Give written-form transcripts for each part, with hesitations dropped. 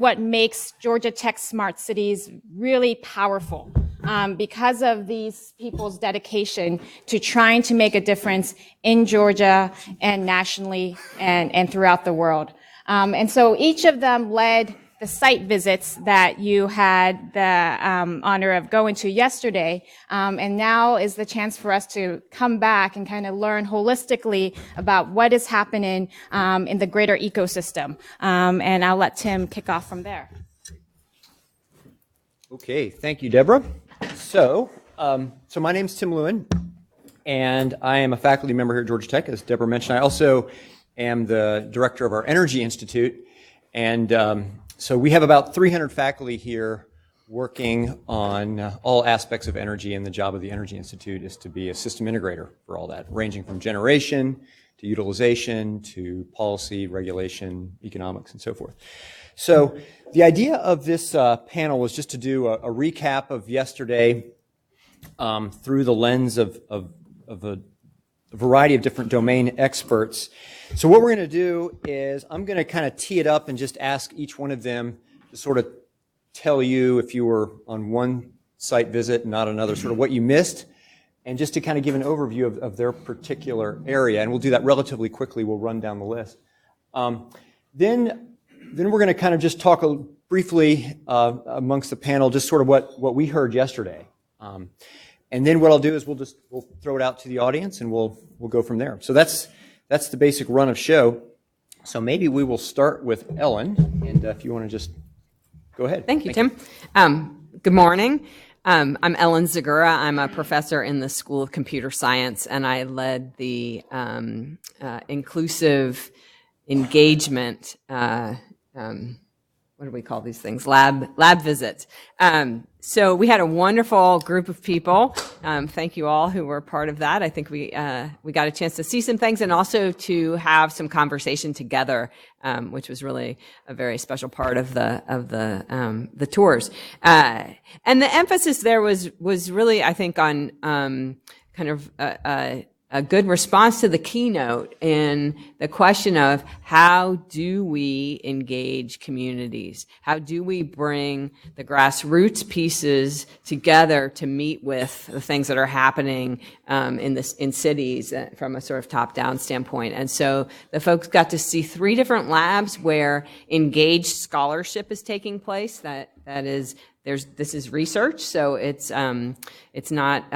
what makes Georgia Tech Smart Cities really powerful, because of these people's dedication to trying to make a difference in Georgia and nationally and throughout the world. And so each of them led the site visits that you had the honor of going to yesterday. And now is the chance for us to come back and kind of learn holistically about what is happening in the greater ecosystem. And I'll let Tim kick off from there. Okay, thank you, Deborah. So my name's Tim Lewin, and I am a faculty member here at Georgia Tech, as Deborah mentioned. I also am the director of our Energy Institute, and so we have about 300 faculty here working on all aspects of energy, and the job of the Energy Institute is to be a system integrator for all that, ranging from generation to utilization to policy, regulation, economics, and so forth. So the idea of this panel was just to do a recap of yesterday through the lens of a variety of different domain experts. So what we're going to do is I'm going to kind of tee it up and just ask each one of them to sort of tell you, if you were on one site visit and not another, sort of what you missed, and just to kind of give an overview of their particular area. And we'll do that relatively quickly. We'll run down the list. Then we're going to kind of just talk briefly amongst the panel, just sort of what we heard yesterday. And then what I'll do is we'll throw it out to the audience, and we'll go from there. So that's the basic run of show. So maybe we will start with Ellen, and if you want to just go ahead. Thank you, Tim. Good morning. I'm Ellen Segura. I'm a professor in the School of Computer Science, and I led the inclusive engagement. What do we call these things? Lab visits. So we had a wonderful group of people. Thank you all who were part of that. I think we got a chance to see some things and also to have some conversation together, which was really a very special part of the tours. And the emphasis there was really, I think, on kind of a good response to the keynote in the question of how do we engage communities? How do we bring the grassroots pieces together to meet with the things that are happening in cities from a sort of top-down standpoint? And so the folks got to see 3 different labs where engaged scholarship is taking place. That is, this is research, so it's not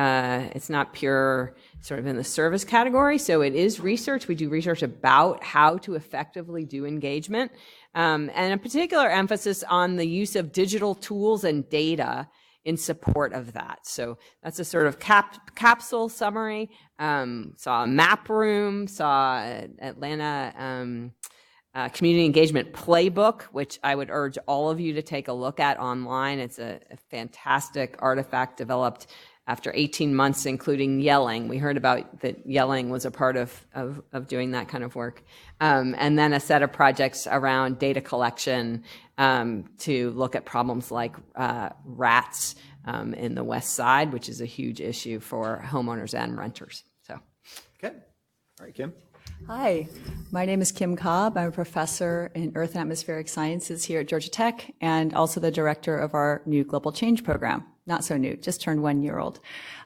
pure sort of in the service category. So it is research. We do research about how to effectively do engagement, and a particular emphasis on the use of digital tools and data in support of that. So that's a sort of capsule summary. Saw a map room, saw Atlanta Community Engagement Playbook, which I would urge all of you to take a look at online. It's a fantastic artifact developed after 18 months, including yelling. We heard about that yelling was a part of doing that kind of work. And then a set of projects around data collection to look at problems like rats in the West Side, which is a huge issue for homeowners and renters. So, okay. All right, Kim. Hi, my name is Kim Cobb. I'm a professor in Earth and Atmospheric Sciences here at Georgia Tech, and also the director of our new Global Change program. Not so new, just turned 1 year old.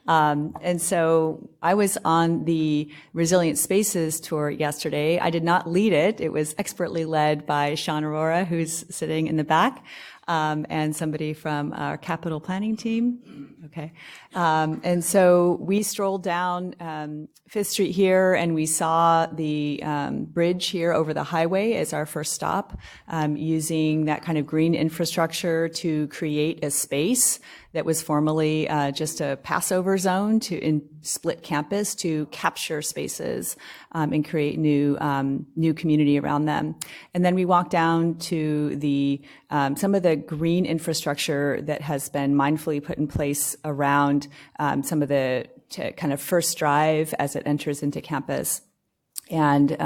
And so I was on the Resilient Spaces tour yesterday. I did not lead it. It was expertly led by Sean Aurora, who's sitting in the back, and somebody from our capital planning team. Okay. And so we strolled down Fifth Street here, and we saw the bridge here over the highway as our first stop, using that kind of green infrastructure to create a space that was formerly just a Passover zone in split campus to capture spaces and create new community around them. And then we walked down to the some of the green infrastructure that has been mindfully put in place around some of the kind of first drive as it enters into campus. and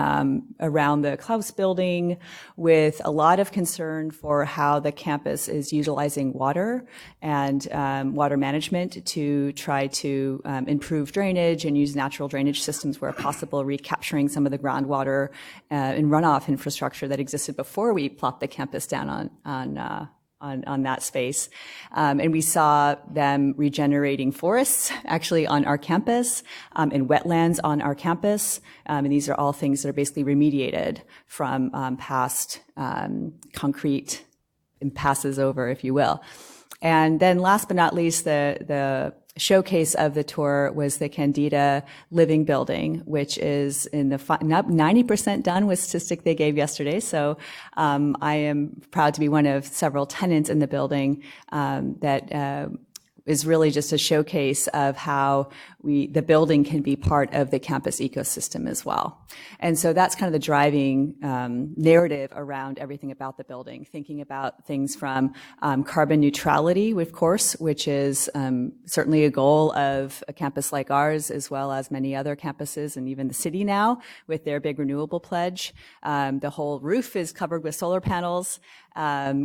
around the Klaus building, with a lot of concern for how the campus is utilizing water and water management to try to improve drainage and use natural drainage systems where possible, recapturing some of the groundwater and runoff infrastructure that existed before we plopped the campus down on that space. And we saw them regenerating forests actually on our campus, and wetlands on our campus. And these are all things that are basically remediated from past concrete passes over, if you will. And then last but not least, the showcase of the tour was the Candida Living Building, which is in the 90% done with statistic they gave yesterday. So I am proud to be one of several tenants in the building that is really just a showcase of how the building can be part of the campus ecosystem as well. And so that's kind of the driving narrative around everything about the building, thinking about things from carbon neutrality, of course, which is certainly a goal of a campus like ours, as well as many other campuses and even the city now with their big renewable pledge. The whole roof is covered with solar panels,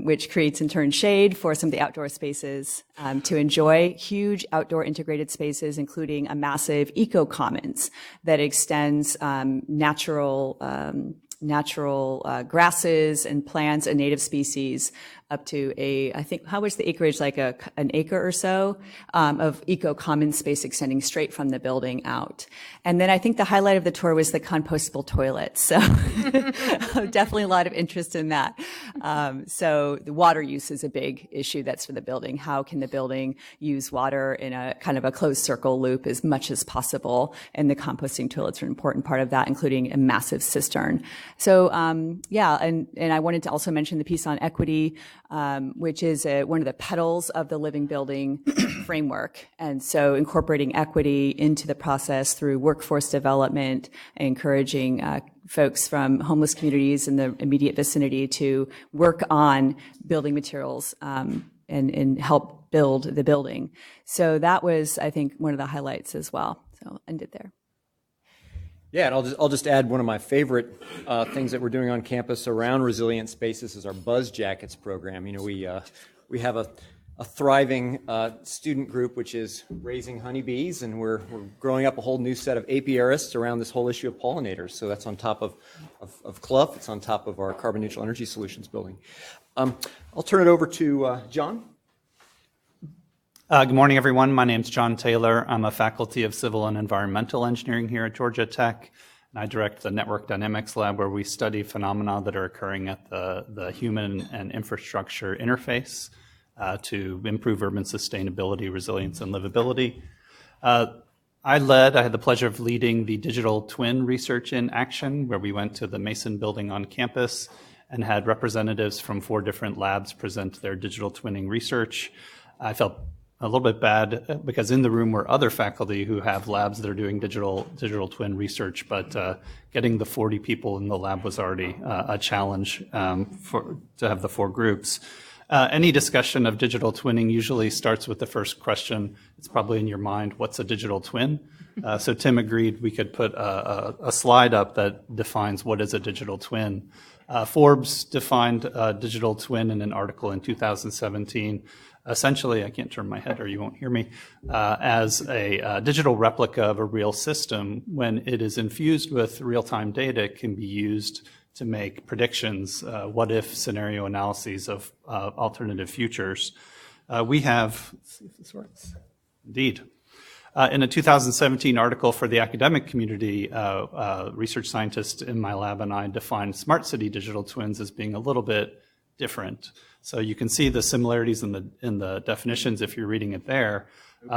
which creates in turn shade for some of the outdoor spaces to enjoy huge outdoor integrated spaces, including a massive eco commons that extends natural grasses and plants and native species up to I think, how was the acreage, like an acre or so of eco common space extending straight from the building out. And then I think the highlight of the tour was the compostable toilets. So definitely a lot of interest in that. So the water use is a big issue that's for the building. How can the building use water in a kind of a closed circle loop as much as possible? And the composting toilets are an important part of that, including a massive cistern. So yeah, and I wanted to also mention the piece on equity, which is one of the petals of the living building framework. And so incorporating equity into the process through workforce development, encouraging folks from homeless communities in the immediate vicinity to work on building materials and help build the building. So that was, I think, one of the highlights as well. So I'll end it there. Yeah, and I'll just add one of my favorite things that we're doing on campus around resilient spaces is our Buzz Jackets program. You know, we have a thriving student group which is raising honeybees, and we're growing up a whole new set of apiarists around this whole issue of pollinators. So that's on top of Clough. It's on top of our carbon neutral energy solutions building. I'll turn it over to John. Good morning, everyone. My name's John Taylor. I'm a faculty of civil and environmental engineering here at Georgia Tech, and I direct the Network Dynamics Lab, where we study phenomena that are occurring at the human and infrastructure interface to improve urban sustainability, resilience, and livability. I had the pleasure of leading the digital twin research in action, where we went to the Mason building on campus and had representatives from 4 different labs present their digital twinning research. I felt a little bit bad because in the room were other faculty who have labs that are doing digital twin research, but getting the 40 people in the lab was already a challenge to have the 4 groups. Any discussion of digital twinning usually starts with the first question. It's probably in your mind, what's a digital twin? So Tim agreed we could put a slide up that defines what is a digital twin. Forbes defined a digital twin in an article in 2017. Essentially, I can't turn my head or you won't hear me, as a digital replica of a real system. When it is infused with real-time data, it can be used to make predictions, what-if scenario analyses of alternative futures. We have, let's see if this works. Indeed. In a 2017 article for the academic community, research scientists in my lab and I defined smart city digital twins as being a little bit different. So you can see the similarities in the definitions if you're reading it there.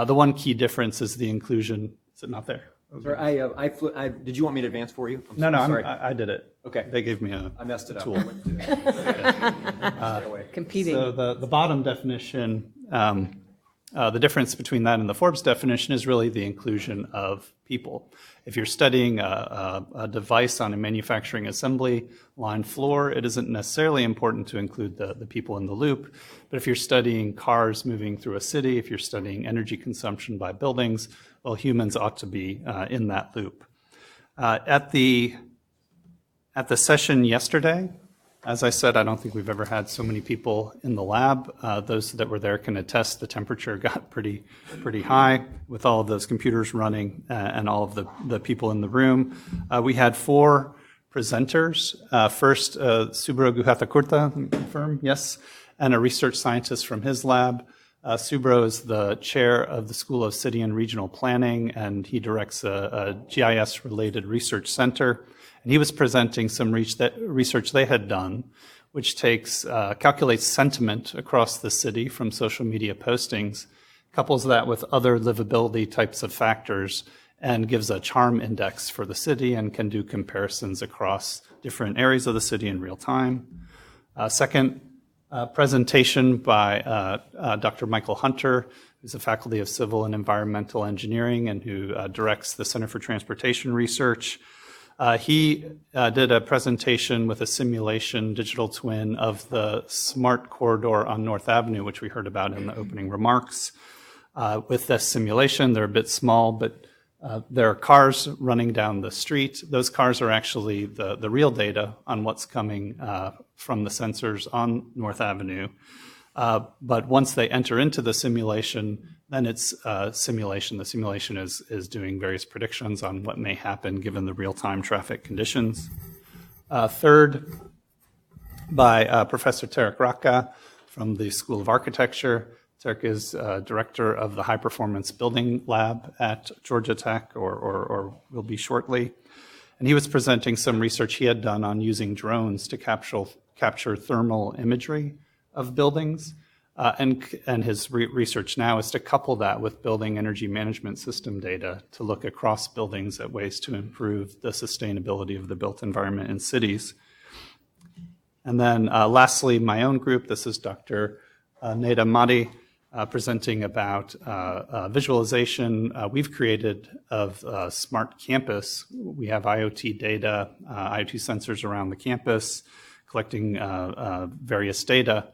The one key difference is the inclusion. Is it not there? Sorry, did you want me to advance for you? No, sorry. I did it. Okay. They gave me I messed it tool. up. Competing. So the bottom definition, the difference between that and the Forbes definition is really the inclusion of people. If you're studying a device on a manufacturing assembly line floor, it isn't necessarily important to include the people in the loop. But if you're studying cars moving through a city, if you're studying energy consumption by buildings, well, humans ought to be in that loop. At the At the session yesterday, as I said, I don't think we've ever had so many people in the lab. Those that were there can attest the temperature got pretty high with all of those computers running and all of the people in the room. We had 4 presenters. First, Subro Guhathakurta, confirm, yes, and a research scientist from his lab. Subro is the chair of the School of City and Regional Planning, and he directs a GIS-related research center. And he was presenting some research they had done, which calculates sentiment across the city from social media postings, couples that with other livability types of factors, and gives a charm index for the city and can do comparisons across different areas of the city in real time. Second, presentation by Dr. Michael Hunter, who's a faculty of Civil and Environmental Engineering and who directs the Center for Transportation Research. He did a presentation with a simulation digital twin of the smart corridor on North Avenue, which we heard about in the opening remarks. With this simulation, they're a bit small, but there are cars running down the street. Those cars are actually the real data on what's coming from the sensors on North Avenue. But once they enter into the simulation, then it's simulation. The simulation is doing various predictions on what may happen given the real-time traffic conditions. Third, by Professor Tarek Raqqa from the School of Architecture. Tarek is director of the High Performance Building Lab at Georgia Tech, or will be shortly. And he was presenting some research he had done on using drones to capture thermal imagery of buildings. And his research now is to couple that with building energy management system data to look across buildings at ways to improve the sustainability of the built environment in cities. And then lastly, my own group, this is Dr. Neda Mahdi, presenting about visualization we've created of smart campus. We have IoT data, IoT sensors around the campus, collecting various data,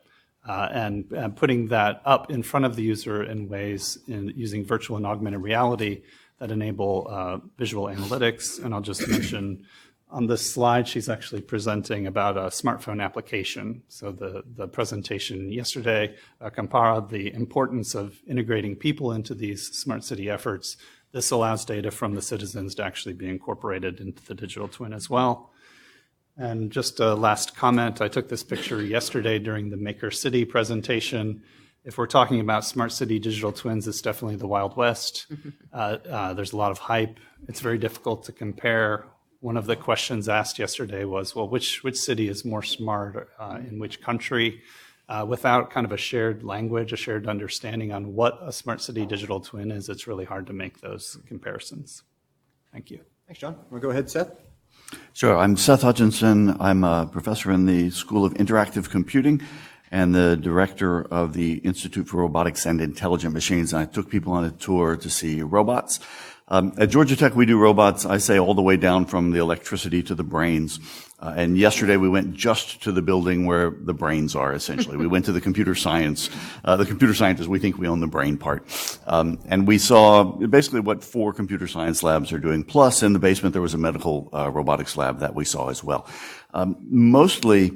and putting that up in front of the user in ways using virtual and augmented reality that enable visual analytics. And I'll just mention on this slide, she's actually presenting about a smartphone application. So the presentation yesterday, Kampara, the importance of integrating people into these smart city efforts. This allows data from the citizens to actually be incorporated into the digital twin as well. And just a last comment, I took this picture yesterday during the Maker City presentation. If we're talking about smart city digital twins, it's definitely the Wild West. There's a lot of hype. It's very difficult to compare. One of the questions asked yesterday was, well, which city is more smart in which country? Without kind of a shared language, a shared understanding on what a smart city digital twin is, it's really hard to make those comparisons. Thank you. Thanks, John. Want to go ahead, Seth? Sure. I'm Seth Hutchinson. I'm a professor in the School of Interactive Computing and the director of the Institute for Robotics and Intelligent Machines. And I took people on a tour to see robots. At Georgia Tech, we do robots, I say, all the way down from the electricity to the brains. And yesterday we went just to the building where the brains are, essentially. We went to the computer science. The computer scientists, we think we own the brain part. And we saw basically what 4 computer science labs are doing. Plus, in the basement, there was a medical robotics lab that we saw as well. Mostly,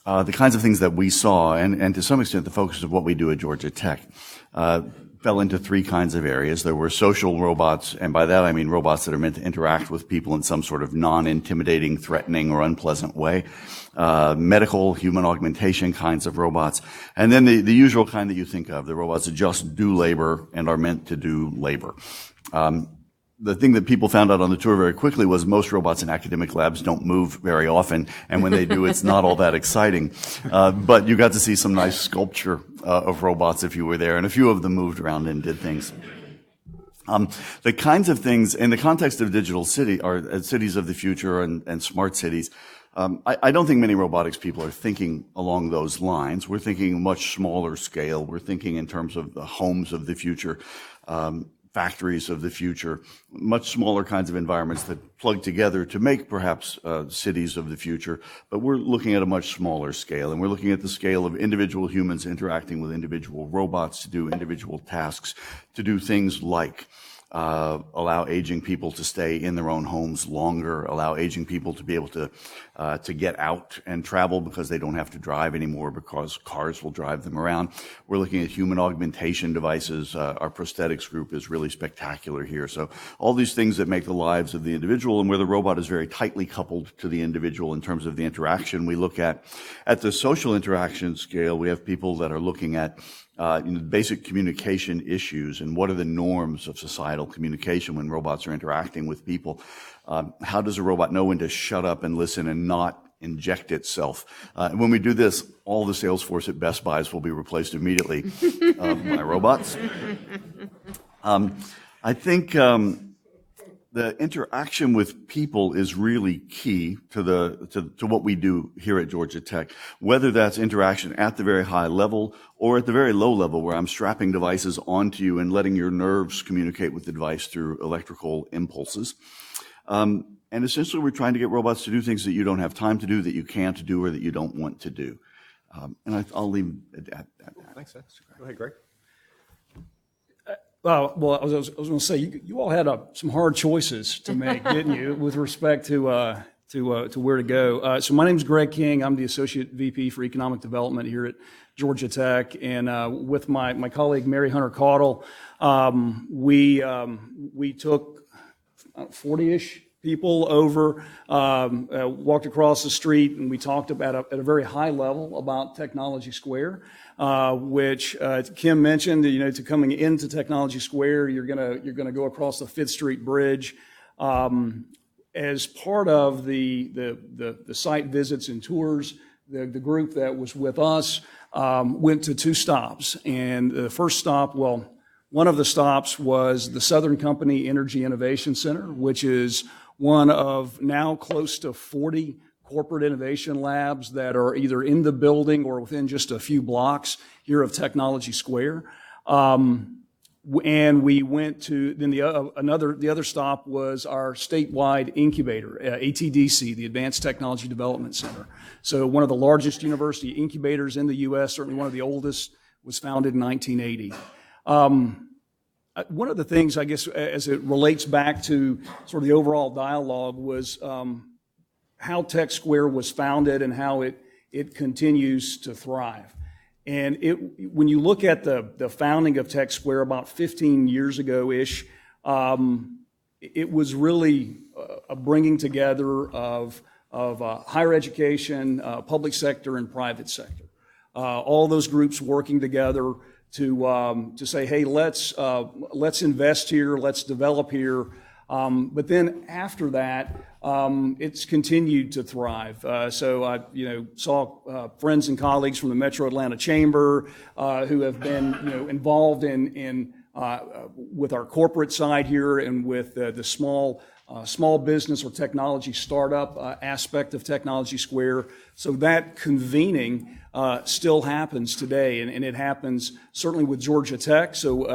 the kinds of things that we saw, and to some extent the focus of what we do at Georgia Tech, fell into 3 kinds of areas. There were social robots, and by that I mean robots that are meant to interact with people in some sort of non-intimidating, threatening, or unpleasant way. Medical, human augmentation kinds of robots. And then the usual kind that you think of, the robots that just do labor and are meant to do labor. The thing that people found out on the tour very quickly was most robots in academic labs don't move very often, and when they do, it's not all that exciting. But you got to see some nice sculpture of robots if you were there, and a few of them moved around and did things. The kinds of things, in the context of digital city, or cities of the future and smart cities, I don't think many robotics people are thinking along those lines. We're thinking much smaller scale. We're thinking in terms of the homes of the future, factories of the future, much smaller kinds of environments that plug together to make perhaps cities of the future. But we're looking at a much smaller scale, and we're looking at the scale of individual humans interacting with individual robots to do individual tasks, to do things like allow aging people to stay in their own homes longer, allow aging people to be able to get out and travel because they don't have to drive anymore because cars will drive them around. We're looking at human augmentation devices. Our prosthetics group is really spectacular here. So all these things that make the lives of the individual, and where the robot is very tightly coupled to the individual in terms of the interaction. We look at the social interaction scale, we have people that are looking at basic communication issues and what are the norms of societal communication when robots are interacting with people. How does a robot know when to shut up and listen and not inject itself? And when we do this, all the sales force at Best Buys will be replaced immediately by robots. I think the interaction with people is really key to what we do here at Georgia Tech, whether that's interaction at the very high level or at the very low level where I'm strapping devices onto you and letting your nerves communicate with the device through electrical impulses. And essentially we're trying to get robots to do things that you don't have time to do, that you can't do, or that you don't want to do. And I'll leave it at that. Thanks, Seth. Go ahead, Greg. Well, I was going to say, you all had some hard choices to make, didn't you, with respect to where to go. So my name is Greg King. I'm the Associate VP for Economic Development here at Georgia Tech. And with my colleague, Mary Hunter Caudle, we took 40-ish people over, walked across the street, and we talked about at a very high level about Technology Square, which Kim mentioned. To coming into Technology Square, you're gonna go across the Fifth Street Bridge. As part of the site visits and tours, the group that was with us went to 2 stops, and the first stop, one of the stops was the Southern Company Energy Innovation Center, which is one of now close to 40 corporate innovation labs that are either in the building or within just a few blocks here of Technology Square. And we went to, then the other stop was our statewide incubator, ATDC, the Advanced Technology Development Center. So one of the largest university incubators in the U.S., certainly one of the oldest, was founded in 1980. One of the things, I guess, as it relates back to sort of the overall dialogue was how Tech Square was founded and how it continues to thrive. And when you look at the founding of Tech Square about 15 years ago-ish, it was really a bringing together of higher education, public sector, and private sector. All those groups working together to say, hey, let's invest here, let's develop here. But then after that, it's continued to thrive. So I, saw friends and colleagues from the Metro Atlanta Chamber who have been, involved in with our corporate side here and with the small business or technology startup aspect of Technology Square. So that convening still happens today, and it happens certainly with Georgia Tech. So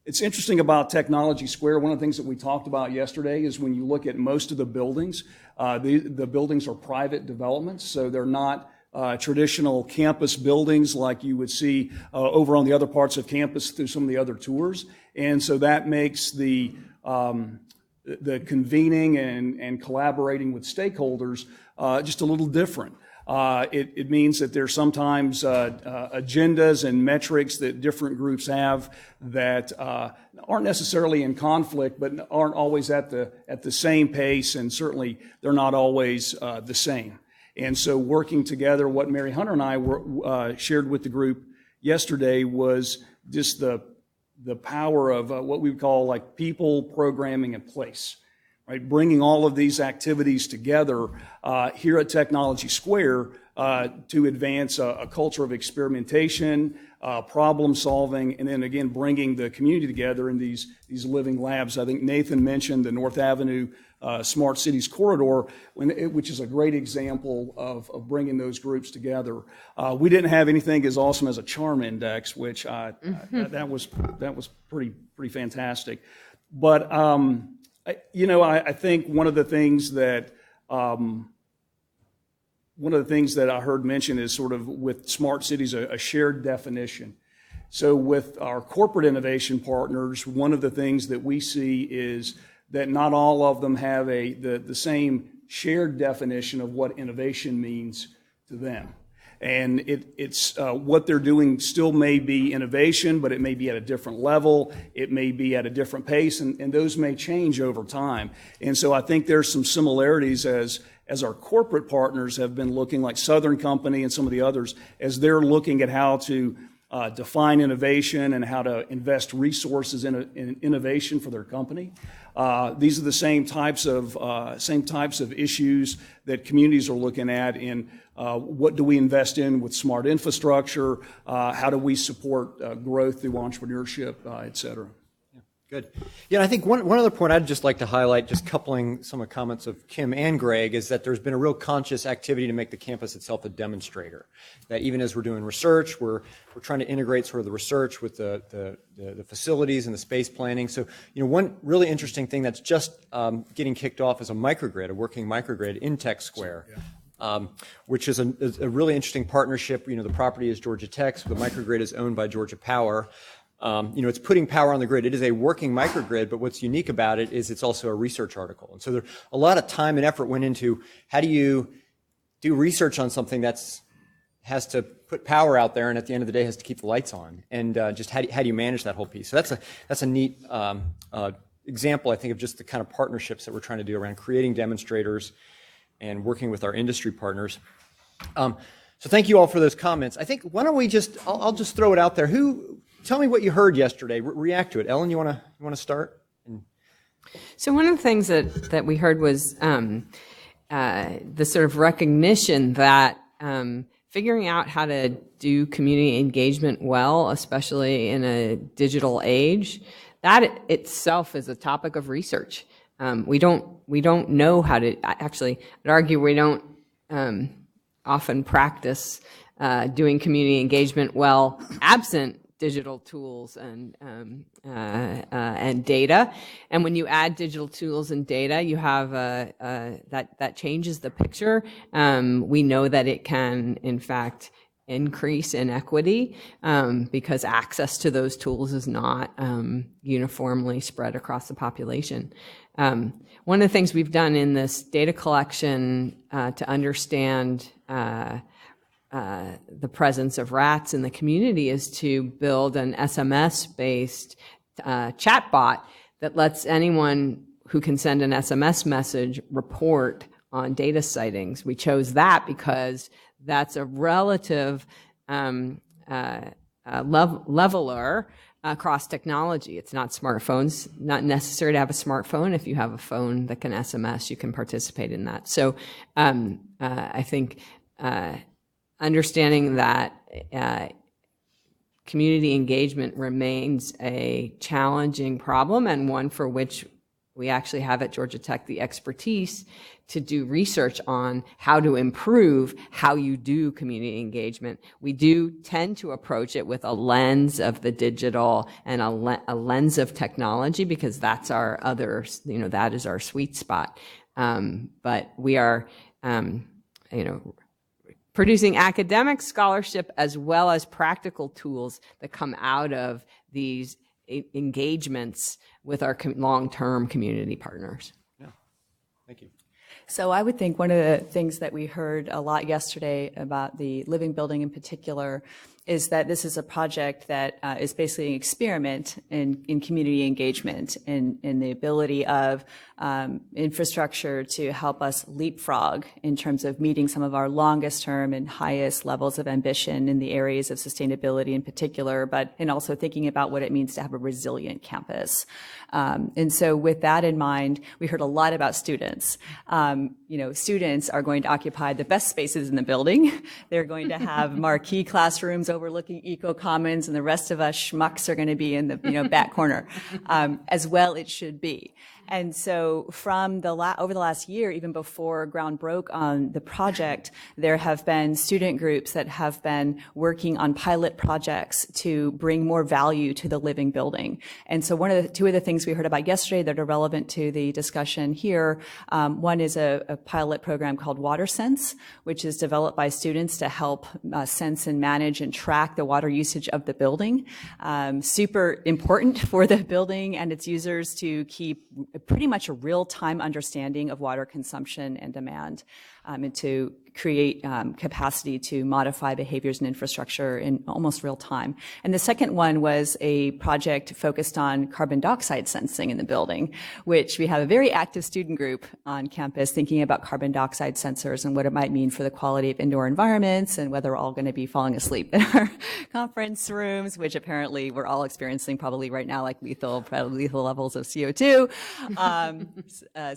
it's interesting about Technology Square. One of the things that we talked about yesterday is when you look at most of the buildings, the buildings are private developments, so they're not traditional campus buildings like you would see over on the other parts of campus through some of the other tours. And so that makes the convening and collaborating with stakeholders just a little different. It means that there's sometimes agendas and metrics that different groups have that aren't necessarily in conflict, but aren't always at the same pace, and certainly they're not always the same. And so working together, what Mary Hunter and I shared with the group yesterday was just the power of what we would call like people, programming, and place. Right, bringing all of these activities together here at Technology Square to advance a culture of experimentation, problem solving, and then again bringing the community together in these living labs. I think Nathan mentioned the North Avenue Smart Cities Corridor, which is a great example of bringing those groups together. We didn't have anything as awesome as a charm index, which that was pretty fantastic, but. I think one of the things that I heard mentioned is sort of with smart cities a shared definition, So with our corporate innovation partners, one of the things that we see is that not all of them have the same shared definition of what innovation means to them. And it's what they're doing still may be innovation, but it may be at a different level. It may be at a different pace, and those may change over time. And so I think there's some similarities as our corporate partners have been looking, like Southern Company and some of the others, as they're looking at how to define innovation and how to invest resources in innovation for their company. These are the same types of issues that communities are looking at in what do we invest in with smart infrastructure, how do we support growth through entrepreneurship, et cetera. Good. Yeah, I think one other point I'd just like to highlight, just coupling some of the comments of Kim and Greg, is that there's been a real conscious activity to make the campus itself a demonstrator. That even as we're doing research, we're trying to integrate sort of the research with the facilities and the space planning. So, one really interesting thing that's just getting kicked off is a microgrid, a working microgrid in Tech Square. Sure, yeah. Which is a really interesting partnership. The property is Georgia Tech, so the microgrid is owned by Georgia Power. It's putting power on the grid. It is a working microgrid, but what's unique about it is it's also a research article. And so there a lot of time and effort went into how do you do research on something that's has to put power out there and at the end of the day has to keep the lights on, and just how do you manage that whole piece. So that's a neat example, I think, of just the kind of partnerships that we're trying to do around creating demonstrators and working with our industry partners. So thank you all for those comments. I think, why don't we I'll just throw it out there. Tell me what you heard yesterday. React to it. Ellen, you want to start? So one of the things that we heard was the sort of recognition that figuring out how to do community engagement well, especially in a digital age, that itself is a topic of research. We don't know how to, actually, I'd argue we don't often practice doing community engagement well absent digital tools and data. And when you add digital tools and data, you have that changes the picture. We know that it can, in fact, increase inequity because access to those tools is not uniformly spread across the population. One of the things we've done in this data collection to understand the presence of rats in the community is to build an SMS-based chatbot that lets anyone who can send an SMS message report on data sightings. We chose that because that's a relative leveler across technology. It's not smartphones, not necessary to have a smartphone. If you have a phone that can SMS, you can participate in that. So I think understanding that community engagement remains a challenging problem, and one for which we actually have at Georgia Tech the expertise to do research on how to improve how you do community engagement. We do tend to approach it with a lens of the digital and a lens of technology, because that's our other, that is our sweet spot. But we are, producing academic scholarship as well as practical tools that come out of these engagements with our long-term community partners. Yeah, thank you. So I would think one of the things that we heard a lot yesterday about the Living Building in particular is that this is a project that is basically an experiment in community engagement and in the ability of infrastructure to help us leapfrog in terms of meeting some of our longest term and highest levels of ambition in the areas of sustainability in particular, and also thinking about what it means to have a resilient campus. And so with that in mind, we heard a lot about students. Students are going to occupy the best spaces in the building. They're going to have marquee classrooms overlooking Eco Commons, and the rest of us schmucks are going to be in the back corner. As well it should be. And so from over the last year, even before ground broke on the project, there have been student groups that have been working on pilot projects to bring more value to the living building. And so two of the things we heard about yesterday that are relevant to the discussion here, one is a pilot program called WaterSense, which is developed by students to help sense and manage and track the water usage of the building. Super important for the building and its users to keep pretty much a real-time understanding of water consumption and demand, and to create capacity to modify behaviors and infrastructure in almost real time. And the second one was a project focused on carbon dioxide sensing in the building, which we have a very active student group on campus thinking about carbon dioxide sensors and what it might mean for the quality of indoor environments and whether we're all going to be falling asleep in our conference rooms, which apparently we're all experiencing probably right now, like lethal levels of CO2.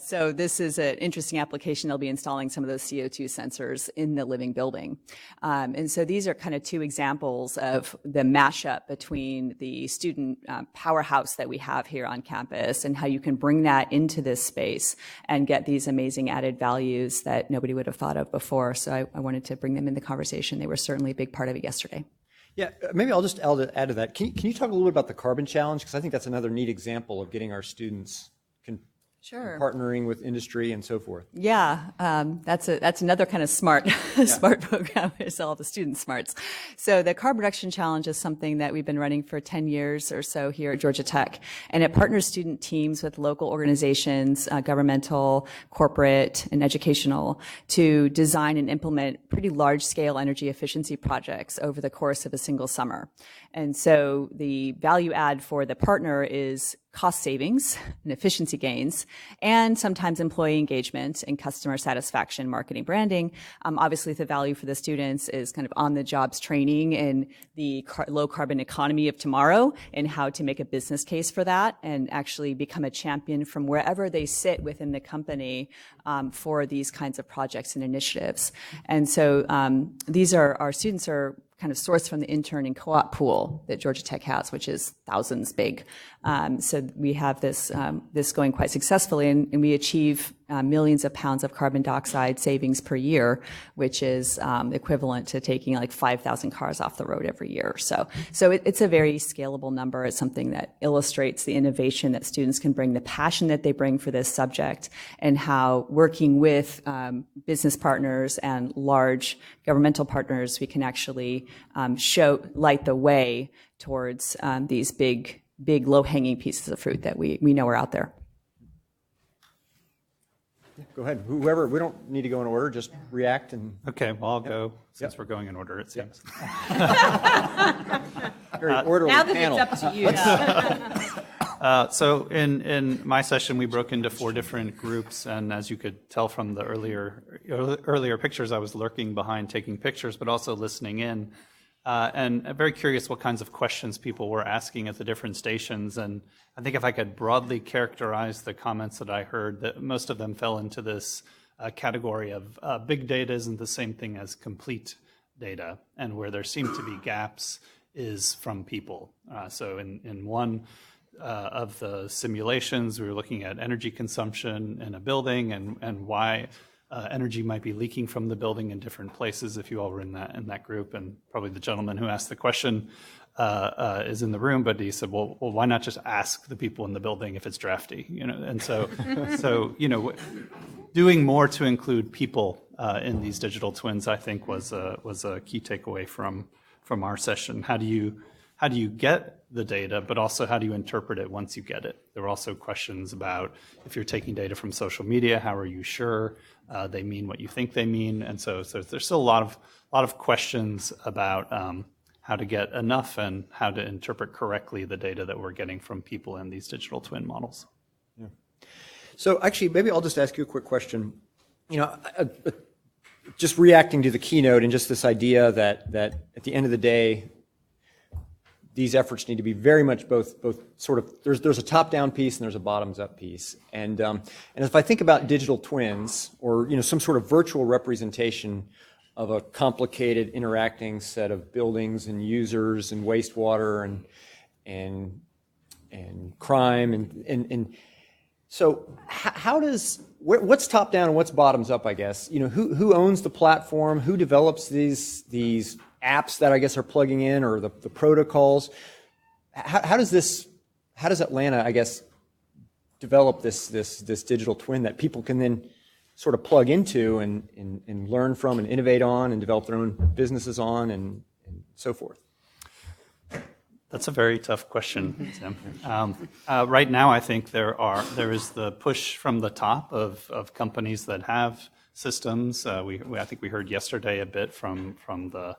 So this is an interesting application. They'll be installing some of those CO2 sensors in the living building. And so these are kind of two examples of the mashup between the student powerhouse that we have here on campus and how you can bring that into this space and get these amazing added values that nobody would have thought of before. So I wanted to bring them in the conversation. They were certainly a big part of it yesterday. Yeah, maybe I'll just add to that. Can you talk a little bit about the carbon challenge? Because I think that's another neat example of getting our students Sure. partnering with industry and so forth. Yeah, that's another kind of smart program. Is all the student smarts. So the Carbon Reduction Challenge is something that we've been running for 10 years or so here at Georgia Tech, and it partners student teams with local organizations, governmental, corporate, and educational, to design and implement pretty large-scale energy efficiency projects over the course of a single summer. And so the value add for the partner is cost savings and efficiency gains, and sometimes employee engagement and customer satisfaction, marketing, branding. Obviously, the value for the students is kind of on-the-jobs training in the low-carbon economy of tomorrow and how to make a business case for that and actually become a champion from wherever they sit within the company for these kinds of projects and initiatives. And so our students are kind of sourced from the intern and co-op pool that Georgia Tech has, which is thousands big. So we have this going quite successfully, and we achieve millions of pounds of carbon dioxide savings per year, which is equivalent to taking like 5,000 cars off the road every year. So it's a very scalable number. It's something that illustrates the innovation that students can bring, the passion that they bring for this subject, and how working with business partners and large governmental partners, we can actually light the way towards these big low-hanging pieces of fruit that we know are out there. Go ahead. Whoever, we don't need to go in order, just react and. Okay, well, I'll go since we're going in order, it seems. Very orderly Now that panel. it's up to you. So in my session, we broke into 4 different groups, and as you could tell from the earlier pictures, I was lurking behind taking pictures, but also listening in. And I'm very curious what kinds of questions people were asking at the different stations. And I think if I could broadly characterize the comments that I heard, that most of them fell into this category of big data isn't the same thing as complete data, and where there seem to be gaps is from people. So in one of the simulations, we were looking at energy consumption in a building and why energy might be leaking from the building in different places, if you all were in that group. And probably the gentleman who asked the question is in the room, but he said, well, why not just ask the people in the building if it's drafty? And so doing more to include people in these digital twins, I think, was a key takeaway from our session. How do you get the data, but also how do you interpret it once you get it? There were also questions about if you're taking data from social media, how are you sure they mean what you think they mean? And so there's still a lot of questions about how to get enough and how to interpret correctly the data that we're getting from people in these digital twin models. Yeah. So actually, maybe I'll just ask you a quick question. Just reacting to the keynote and just this idea that at the end of the day, these efforts need to be very much both sort of, there's a top-down piece and there's a bottoms-up piece. And if I think about digital twins or, some sort of virtual representation of a complicated interacting set of buildings and users and wastewater and crime and So how does, what's top down and what's bottoms up, I guess? You know, who owns the platform? Who develops these apps that I guess are plugging in, or the protocols? How does Atlanta, I guess, develop this digital twin that people can then sort of plug into and learn from and innovate on and develop their own businesses on and so forth? That's a very tough question, Tim. Right now, I think there is the push from the top of companies that have systems. I think we heard yesterday a bit from the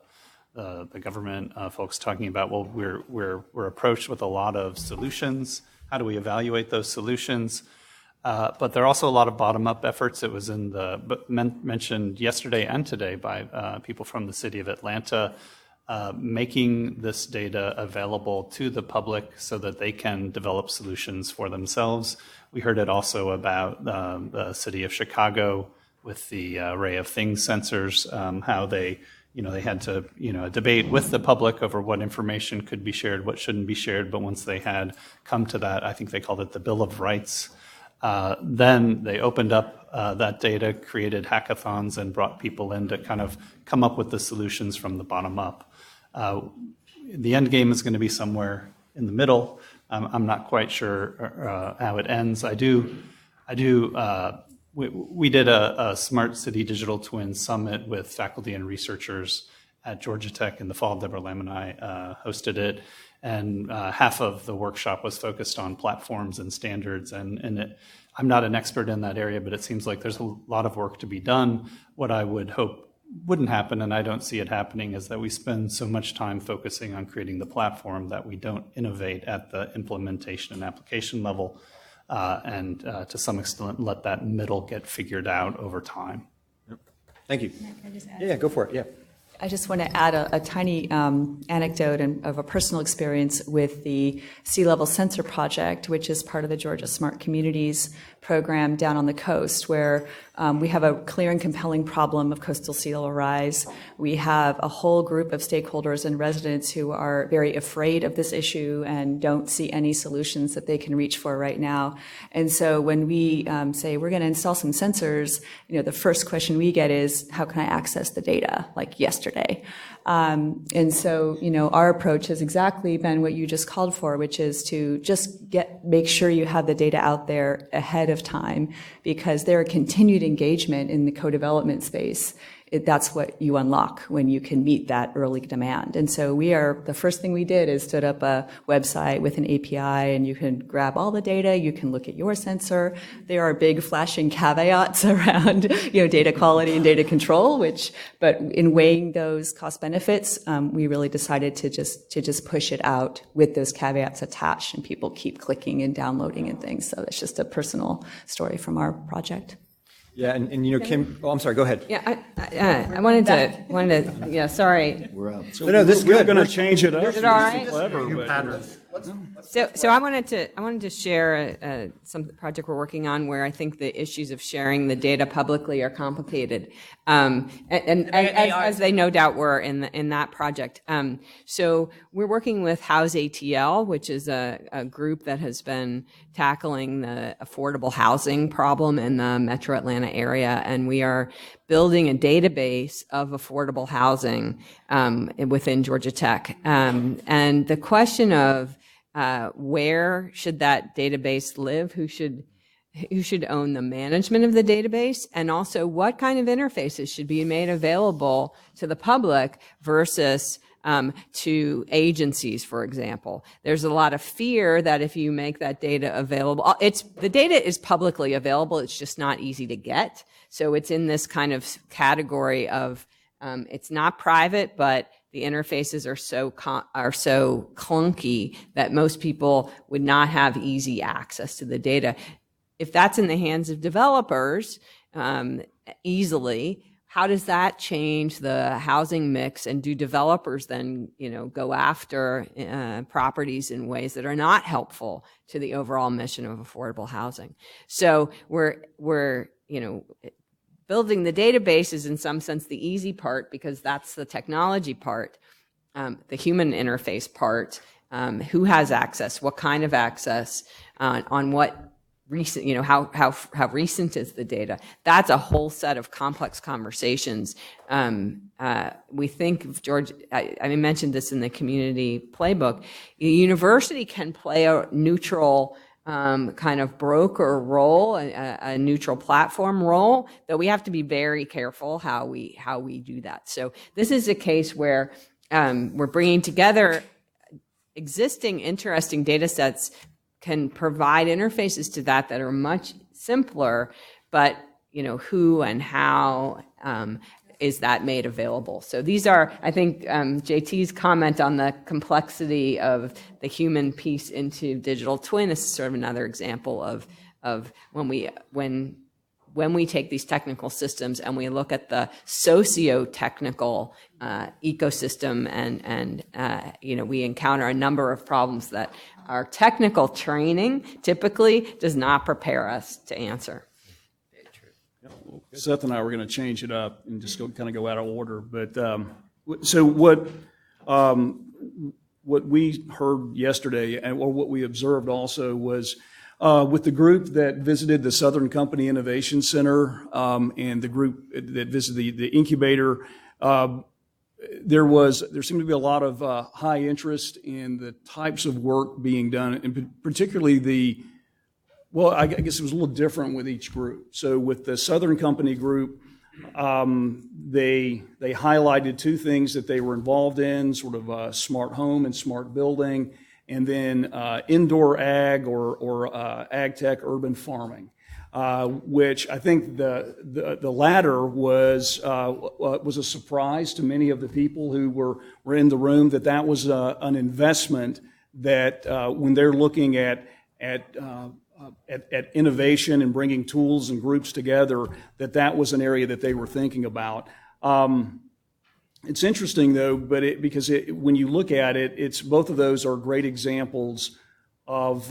government folks talking about, well, we're approached with a lot of solutions. How do we evaluate those solutions? But there are also a lot of bottom-up efforts. It was mentioned yesterday and today by people from the city of Atlanta, making this data available to the public so that they can develop solutions for themselves. We heard it also about the city of Chicago with the Array of Things sensors, how they had to, debate with the public over what information could be shared, what shouldn't be shared. But once they had come to that, I think they called it the Bill of Rights, then they opened up that data, created hackathons, and brought people in to kind of come up with the solutions from the bottom up. The end game is going to be somewhere in the middle. I'm not quite sure how it ends. We did a Smart City Digital Twin Summit with faculty and researchers at Georgia Tech in the fall. Deborah Lamb and I hosted it, and half of the workshop was focused on platforms and standards. I'm not an expert in that area, but it seems like there's a lot of work to be done. What I would hope wouldn't happen, and I don't see it happening, is that we spend so much time focusing on creating the platform that we don't innovate at the implementation and application level, and to some extent let that middle get figured out over time. Thank you. Yeah, go for it. Yeah. I just want to add a tiny anecdote of a personal experience with the Sea Level Sensor Project, which is part of the Georgia Smart Communities program down on the coast, where we have a clear and compelling problem of coastal sea level rise. We have a whole group of stakeholders and residents who are very afraid of this issue and don't see any solutions that they can reach for right now. And so when we say we're going to install some sensors, the first question we get is, how can I access the data, like yesterday? And so, our approach has exactly been what you just called for, which is to just make sure you have the data out there ahead of time, because there are continued engagement in the co-development space. That's what you unlock when you can meet that early demand. And so the first thing we did is stood up a website with an API, and you can grab all the data, you can look at your sensor. There are big flashing caveats around, data quality and data control, but in weighing those cost benefits, we really decided to just push it out with those caveats attached, and people keep clicking and downloading and things. So that's just a personal story from our project. Yeah, and Kim, I'm sorry, go ahead. Yeah, I wanted to, yeah, sorry. We're out. No, this is good. We're going to change it up. Is it all right? Clever, So I wanted to share some project we're working on where I think the issues of sharing the data publicly are complicated, and as they no doubt were in that project. So we're working with House ATL, which is a group that has been tackling the affordable housing problem in the Metro Atlanta area, and we are building a database of affordable housing within Georgia Tech. And the question of where should that database live? Who should own the management of the database? And also, what kind of interfaces should be made available to the public versus to agencies, for example? There's a lot of fear that if you make that data available, the data is publicly available, it's just not easy to get. So it's in this kind of category of it's not private, but the interfaces are so clunky that most people would not have easy access to the data. If that's in the hands of developers easily, how does that change the housing mix? And do developers then, go after properties in ways that are not helpful to the overall mission of affordable housing? So we're building the database is in some sense the easy part, because that's the technology part. The human interface part, who has access, what kind of access, on what recent, how recent is the data? That's a whole set of complex conversations. We think of George, I mentioned this in the community playbook, the university can play a neutral kind of broker role, a neutral platform role, that we have to be very careful how we do that. So this is a case where we're bringing together existing interesting data sets, can provide interfaces to that are much simpler, but who and how is that made available? So these are, I think, JT's comment on the complexity of the human piece into digital twin is sort of another example of when we take these technical systems and we look at the socio-technical ecosystem, and we encounter a number of problems that our technical training typically does not prepare us to answer. Seth and I were going to change it up and just kind of go out of order. But so what we heard yesterday, or what we observed also, was with the group that visited the Southern Company Innovation Center and the group that visited the incubator, there seemed to be a lot of high interest in the types of work being done, and particularly I guess it was a little different with each group. So with the Southern Company group, they highlighted two things that they were involved in, sort of smart home and smart building, and then indoor ag or ag tech urban farming, which I think the latter was a surprise to many of the people who were in the room, that was an investment that when they're looking at innovation and bringing tools and groups together, that was an area that they were thinking about. It's interesting though, because when you look at it, it's both of those are great examples of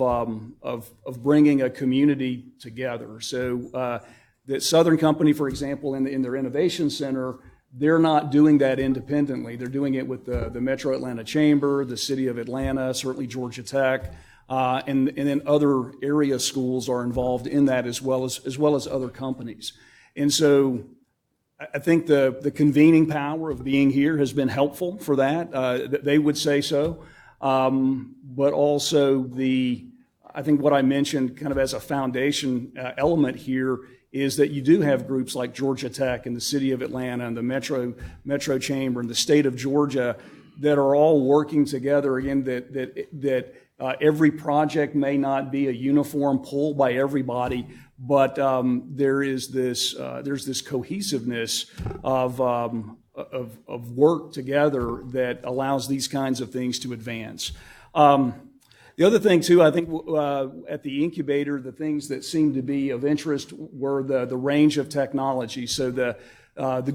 bringing a community together. So the Southern Company, for example, in their innovation center, they're not doing that independently. They're doing it with the Metro Atlanta Chamber, the City of Atlanta, certainly Georgia Tech. And then other area schools are involved in that as well as other companies. And so I think the convening power of being here has been helpful for that. They would say so. But also I think what I mentioned kind of as a foundation element here is that you do have groups like Georgia Tech and the City of Atlanta and the Metro Chamber and the state of Georgia that are all working together, again, that every project may not be a uniform pull by everybody, but there's this cohesiveness of work together that allows these kinds of things to advance. The other thing too, I think at the incubator, the things that seemed to be of interest were the range of technology. So the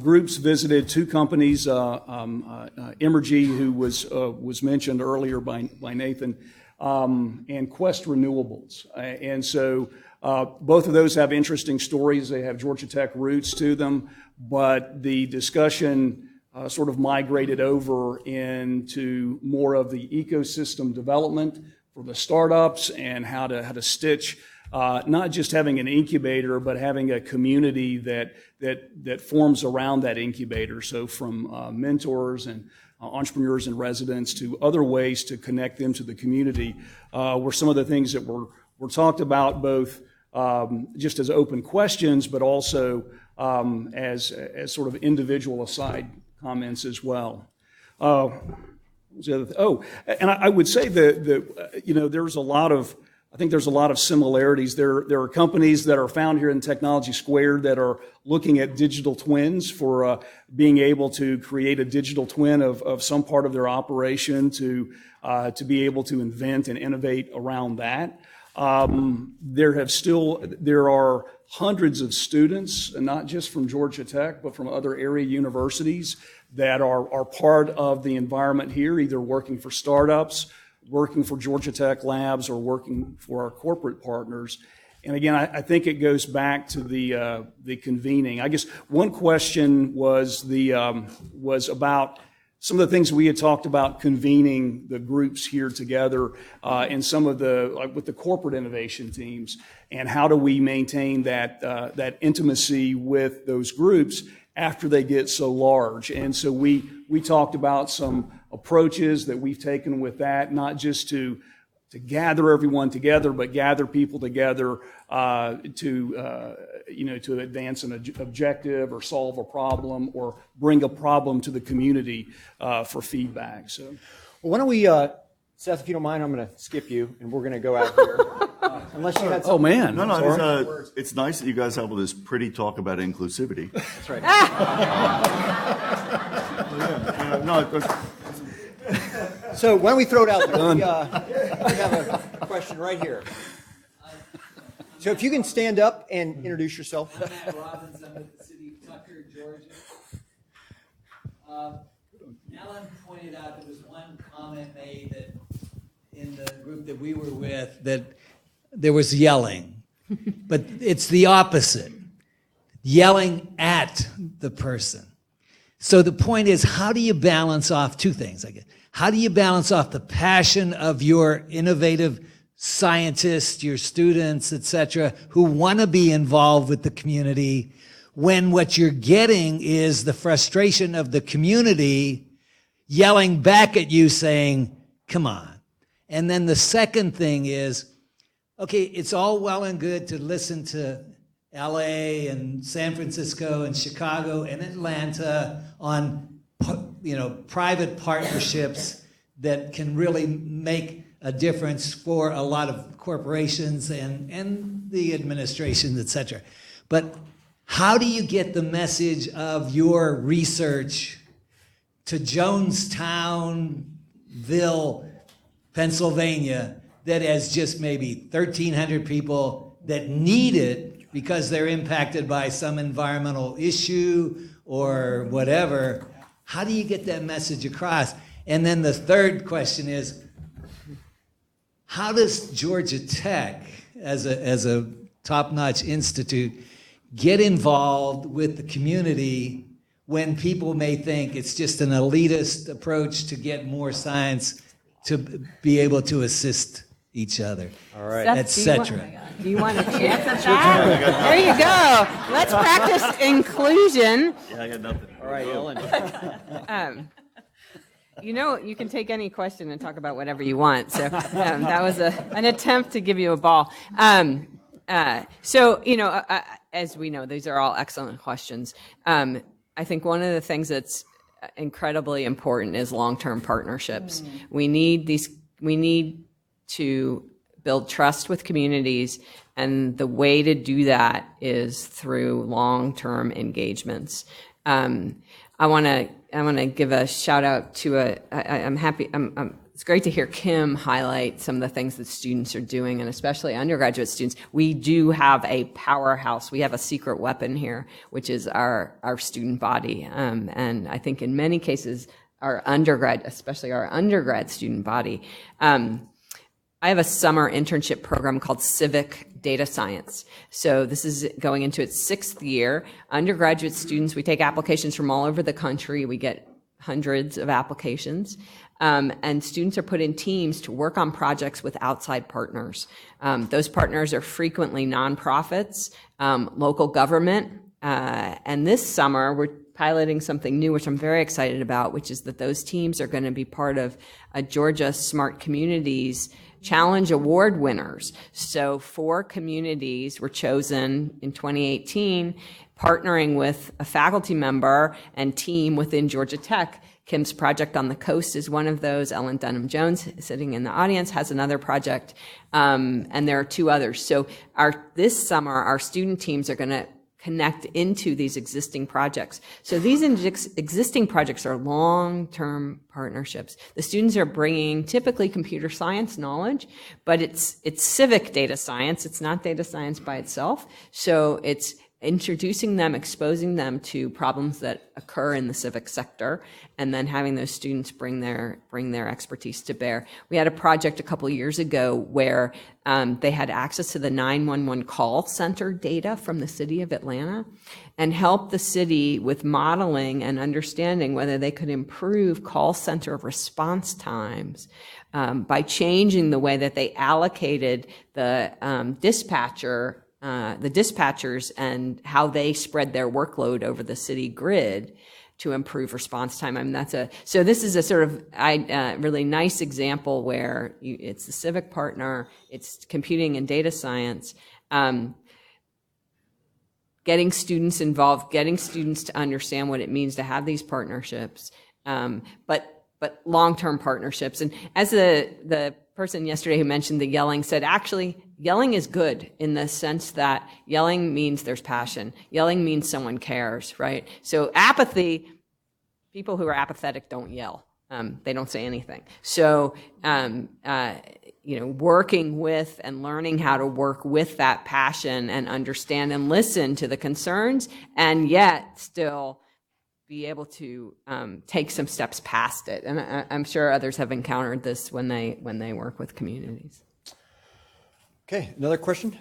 groups visited two companies, Emergy, who was mentioned earlier by Nathan, and Quest Renewables. And so both of those have interesting stories. They have Georgia Tech roots to them, but the discussion sort of migrated over into more of the ecosystem development for the startups and how to stitch not just having an incubator, but having a community that forms around that incubator. So from mentors and entrepreneurs and residents to other ways to connect them to the community were some of the things that were talked about, both just as open questions, but also as sort of individual aside comments as well. And I would say that there's a lot of similarities. There are companies that are found here in Technology Squared that are looking at digital twins for being able to create a digital twin of some part of their operation to be able to invent and innovate around that. There are hundreds of students, and not just from Georgia Tech, but from other area universities that are part of the environment here, either working for startups, working for Georgia Tech labs, or working for our corporate partners. And again, I think it goes back to the convening. I guess one question was about some of the things we had talked about convening the groups here together and some of the, like with the corporate innovation teams, and how do we maintain that intimacy with those groups after they get so large. And so we talked about some approaches that we've taken with that, not just to gather everyone together, but gather people together to advance an objective or solve a problem or bring a problem to the community for feedback. So, Well, why don't we, Seth, if you don't mind, I'm going to skip you, and we're going to go out here. Unless you had oh man, No, it's nice that you guys have all this pretty talk about inclusivity. That's right. So why don't we throw it out there? We have a question right here. So if you can stand up and introduce yourself. I'm Matt Robinson with the city of Tucker, Georgia. Alan pointed out there was one comment made that in the group that we were with that there was yelling, but it's the opposite, yelling at the person. So the point is, how do you balance off two things, I guess? How do you balance off the passion of your innovative scientists, your students, et cetera, who want to be involved with the community, when what you're getting is the frustration of the community yelling back at you saying, come on. And then the second thing is, okay, it's all well and good to listen to LA and San Francisco and Chicago and Atlanta on, private partnerships that can really make a difference for a lot of corporations and the administrations, et cetera. But how do you get the message of your research to Jonestownville, Pennsylvania, that has just maybe 1,300 people that need it because they're impacted by some environmental issue or whatever? How do you get that message across? And then the third question is, how does Georgia Tech, as a top-notch institute, get involved with the community when people may think it's just an elitist approach to get more science to be able to assist each other, All right. Seth, et cetera? Do you want a chance at that? There you go. Let's practice inclusion. Yeah, I got nothing. All right, Ellen. You can take any question and talk about whatever you want. So that was an attempt to give you a ball. As we know, these are all excellent questions. I think one of the things that's incredibly important is long-term partnerships. We need to build trust with communities, and the way to do that is through long-term engagements. I want to give a shout out to it's great to hear Kim highlight some of the things that students are doing, and especially undergraduate students. We do have a powerhouse. We have a secret weapon here, which is our student body. And I think in many cases, especially our undergrad student body. I have a summer internship program called Civic Data Science. So this is going into its 6th year. Undergraduate students, we take applications from all over the country. We get hundreds of applications. And students are put in teams to work on projects with outside partners. Those partners are frequently nonprofits, local government. And this summer, we're piloting something new, which I'm very excited about, which is that those teams are going to be part of a Georgia Smart Communities Challenge Award winners. So 4 communities were chosen in 2018, partnering with a faculty member and team within Georgia Tech. Kim's project on the coast is one of those. Ellen Dunham-Jones, sitting in the audience, has another project, and there are 2 others. So this summer, our student teams are going to connect into these existing projects. So these existing projects are long-term partnerships. The students are bringing typically computer science knowledge, but it's civic data science. It's not data science by itself. So it's introducing them, exposing them to problems that occur in the civic sector, and then having those students bring their expertise to bear. We had a project a couple of years ago where they had access to the 911 call center data from the city of Atlanta and helped the city with modeling and understanding whether they could improve call center response times by changing the way that they allocated the dispatchers and how they spread their workload over the city grid to improve response time. I mean, so this is a sort of really nice example where it's the civic partner, it's computing and data science, getting students involved, getting students to understand what it means to have these partnerships, but long-term partnerships. And as the person yesterday who mentioned the yelling said, actually, yelling is good in the sense that yelling means there's passion. Yelling means someone cares, right? So apathy, people who are apathetic don't yell. They don't say anything. So, working with and learning how to work with that passion and understand and listen to the concerns, and yet still be able to take some steps past it. And I'm sure others have encountered this when they work with communities. Okay, another question?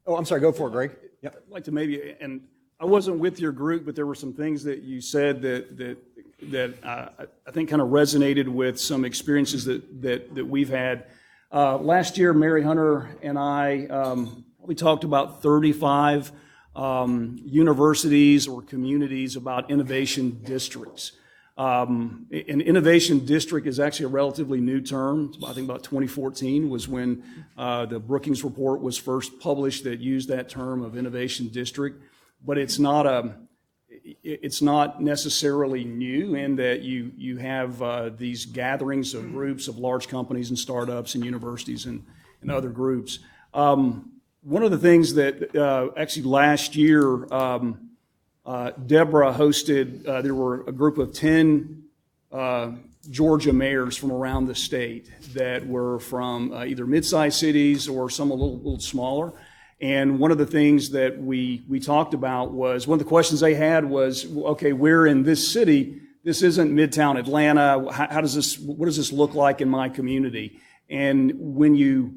Oh, I'm sorry, go for it, Greg. Yep. I'd like to maybe, and I wasn't with your group, but there were some things that you said that I think kind of resonated with some experiences that we've had. Last year, Mary Hunter and I, we talked about 35 universities or communities about innovation districts. An innovation district is actually a relatively new term. I think about 2014 was when the Brookings report was first published that used that term of innovation district. But it's not necessarily new in that you have these gatherings of groups of large companies and startups and universities and other groups. One of the things that actually last year, Deborah hosted, there were a group of 10 Georgia mayors from around the state that were from either mid-sized cities or some a little smaller. And one of the things that we talked about was, one of the questions they had was, okay, we're in this city. This isn't Midtown Atlanta. What does this look like in my community? And when you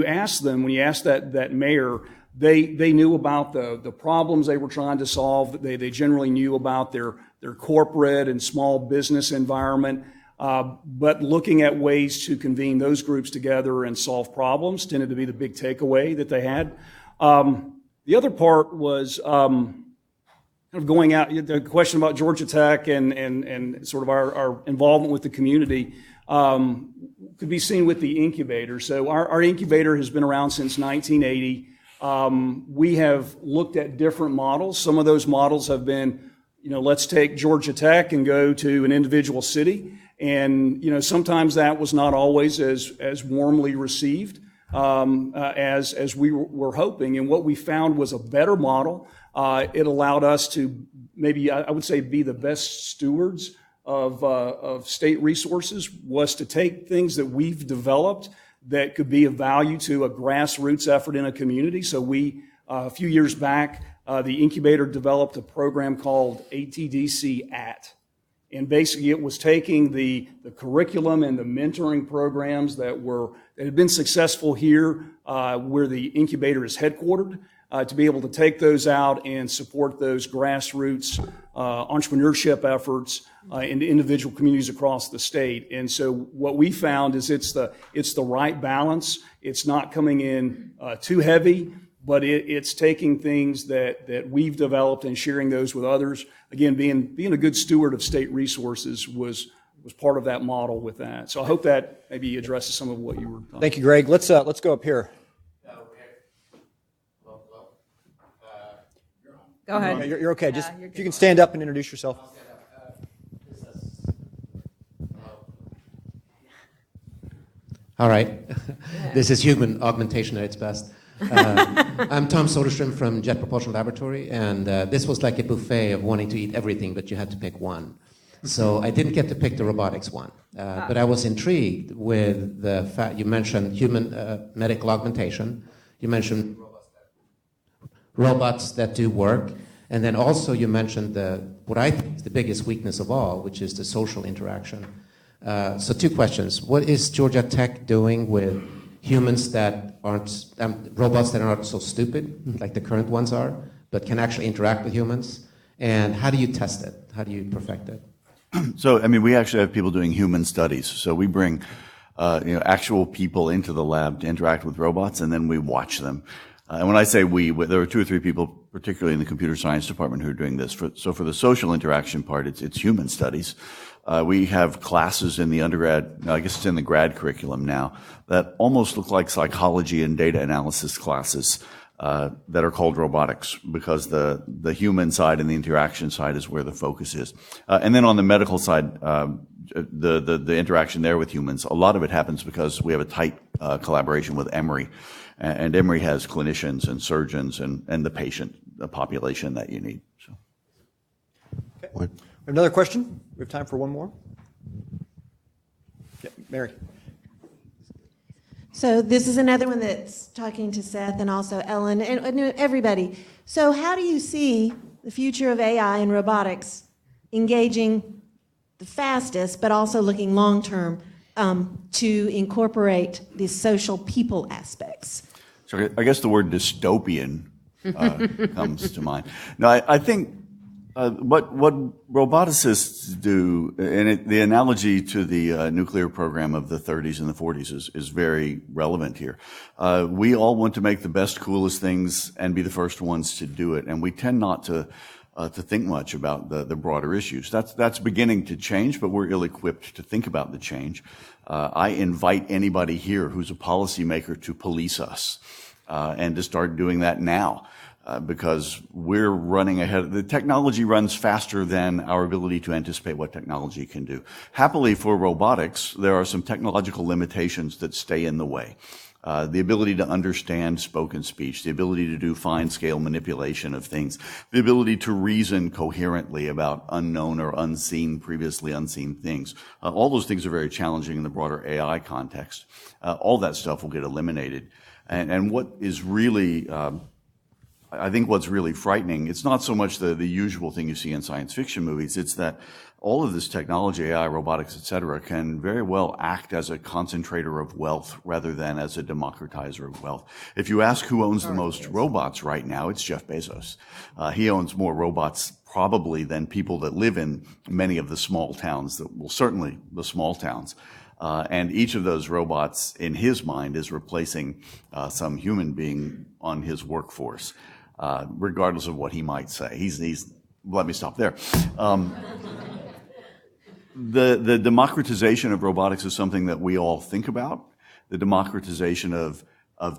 ask that mayor, they knew about the problems they were trying to solve. They generally knew about their corporate and small business environment. But looking at ways to convene those groups together and solve problems tended to be the big takeaway that they had. The other part was kind of going out, the question about Georgia Tech and sort of our involvement with the community could be seen with the incubator. So our incubator has been around since 1980. We have looked at different models. Some of those models have been, let's take Georgia Tech and go to an individual city. And, sometimes that was not always as warmly received as we were hoping. And what we found was a better model. It allowed us to maybe, I would say, be the best stewards of state resources, was to take things that we've developed that could be of value to a grassroots effort in a community. So we, a few years back, the incubator developed a program called ATDC AT. And basically it was taking the curriculum and the mentoring programs that had been successful here where the incubator is headquartered, to be able to take those out and support those grassroots entrepreneurship efforts in individual communities across the state. And so what we found is it's the right balance. It's not coming in too heavy, but it's taking things that we've developed and sharing those with others. Again, being a good steward of state resources was part of that model with that. So I hope that maybe addresses some of what you were talking about. Thank you, Greg. Let's go up here. Go ahead. Yeah, you're okay. Just if you can stand up and introduce yourself. All right. This is human augmentation at its best. I'm Tom Soderstrom from Jet Propulsion Laboratory, and this was like a buffet of wanting to eat everything, but you had to pick one. So I didn't get to pick the robotics one, but I was intrigued with the fact you mentioned human medical augmentation. You mentioned robots that do work. And then also you mentioned what I think is the biggest weakness of all, which is the social interaction. So 2 questions. What is Georgia Tech doing with humans that aren't, robots that are not so stupid, like the current ones are, but can actually interact with humans? And how do you test it? How do you perfect it? So, I mean, we actually have people doing human studies. So we bring, actual people into the lab to interact with robots, and then we watch them. And when I say we, there are 2 or 3 people, particularly in the computer science department, who are doing this. So for the social interaction part, it's human studies. We have classes in the undergrad, I guess it's in the grad curriculum now, that almost look like psychology and data analysis classes that are called robotics, because the human side and the interaction side is where the focus is. And then on the medical side, the interaction there with humans, a lot of it happens because we have a tight collaboration with Emory. And Emory has clinicians and surgeons and the patient, the population that you need. So. Okay. Another question? We have time for one more. Yeah, Mary. So this is another one that's talking to Seth and also Ellen and everybody. So how do you see the future of AI and robotics engaging the fastest, but also looking long-term to incorporate these social people aspects? So I guess the word dystopian comes to mind. No, I think what roboticists do, and the analogy to the nuclear program of the 30s and the 40s is very relevant here. We all want to make the best, coolest things and be the first ones to do it, and we tend not to think much about the broader issues. That's beginning to change, but we're ill-equipped to think about the change. I invite anybody here who's a policymaker to police us and to start doing that now. Because we're running ahead. The technology runs faster than our ability to anticipate what technology can do. Happily for robotics, there are some technological limitations that stay in the way. The ability to understand spoken speech, the ability to do fine-scale manipulation of things, the ability to reason coherently about unknown or previously unseen things. All those things are very challenging in the broader AI context. All that stuff will get eliminated. And what is really I think what's really frightening, it's not so much the usual thing you see in science fiction movies, it's that all of this technology, AI, robotics, et cetera, can very well act as a concentrator of wealth rather than as a democratizer of wealth. If you ask who owns the most robots right now, it's Jeff Bezos. He owns more robots probably than people that live in many of the small towns, certainly the small towns. And each of those robots, in his mind, is replacing some human being on his workforce. Regardless of what he might say. Let me stop there. The democratization of robotics is something that we all think about. The democratization of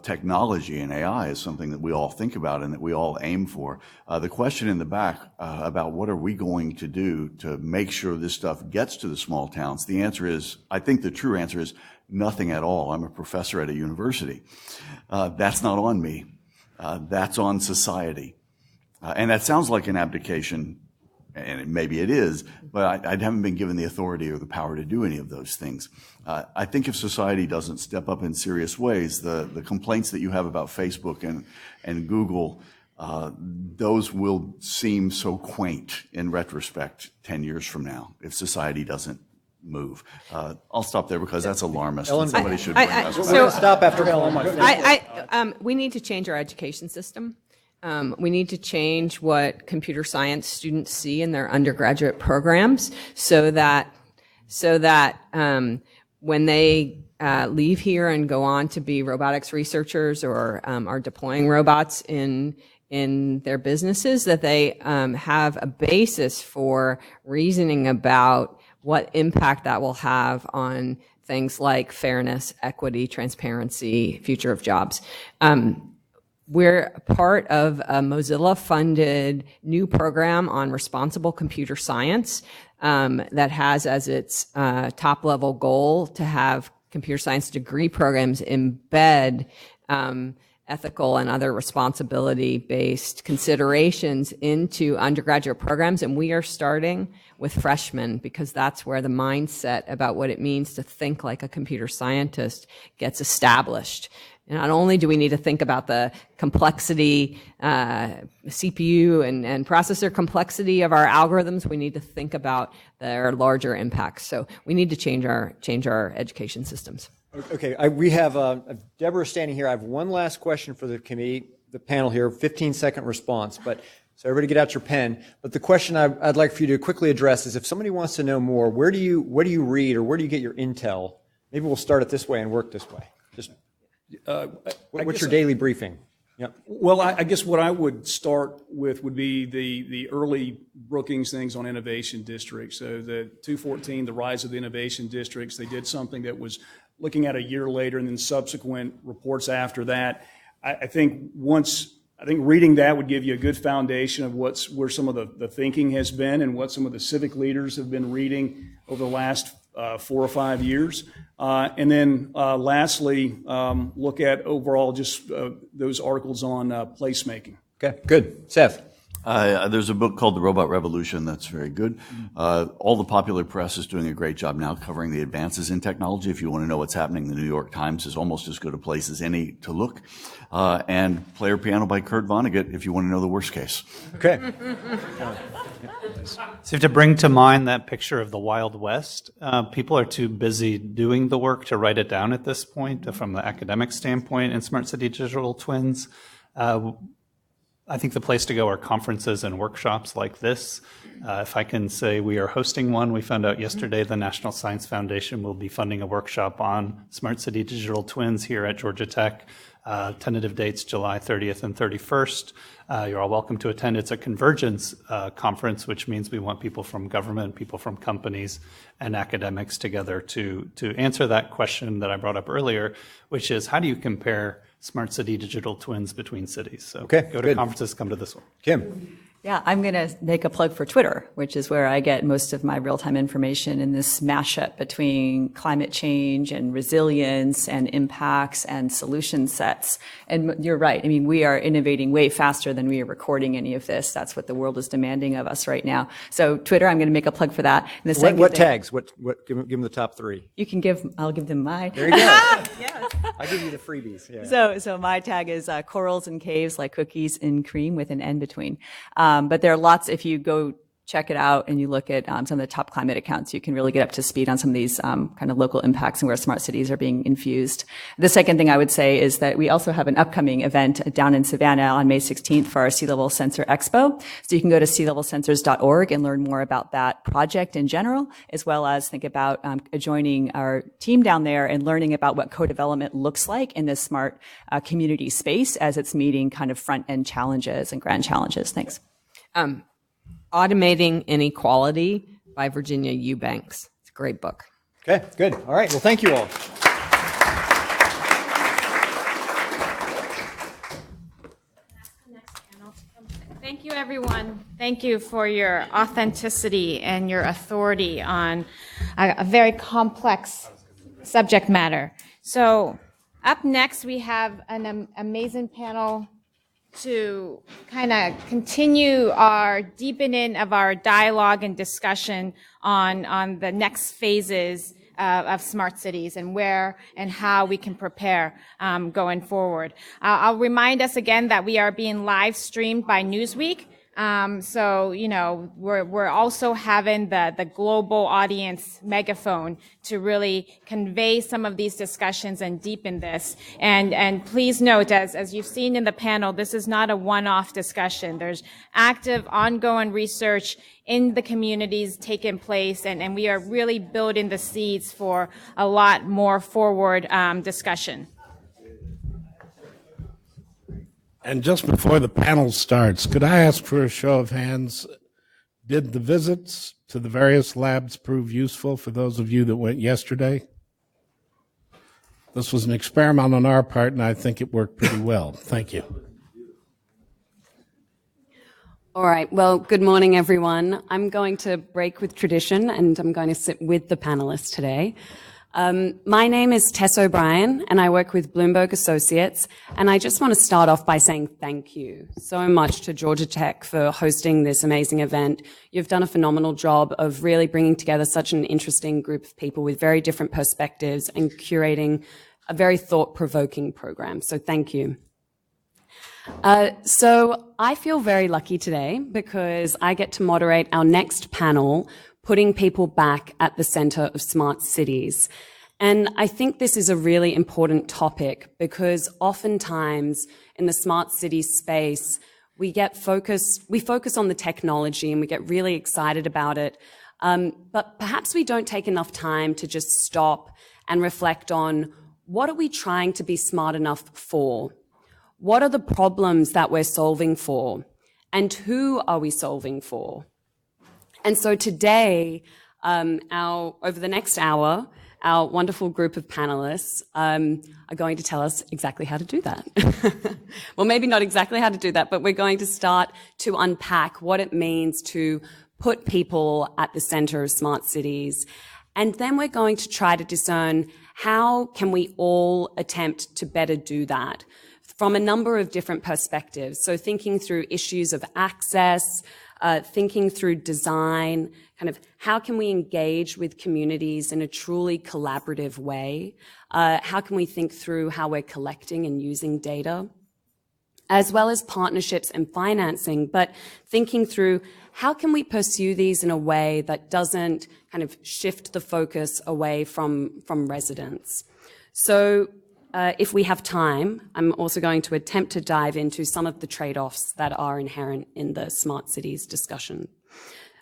technology and AI is something that we all think about and that we all aim for. The question in the back about what are we going to do to make sure this stuff gets to the small towns, the answer is, I think the true answer is nothing at all. I'm a professor at a university. That's not on me. That's on society. And that sounds like an abdication, and maybe it is, but I haven't been given the authority or the power to do any of those things. I think if society doesn't step up in serious ways, the complaints that you have about Facebook and Google, those will seem so quaint in retrospect 10 years from now if society doesn't move. I'll stop there because that's alarmist. Ellen, Somebody should bring us We're back. going to stop after Ellen. We need to change our education system. We need to change what computer science students see in their undergraduate programs so that when they leave here and go on to be robotics researchers or are deploying robots in their businesses, that they have a basis for reasoning about what impact that will have on things like fairness, equity, transparency, future of jobs. We're part of a Mozilla-funded new program on responsible computer science that has as its top-level goal to have computer science degree programs embed ethical and other responsibility-based considerations into undergraduate programs. And we are starting with freshmen because that's where the mindset about what it means to think like a computer scientist gets established. And not only do we need to think about the complexity, CPU and processor complexity of our algorithms, we need to think about their larger impacts. So we need to change our education systems. Okay, we have Deborah standing here. I have one last question for the committee, the panel here, 15-second response. But so everybody get out your pen. But the question I'd like for you to quickly address is if somebody wants to know more, what do you read or where do you get your intel? Maybe we'll start it this way and work this way. Just what's your daily briefing? Yep. Well, I guess what I would start with would be the early Brookings things on innovation districts. So the 214, the rise of the innovation districts, they did something that was looking at a year later and then subsequent reports after that. I think reading that would give you a good foundation of where some of the thinking has been and what some of the civic leaders have been reading over the last 4 or 5 years. And then lastly, look at overall just those articles on placemaking. Okay, good. Seth? There's a book called The Robot Revolution that's very good. All the popular press is doing a great job now covering the advances in technology. If you want to know what's happening, the New York Times is almost as good a place as any to look. And Player Piano by Kurt Vonnegut if you want to know the worst case. Okay. So you have to bring to mind that picture of the Wild West. People are too busy doing the work to write it down at this point from the academic standpoint in Smart City Digital Twins. I think the place to go are conferences and workshops like this. If I can say we are hosting one, we found out yesterday the National Science Foundation will be funding a workshop on Smart City Digital Twins here at Georgia Tech. Tentative dates July 30th and 31st. You're all welcome to attend. It's a convergence conference, which means we want people from government, people from companies, and academics together to answer that question that I brought up earlier, which is how do you compare Smart City Digital Twins between cities? So okay, go to conferences, come to this one. Kim? Yeah, I'm going to make a plug for Twitter, which is where I get most of my real-time information in this mashup between climate change and resilience and impacts and solution sets. And you're right. I mean, we are innovating way faster than we are recording any of this. That's what the world is demanding of us right now. So Twitter, I'm going to make a plug for that. And the second what thing, tags? What? Give them the top 3. You can I'll give them mine. There you go. Yes. I'll give you the freebies. Yeah. So my tag is corals and caves like cookies and cream with an N between. But there are lots, if you go check it out and you look at some of the top climate accounts, you can really get up to speed on some of these kind of local impacts and where smart cities are being infused. The second thing I would say is that we also have an upcoming event down in Savannah on May 16th for our Sea Level Sensor Expo. So you can go to sealevelsensors.org and learn more about that project in general, as well as think about joining our team down there and learning about what co-development looks like in this smart community space as it's meeting kind of front-end challenges and grand challenges. Thanks. Automating Inequality by Virginia Eubanks. It's a great book. Okay, good. All right. Well, thank you all. Thank you, everyone. Thank you for your authenticity and your authority on a very complex subject matter. So up next, we have an amazing panel to kind of continue our deepening of our dialogue and discussion on the next phases of smart cities and where and how we can prepare going forward. I'll remind us again that we are being live streamed by Newsweek. So, you know, we're also having the global audience megaphone to really convey some of these discussions and deepen this. And please note, as you've seen in the panel, this is not a one-off discussion. There's active, ongoing research in the communities taking place, and we are really building the seeds for a lot more forward discussion. And just before the panel starts, could I ask for a show of hands? Did the visits to the various labs prove useful for those of you that went yesterday? This was an experiment on our part, and I think it worked pretty well. Thank you. All right. Well, good morning, everyone. I'm going to break with tradition, and I'm going to sit with the panelists today. My name is Tess O'Brien, and I work with Bloomberg Associates. And I just want to start off by saying thank you so much to Georgia Tech for hosting this amazing event. You've done a phenomenal job of really bringing together such an interesting group of people with very different perspectives and curating a very thought-provoking program. So thank you. So I feel very lucky today because I get to moderate our next panel, Putting People Back at the Center of Smart Cities. And I think this is a really important topic because oftentimes in the smart city space, we focus on the technology and we get really excited about it. But perhaps we don't take enough time to just stop and reflect on what are we trying to be smart enough for? What are the problems that we're solving for? And who are we solving for? And so today, over the next hour, our wonderful group of panelists are going to tell us exactly how to do that. Well, maybe not exactly how to do that, but we're going to start to unpack what it means to put people at the center of smart cities. And then we're going to try to discern how can we all attempt to better do that from a number of different perspectives. So thinking through issues of access, thinking through design, kind of how can we engage with communities in a truly collaborative way? How can we think through how we're collecting and using data? As well as partnerships and financing, but thinking through how can we pursue these in a way that doesn't kind of shift the focus away from residents. So if we have time, I'm also going to attempt to dive into some of the trade-offs that are inherent in the smart cities discussion.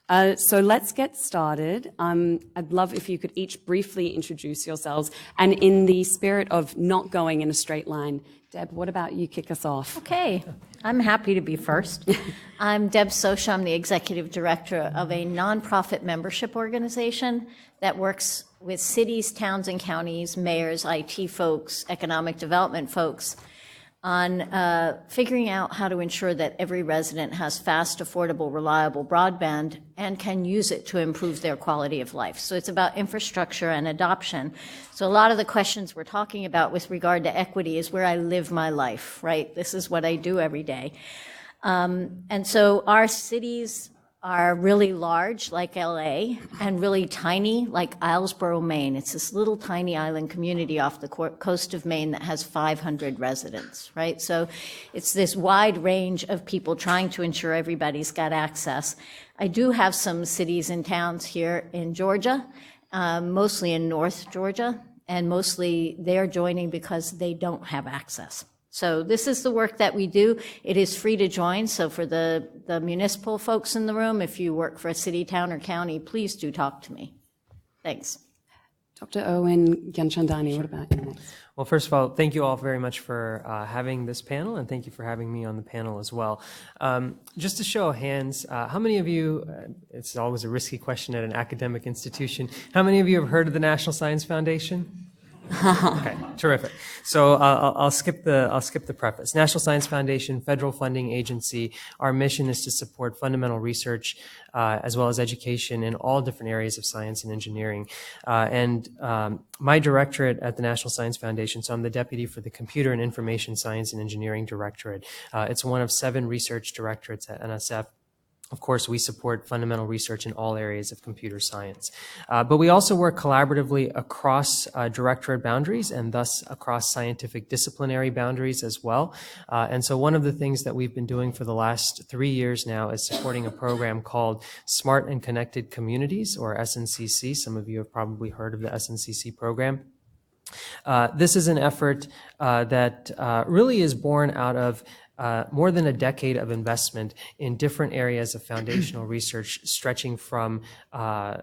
So let's get started. I'd love if you could each briefly introduce yourselves. And in the spirit of not going in a straight line, Deb, what about you kick us off? Okay, I'm happy to be first. I'm Deb Socha. I'm the executive director of a nonprofit membership organization that works with cities, towns, and counties, mayors, IT folks, economic development folks, on figuring out how to ensure that every resident has fast, affordable, reliable broadband and can use it to improve their quality of life. So it's about infrastructure and adoption. So a lot of the questions we're talking about with regard to equity is where I live my life, right? This is what I do every day. And so our cities are really large, like LA, and really tiny, like Islesboro, Maine. It's this little tiny island community off the coast of Maine that has 500 residents, right? So it's this wide range of people trying to ensure everybody's got access. I do have some cities and towns here in Georgia, mostly in North Georgia, and mostly they're joining because they don't have access. So this is the work that we do. It is free to join. So for the municipal folks in the room, if you work for a city, town, or county, please do talk to me. Thanks. Dr. Owen Gyanchandani, what about you next? Well, first of all, thank you all very much for having this panel, and thank you for having me on the panel as well. Just a show of hands, how many of you, it's always a risky question at an academic institution, how many of you have heard of the National Science Foundation? Okay, terrific. So I'll skip the preface. National Science Foundation, federal funding agency. Our mission is to support fundamental research as well as education in all different areas of science and engineering. My directorate at the National Science Foundation, so I'm the deputy for the Computer and Information Science and Engineering Directorate. It's one of 7 research directorates at NSF. Of course, we support fundamental research in all areas of computer science. But we also work collaboratively across directorate boundaries and thus across scientific disciplinary boundaries as well. And so one of the things that we've been doing for the last 3 years now is supporting a program called Smart and Connected Communities, or SNCC. Some of you have probably heard of the SNCC program. This is an effort that really is born out of more than a decade of investment in different areas of foundational research, stretching from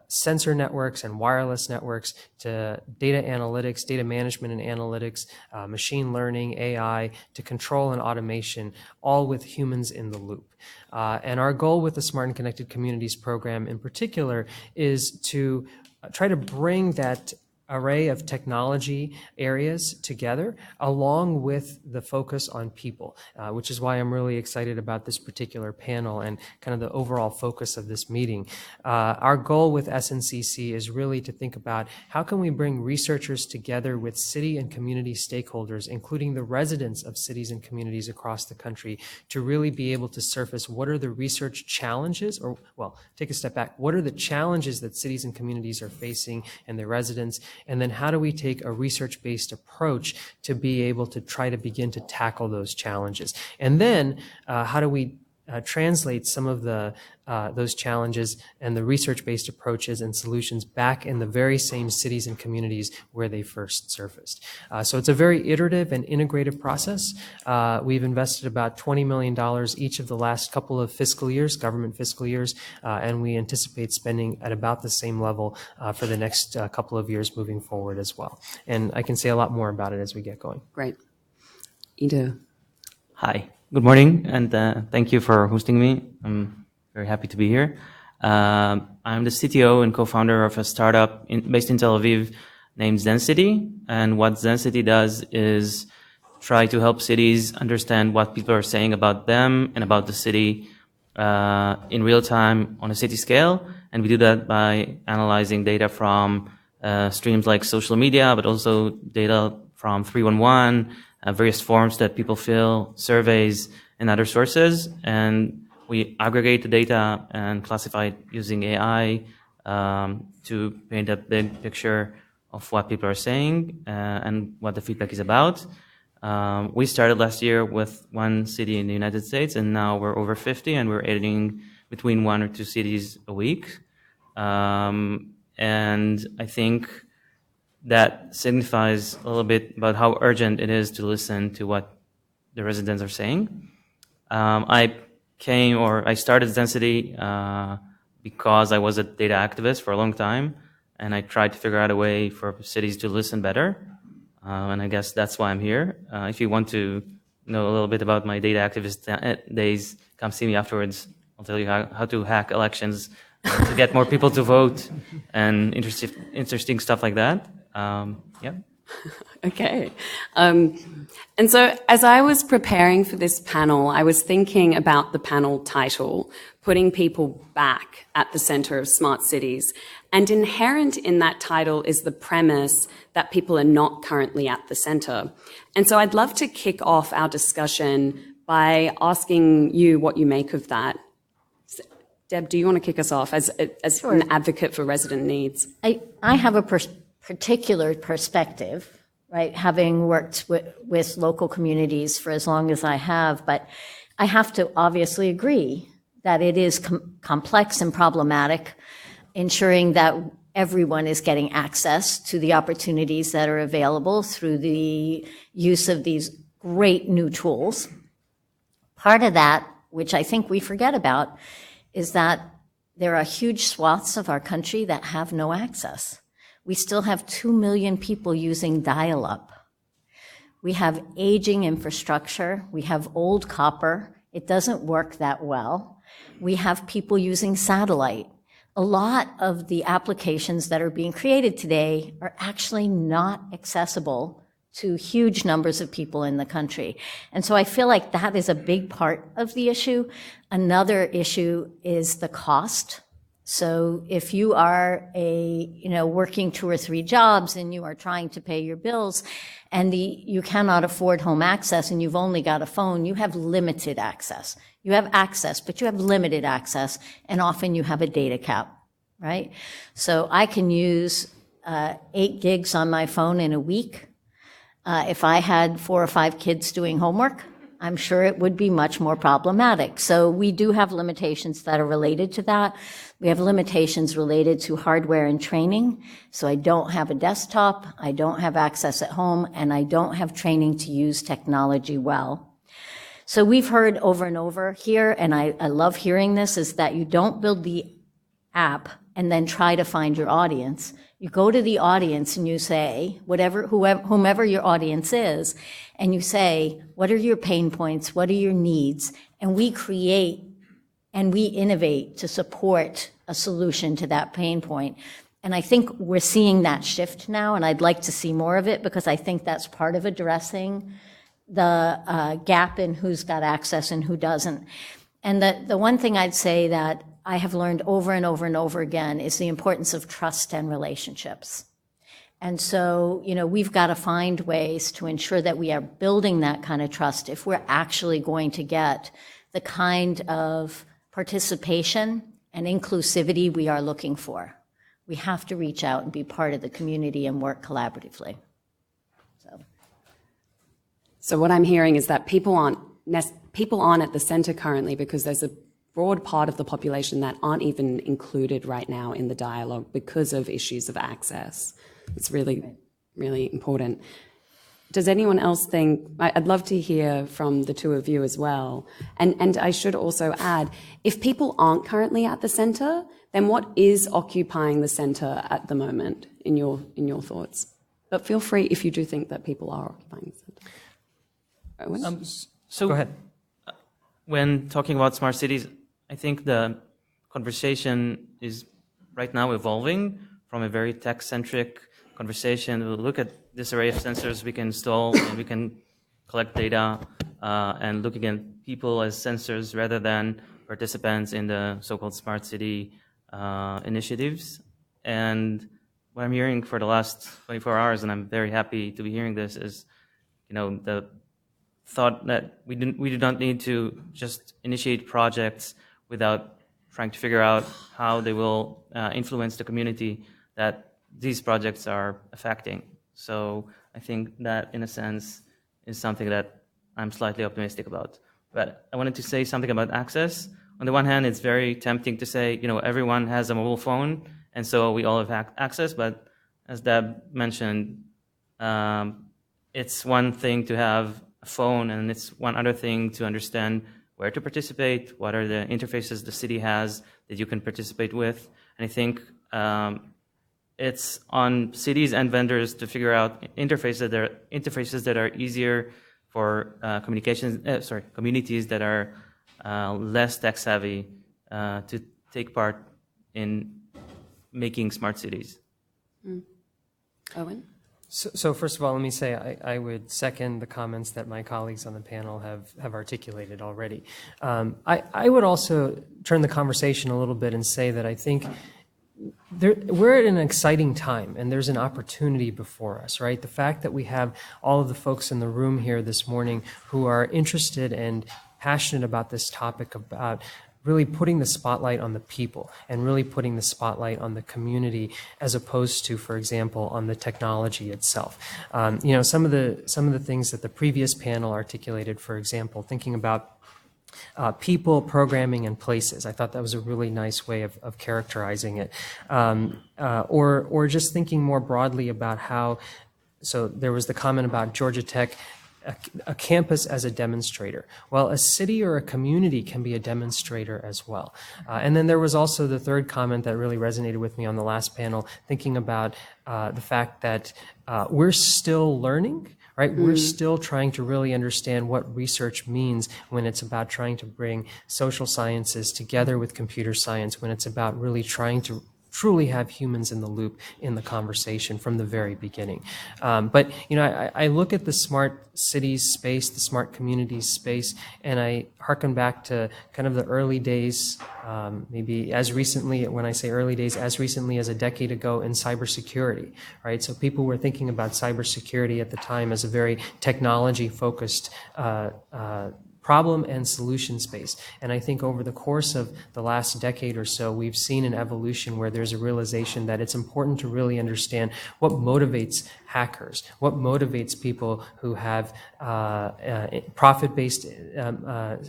sensor networks and wireless networks to data analytics, data management and analytics, machine learning, AI, to control and automation, all with humans in the loop. And our goal with the Smart and Connected Communities program in particular is to try to bring that array of technology areas together, along with the focus on people, which is why I'm really excited about this particular panel and kind of the overall focus of this meeting. Our goal with SNCC is really to think about how can we bring researchers together with city and community stakeholders, including the residents of cities and communities across the country, to really be able to surface what are the research challenges, or, well, take a step back, what are the challenges that cities and communities are facing and their residents, and then how do we take a research-based approach to be able to try to begin to tackle those challenges? And then how do we translate some of those challenges and the research-based approaches and solutions back in the very same cities and communities where they first surfaced. So it's a very iterative and integrative process. We've invested about $20 million each of the last couple of fiscal years, government fiscal years, and we anticipate spending at about the same level for the next couple of years moving forward as well. And I can say a lot more about it as we get going. Great. Ida. Hi. Good morning, and thank you for hosting me. I'm very happy to be here. I'm the CTO and co-founder of a startup based in Tel Aviv named Density. And what Density does is try to help cities understand what people are saying about them and about the city in real time on a city scale. And we do that by analyzing data from streams like social media, but also data from 311, various forms that people fill, surveys, and other sources. And we aggregate the data and classify it using AI to paint a big picture of what people are saying and what the feedback is about. We started last year with one city in the United States, and now we're over 50, and we're editing between 1 or 2 cities a week. And I think that signifies a little bit about how urgent it is to listen to what the residents are saying. I started Density because I was a data activist for a long time, and I tried to figure out a way for cities to listen better. And I guess that's why I'm here. If you want to know a little bit about my data activist days, come see me afterwards. I'll tell you how to hack elections to get more people to vote and interesting stuff like that. Yeah. Okay. And so as I was preparing for this panel, I was thinking about the panel title, Putting People Back at the Center of Smart Cities. And inherent in that title is the premise that people are not currently at the center. And so I'd love to kick off our discussion by asking you what you make of that. Deb, do you want to kick us off as Sure. an advocate for resident needs? I have a particular perspective, right, having worked with local communities for as long as I have, but I have to obviously agree that it is complex and problematic, ensuring that everyone is getting access to the opportunities that are available through the use of these great new tools. Part of that, which I think we forget about, is that there are huge swaths of our country that have no access. We still have 2 million people using dial-up. We have aging infrastructure. We have old copper. It doesn't work that well. We have people using satellite. A lot of the applications that are being created today are actually not accessible to huge numbers of people in the country. And so I feel like that is a big part of the issue. Another issue is the cost. So if you are working 2 or 3 jobs and you are trying to pay your bills and you cannot afford home access and you've only got a phone, you have limited access. You have access, but you have limited access, and often you have a data cap, right? So I can use 8 gigs on my phone in a week. If I had 4 or 5 kids doing homework, I'm sure it would be much more problematic. So we do have limitations that are related to that. We have limitations related to hardware and training. So I don't have a desktop, I don't have access at home, and I don't have training to use technology well. So we've heard over and over here, and I love hearing this, is that you don't build the app and then try to find your audience. You go to the audience and you say, whomever your audience is, and you say, what are your pain points? What are your needs? And we create and we innovate to support a solution to that pain point. And I think we're seeing that shift now, and I'd like to see more of it because I think that's part of addressing the gap in who's got access and who doesn't. And the one thing I'd say that I have learned over and over and over again is the importance of trust and relationships. And so, we've got to find ways to ensure that we are building that kind of trust if we're actually going to get the kind of participation and inclusivity we are looking for. We have to reach out and be part of the community and work collaboratively. So what I'm hearing is that people aren't at the center currently because there's a broad part of the population that aren't even included right now in the dialogue because of issues of access. It's really, really important. Does anyone else think, I'd love to hear from the two of you as well. And I should also add, if people aren't currently at the center, then what is occupying the center at the moment in your thoughts? But feel free if you do think that people are occupying the center. Owen? So go ahead. When talking about smart cities, I think the conversation is right now evolving from a very tech-centric conversation. We'll look at this array of sensors we can install and we can collect data and looking at people as sensors rather than participants in the so-called smart city initiatives. And what I'm hearing for the last 24 hours, and I'm very happy to be hearing this, is the thought that we do not need to just initiate projects without trying to figure out how they will influence the community that these projects are affecting. So I think that, in a sense, is something that I'm slightly optimistic about. But I wanted to say something about access. On the one hand, it's very tempting to say, everyone has a mobile phone, and so we all have access. But as Deb mentioned, it's one thing to have a phone, and it's one other thing to understand where to participate, what are the interfaces the city has that you can participate with. And I think it's on cities and vendors to figure out interfaces that are easier for communities that are less tech savvy to take part in making smart cities. Owen? So first of all, let me say I would second the comments that my colleagues on the panel have articulated already. I would also turn the conversation a little bit and say that I think we're at an exciting time and there's an opportunity before us, right? The fact that we have all of the folks in the room here this morning who are interested and passionate about this topic, about really putting the spotlight on the people and really putting the spotlight on the community as opposed to, for example, on the technology itself. Some of the things that the previous panel articulated, for example, thinking about people, programming, and places. I thought that was a really nice way of characterizing it. Or just thinking more broadly about how, so there was the comment about Georgia Tech, a campus as a demonstrator. Well, a city or a community can be a demonstrator as well. And then there was also the third comment that really resonated with me on the last panel, thinking about the fact that we're still learning, right? We're still trying to really understand what research means when it's about trying to bring social sciences together with computer science, when it's about really trying to truly have humans in the loop in the conversation from the very beginning. But I look at the smart cities space, the smart communities space, and I hearken back to kind of the early days, maybe as recently, when I say early days, as recently as a decade ago in cybersecurity, right? So people were thinking about cybersecurity at the time as a very technology-focused problem and solution space. And I think over the course of the last decade or so, we've seen an evolution where there's a realization that it's important to really understand what motivates hackers, what motivates people who have profit-based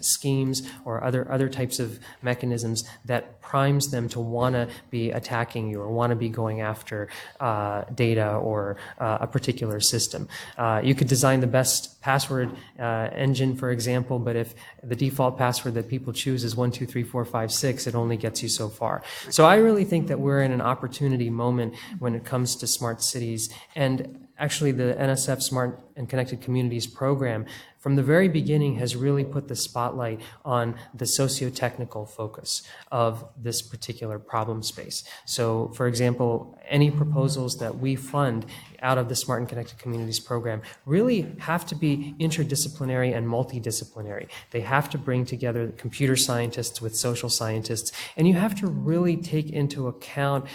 schemes or other types of mechanisms that primes them to want to be attacking you or want to be going after data or a particular system. You could design the best password engine, for example, but if the default password that people choose is 123456, it only gets you so far. So I really think that we're in an opportunity moment when it comes to smart cities. And actually the NSF Smart and Connected Communities program from the very beginning has really put the spotlight on the socio-technical focus of this particular problem space. So, for example, any proposals that we fund out of the Smart and Connected Communities program really have to be interdisciplinary and multidisciplinary. They have to bring together computer scientists with social scientists, and you have to really take into account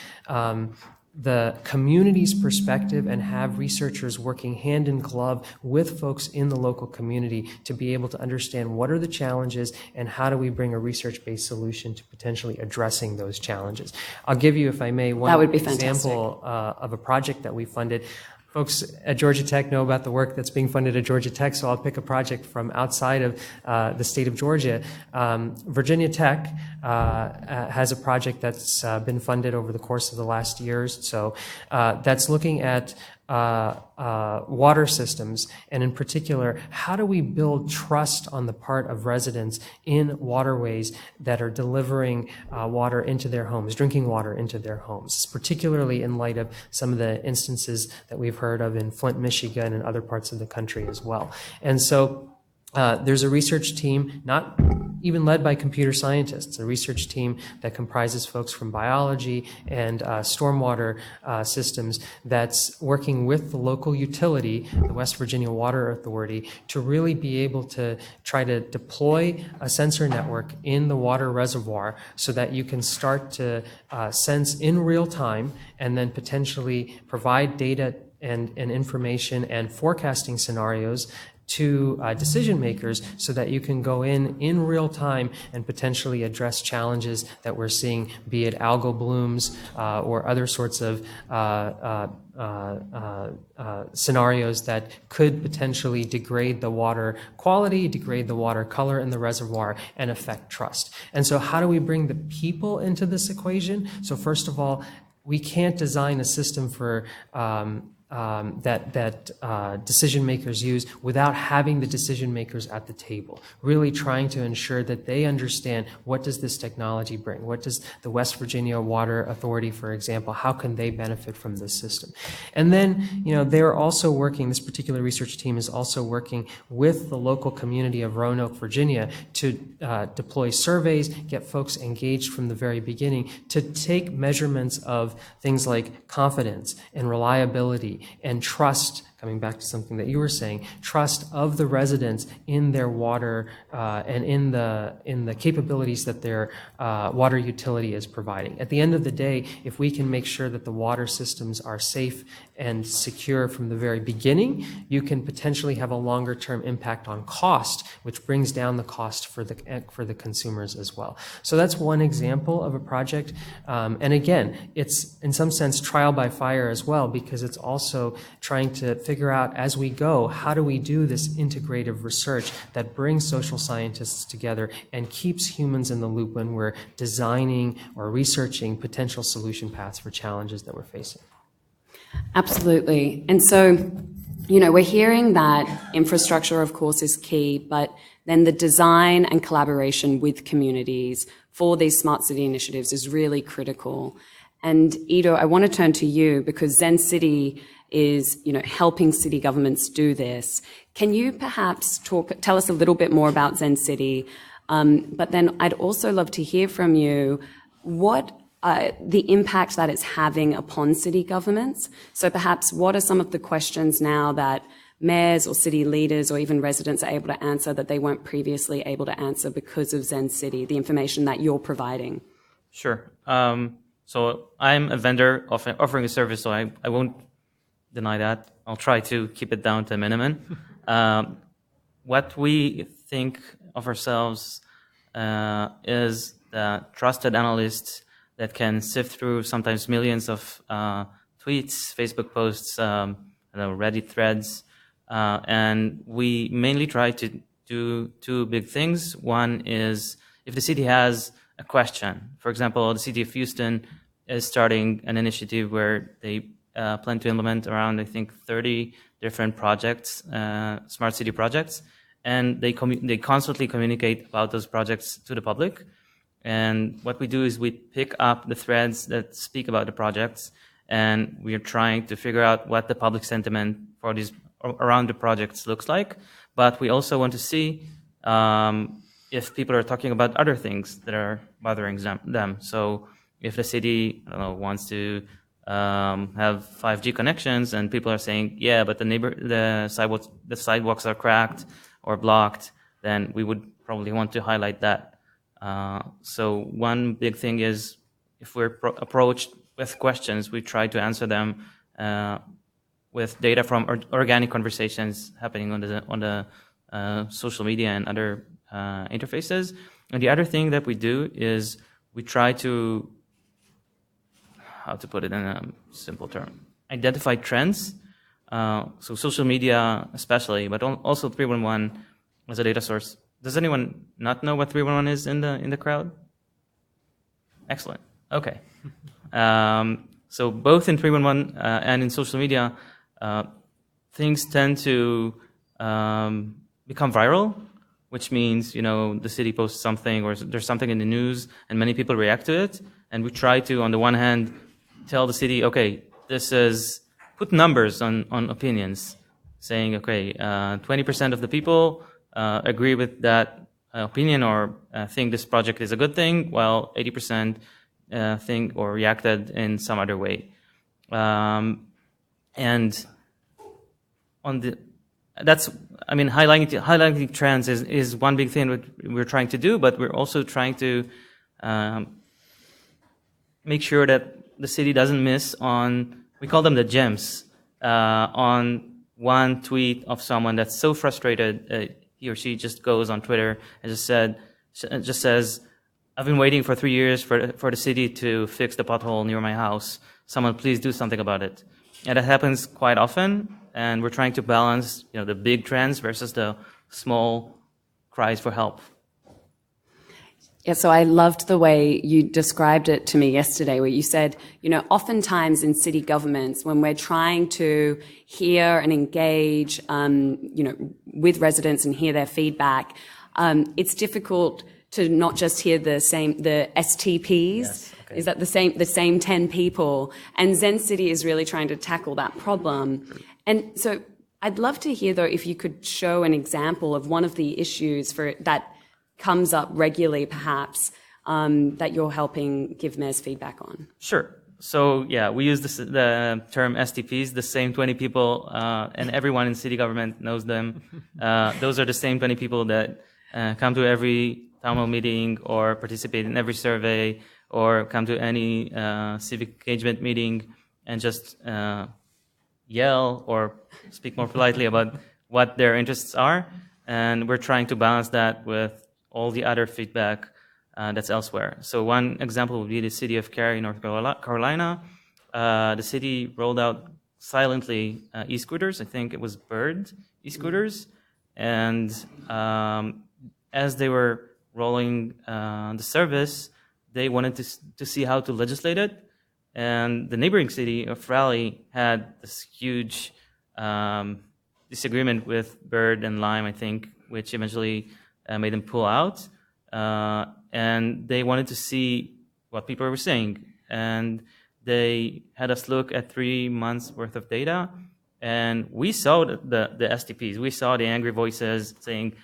the community's perspective and have researchers working hand in glove with folks in the local community to be able to understand what are the challenges and how do we bring a research-based solution to potentially addressing those challenges. I'll give you, if I may, one example of a project that we funded. Folks at Georgia Tech know about the work that's being funded at Georgia Tech, so I'll pick a project from outside of the state of Georgia. Virginia Tech has a project that's been funded over the course of the last years. So that's looking at water systems, and in particular, how do we build trust on the part of residents in waterways that are delivering water into their homes, drinking water into their homes, particularly in light of some of the instances that we've heard of in Flint, Michigan, and other parts of the country as well. And so there's a research team, not even led by computer scientists, a research team that comprises folks from biology and stormwater systems that's working with the local utility, the West Virginia Water Authority, to really be able to try to deploy a sensor network in the water reservoir so that you can start to sense in real time and then potentially provide data and information and forecasting scenarios to decision makers so that you can go in real time and potentially address challenges that we're seeing, be it algal blooms or other sorts of scenarios that could potentially degrade the water quality, degrade the water color in the reservoir, and affect trust. And so how do we bring the people into this equation? So first of all, we can't design a system for that decision makers use without having the decision makers at the table, really trying to ensure that they understand what does this technology bring, what does the West Virginia Water Authority, for example, how can they benefit from this system. And then, they're also working, this particular research team is also working with the local community of Roanoke, Virginia to deploy surveys, get folks engaged from the very beginning, to take measurements of things like confidence and reliability and trust, coming back to something that you were saying, trust of the residents in their water and in the capabilities that their water utility is providing. At the end of the day, if we can make sure that the water systems are safe and secure from the very beginning, you can potentially have a longer term impact on cost, which brings down the cost for the consumers as well. So that's one example of a project. And again, it's in some sense trial by fire as well, because it's also trying to figure out as we go, how do we do this integrative research that brings social scientists together and keeps humans in the loop when we're designing or researching potential solution paths for challenges that we're facing. Absolutely. And so, we're hearing that infrastructure, of course, is key, but then the design and collaboration with communities for these smart city initiatives is really critical. And Ido, I want to turn to you because Zen City is, helping city governments do this. Can you perhaps tell us a little bit more about Zen City? But then I'd also love to hear from you what the impact that it's having upon city governments. So perhaps what are some of the questions now that mayors or city leaders or even residents are able to answer that they weren't previously able to answer because of Zen City, the information that you're providing? Sure. So I'm a vendor offering a service, so I won't deny that. I'll try to keep it down to a minimum. What we think of ourselves is the trusted analyst that can sift through sometimes millions of tweets, Facebook posts, Reddit threads, and we mainly try to do two big things. One is if the city has a question. For example, the city of Houston is starting an initiative where they plan to implement around, I think, 30 different projects, smart city projects, and they constantly communicate about those projects to the public. And what we do is we pick up the threads that speak about the projects, and we are trying to figure out what the public sentiment for these around the projects looks like. But we also want to see if people are talking about other things that are bothering them. So if the city, I don't know, wants to have 5G connections, and people are saying, yeah, but the sidewalks are cracked or blocked, then we would probably want to highlight that. So one big thing is, if we're approached with questions, we try to answer them with data from organic conversations happening on the social media and other interfaces. And the other thing that we do is we try to, how to put it in a simple term, identify trends. So social media especially, but also 311 as a data source. Does anyone not know what 311 is in the crowd? Excellent. Okay. So both in 311 and in social media, things tend to become viral, which means, the city posts something or there's something in the news and many people react to it. And we try to, on the one hand, tell the city, okay, put numbers on opinions, saying, okay, 20% of the people agree with that opinion or think this project is a good thing, while 80% think or reacted in some other way. And highlighting trends is one big thing that we're trying to do, but we're also trying to make sure that the city doesn't miss on, we call them the gems, on one tweet of someone that's so frustrated, he or she just goes on Twitter and just says, I've been waiting for 3 years for the city to fix the pothole near my house. Someone please do something about it. And it happens quite often, and we're trying to balance, the big trends versus the small cries for help. Yeah, so I loved the way you described it to me yesterday, where you said, oftentimes in city governments, when we're trying to hear and engage, with residents and hear their feedback, it's difficult to not just hear the STPs. Yes, okay. Is that the same 10 people? And Zen City is really trying to tackle that problem. Sure. And so I'd love to hear, though, if you could show an example of one of the issues that comes up regularly, perhaps, that you're helping give mayors feedback on. Sure. So, yeah, we use the term STPs, the same 20 people, and everyone in city government knows them. Those are the same 20 people that come to every town hall meeting or participate in every survey or come to any civic engagement meeting and just yell or speak more politely about what their interests are. And we're trying to balance that with all the other feedback that's elsewhere. So one example would be the city of Cary, North Carolina. The city rolled out silently e-scooters. I think it was Bird e-scooters. And as they were rolling the service, they wanted to see how to legislate it. And the neighboring city of Raleigh had this huge disagreement with Bird and Lime, I think, which eventually made them pull out. And they wanted to see what people were saying. And they had us look at 3 months worth of data. And we saw the STPs. We saw the angry voices saying,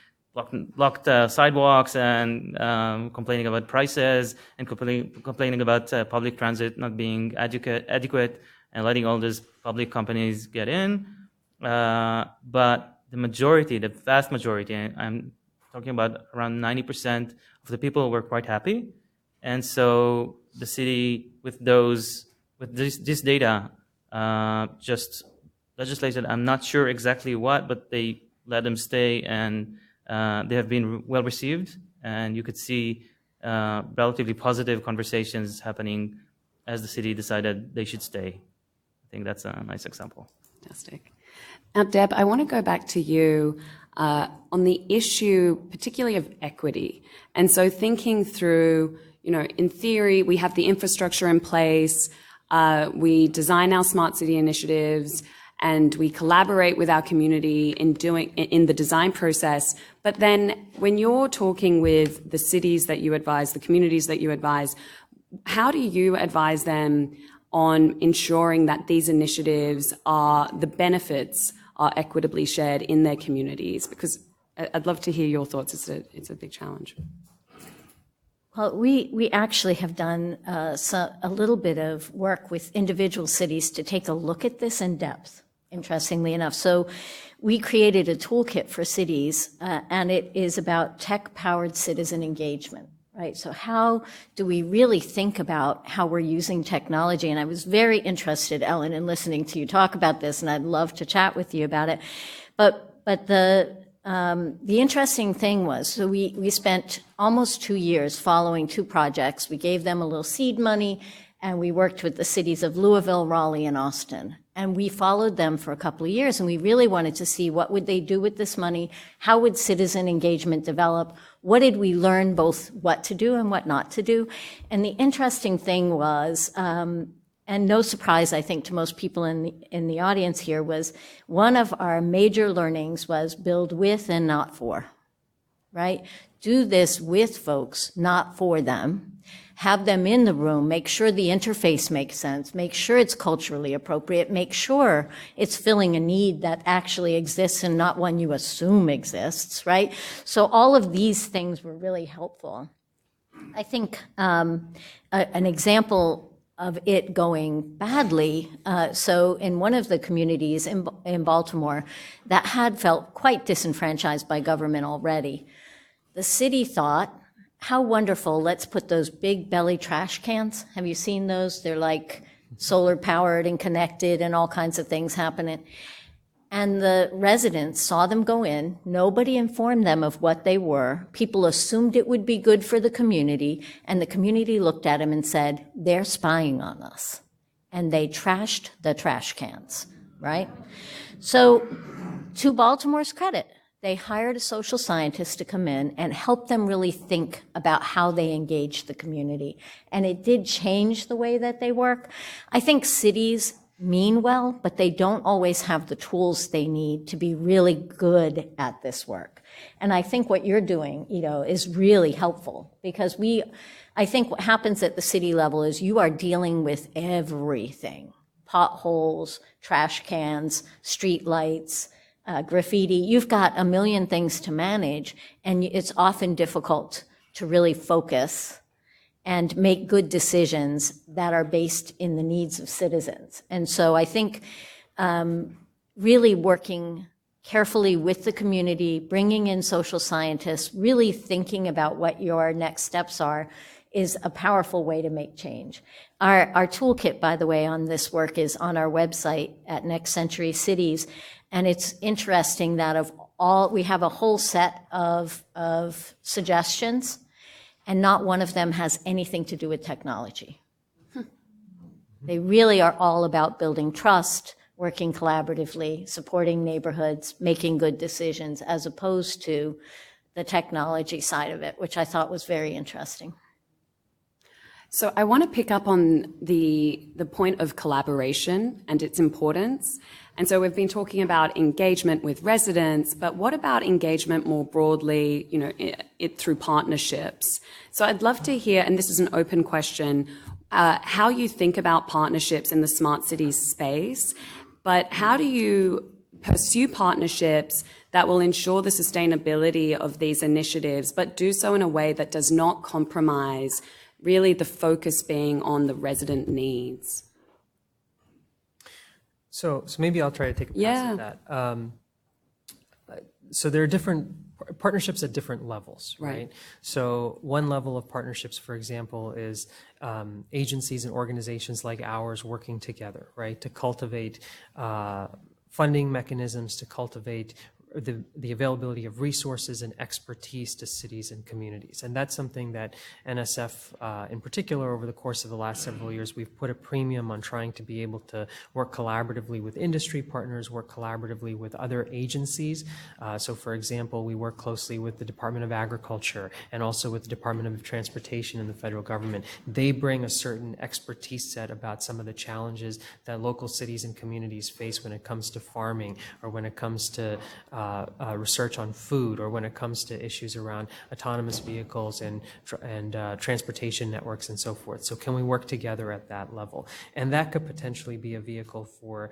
blocked sidewalks and complaining about prices and complaining about public transit not being adequate and letting all these public companies get in. But the vast majority, I'm talking about around 90% of the people were quite happy. And so the city, with this data, just legislated, I'm not sure exactly what, but they let them stay, and they have been well received. And you could see relatively positive conversations happening as the city decided they should stay. I think that's a nice example. Fantastic. Now, Deb, I want to go back to you on the issue, particularly of equity. And so thinking through, in theory, we have the infrastructure in place, we design our smart city initiatives, and we collaborate with our community in the design process. But then when you're talking with the cities that you advise, the communities that you advise, how do you advise them on ensuring that these initiatives the benefits are equitably shared in their communities? Because I'd love to hear your thoughts. It's a big challenge. Well, we actually have done a little bit of work with individual cities to take a look at this in depth, interestingly enough. So we created a toolkit for cities, and it is about tech-powered citizen engagement, right? So how do we really think about how we're using technology? And I was very interested, Ellen, in listening to you talk about this, and I'd love to chat with you about it. But the interesting thing was, so we spent almost 2 years following 2 projects. We gave them a little seed money, and we worked with the cities of Louisville, Raleigh, and Austin. And we followed them for a couple of years, and we really wanted to see what would they do with this money, how would citizen engagement develop, what did we learn, both what to do and what not to do. And the interesting thing was, and no surprise, I think, to most people in the audience here, was one of our major learnings was build with and not for, right? Do this with folks, not for them. Have them in the room, make sure the interface makes sense, make sure it's culturally appropriate, make sure it's filling a need that actually exists and not one you assume exists, right? So all of these things were really helpful. I think an example of it going badly, so in one of the communities in Baltimore that had felt quite disenfranchised by government already, the city thought, how wonderful, let's put those big belly trash cans. Have you seen those? They're like solar powered and connected and all kinds of things happening. And the residents saw them go in. Nobody informed them of what they were. People assumed it would be good for the community. And the community looked at them and said, they're spying on us. And they trashed the trash cans, right? So to Baltimore's credit, they hired a social scientist to come in and help them really think about how they engage the community. And it did change the way that they work. I think cities mean well, but they don't always have the tools they need to be really good at this work. And I think what you're doing, is really helpful, because I think what happens at the city level is you are dealing with everything: potholes, trash cans, street lights, graffiti. You've got a million things to manage, and it's often difficult to really focus and make good decisions that are based in the needs of citizens. And so I think really working carefully with the community, bringing in social scientists, really thinking about what your next steps are, is a powerful way to make change. Our toolkit, by the way, on this work is on our website at Next Century Cities. And it's interesting that we have a whole set of suggestions, and not one of them has anything to do with technology. They really are all about building trust, working collaboratively, supporting neighborhoods, making good decisions, as opposed to the technology side of it, which I thought was very interesting. So I want to pick up on the point of collaboration and its importance. And so we've been talking about engagement with residents, but what about engagement more broadly, through partnerships? So I'd love to hear, and this is an open question, how you think about partnerships in the smart cities space, but how do you pursue partnerships that will ensure the sustainability of these initiatives, but do so in a way that does not compromise really the focus being on the resident needs? So maybe I'll try to take a pass at that. So there are different partnerships at different levels, right? So one level of partnerships, for example, is agencies and organizations like ours working together, right, to cultivate funding mechanisms, to cultivate the availability of resources and expertise to cities and communities. And that's something that NSF, in particular, over the course of the last several years, we've put a premium on trying to be able to work collaboratively with industry partners, work collaboratively with other agencies. So for example, we work closely with the Department of Agriculture and also with the Department of Transportation in the federal government. They bring a certain expertise set about some of the challenges that local cities and communities face when it comes to farming or when it comes to research on food, or when it comes to issues around autonomous vehicles and transportation networks and so forth. So can we work together at that level? And that could potentially be a vehicle for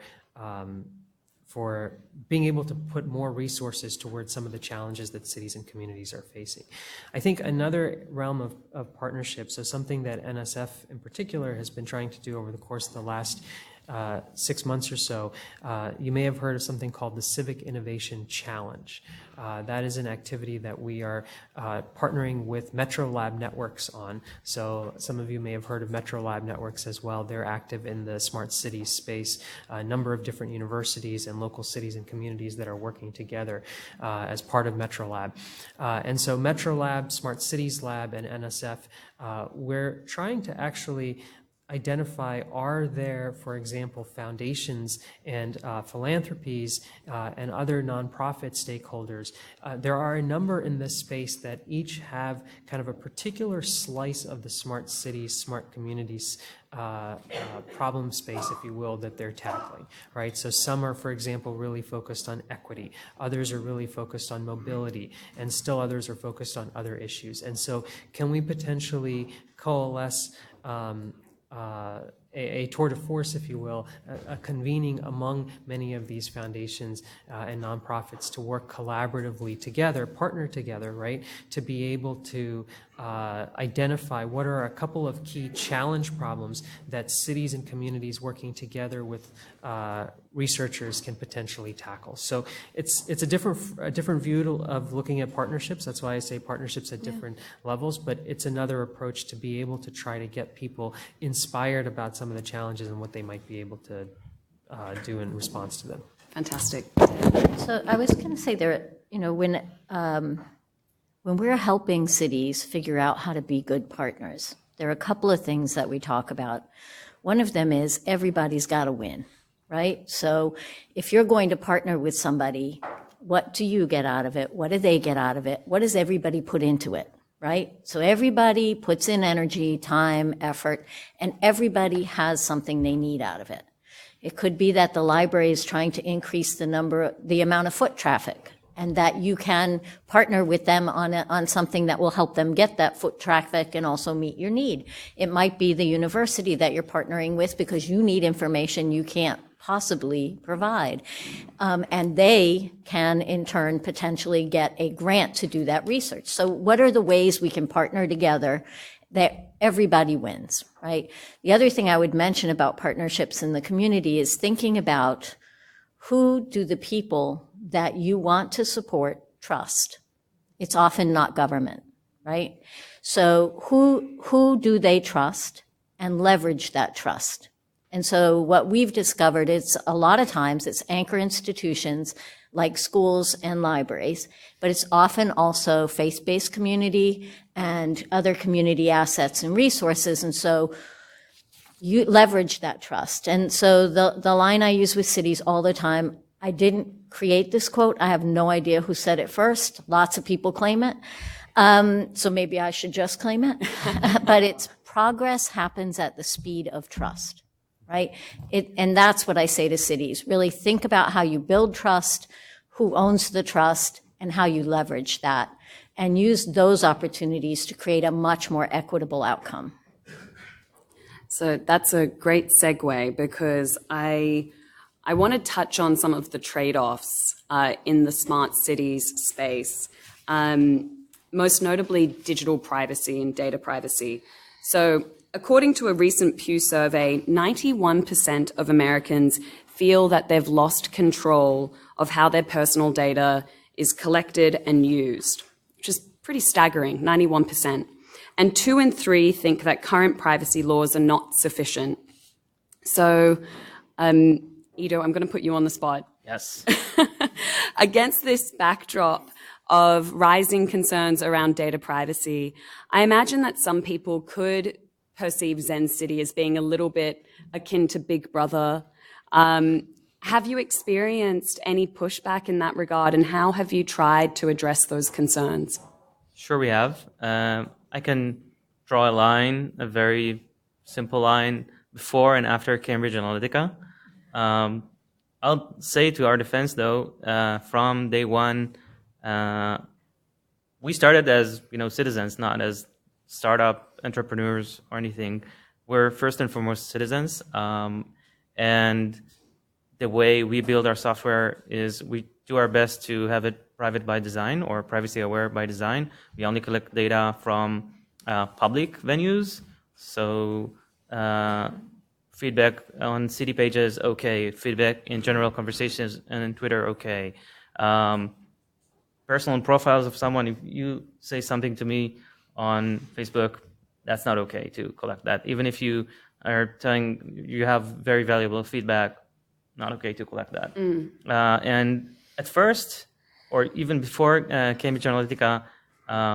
being able to put more resources towards some of the challenges that cities and communities are facing. I think another realm of partnerships, so something that NSF in particular has been trying to do over the course of the last 6 months or so, you may have heard of something called the Civic Innovation Challenge. That is an activity that we are partnering with Metro Lab Networks on. So some of you may have heard of Metro Lab Networks as well. They're active in the smart cities space, a number of different universities and local cities and communities that are working together as part of Metro Lab. And so Metro Lab, Smart Cities Lab, and NSF, we're trying to actually identify, are there, for example, foundations and philanthropies and other nonprofit stakeholders. There are a number in this space that each have kind of a particular slice of the smart cities, smart communities problem space, if you will, that they're tackling, right? So some are, for example, really focused on equity. Others are really focused on mobility, and still others are focused on other issues. And so can we potentially coalesce a tour de force, if you will, a convening among many of these foundations and nonprofits to work collaboratively together, partner together, right, to be able to identify what are a couple of key challenge problems that cities and communities working together with researchers can potentially tackle. So it's a different view of looking at partnerships. That's why I say partnerships at different levels, but it's another approach to be able to try to get people inspired about some of the challenges and what they might be able to do in response to them. Fantastic. So I was going to say there, when we're helping cities figure out how to be good partners, there are a couple of things that we talk about. One of them is everybody's got to win, right? So if you're going to partner with somebody, what do you get out of it? What do they get out of it? What does everybody put into it, right? So everybody puts in energy, time, effort, and everybody has something they need out of it. It could be that the library is trying to increase the amount of foot traffic, and that you can partner with them on something that will help them get that foot traffic and also meet your need. It might be the university that you're partnering with because you need information you can't possibly provide. And they can, in turn, potentially get a grant to do that research. So what are the ways we can partner together that everybody wins, right? The other thing I would mention about partnerships in the community is thinking about who do the people that you want to support trust. It's often not government, right? So who do they trust and leverage that trust? And so what we've discovered is a lot of times it's anchor institutions like schools and libraries, but it's often also faith-based community and other community assets and resources. And so you leverage that trust. And so the line I use with cities all the time, I didn't create this quote. I have no idea who said it first. Lots of people claim it. So maybe I should just claim it. But it's progress happens at the speed of trust, right? And that's what I say to cities. Really think about how you build trust, who owns the trust, and how you leverage that, and use those opportunities to create a much more equitable outcome. So that's a great segue, because I want to touch on some of the trade-offs in the smart cities space, most notably digital privacy and data privacy. So according to a recent Pew survey, 91% of Americans feel that they've lost control of how their personal data is collected and used, which is pretty staggering, 91%. And 2 in 3 think that current privacy laws are not sufficient. So, Ido, I'm going to put you on the spot. Yes. Against this backdrop of rising concerns around data privacy, I imagine that some people could perceive Zen City as being a little bit akin to Big Brother. Have you experienced any pushback in that regard, and how have you tried to address those concerns? Sure, we have. I can draw a line, a very simple line, before and after Cambridge Analytica. I'll say to our defense, though, from day one, we started as citizens, not as startup entrepreneurs or anything. We're first and foremost citizens, and the way we build our software is we do our best to have it private by design or privacy aware by design. We only collect data from public venues, so feedback on city pages, okay. Feedback in general conversations and in Twitter, okay. Personal profiles of someone, if you say something to me on Facebook, that's not okay to collect that. Even if you are telling you have very valuable feedback, not okay to collect that. And at first, or even before Cambridge Analytica,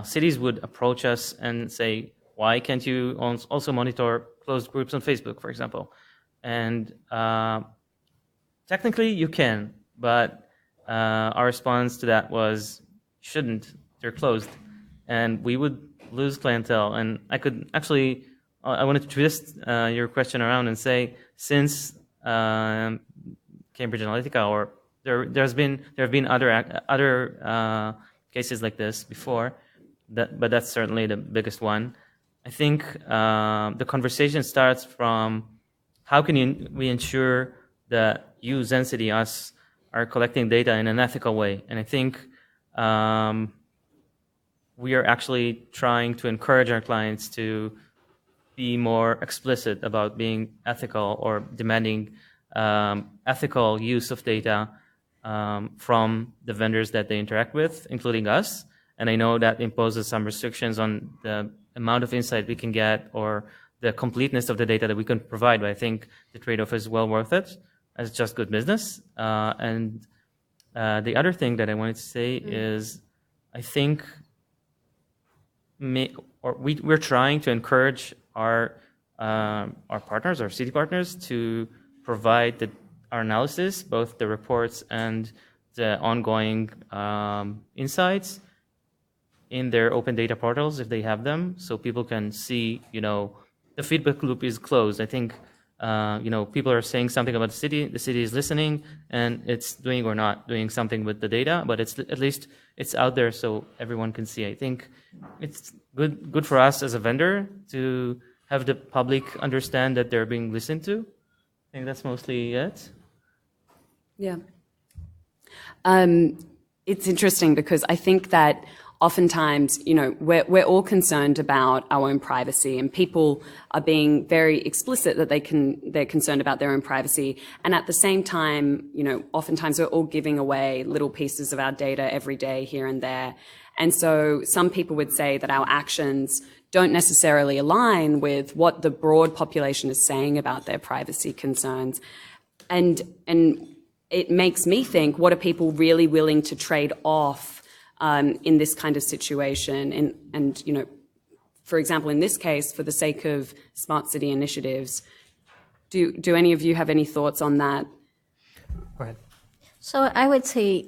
cities would approach us and say, why can't you also monitor closed groups on Facebook, for example? And technically you can, but our response to that was, shouldn't, they're closed. And we would lose clientele. And I could actually, I wanted to twist your question around and say, since Cambridge Analytica, or there have been other cases like this before, but that's certainly the biggest one. I think the conversation starts from how can we ensure that you, Zensity, us, are collecting data in an ethical way. And I think we are actually trying to encourage our clients to be more explicit about being ethical or demanding ethical use of data from the vendors that they interact with, including us. And I know that imposes some restrictions on the amount of insight we can get or the completeness of the data that we can provide, but I think the trade-off is well worth it as just good business. And the other thing that I wanted to say is I think we're trying to encourage our partners, our city partners, to provide our analysis, both the reports and the ongoing insights in their open data portals if they have them, so people can see, the feedback loop is closed. I think, people are saying something about the city is listening, and it's doing or not doing something with the data, but at least it's out there so everyone can see. I think it's good for us as a vendor to have the public understand that they're being listened to. I think that's mostly it. Yeah. It's interesting because I think that oftentimes, we're all concerned about our own privacy, and people are being very explicit that they're concerned about their own privacy. And at the same time, oftentimes we're all giving away little pieces of our data every day here and there. And so some people would say that our actions don't necessarily align with what the broad population is saying about their privacy concerns. And it makes me think, what are people really willing to trade off in this kind of situation? And for example, in this case, for the sake of smart city initiatives, do any of you have any thoughts on that? Go ahead. So I would say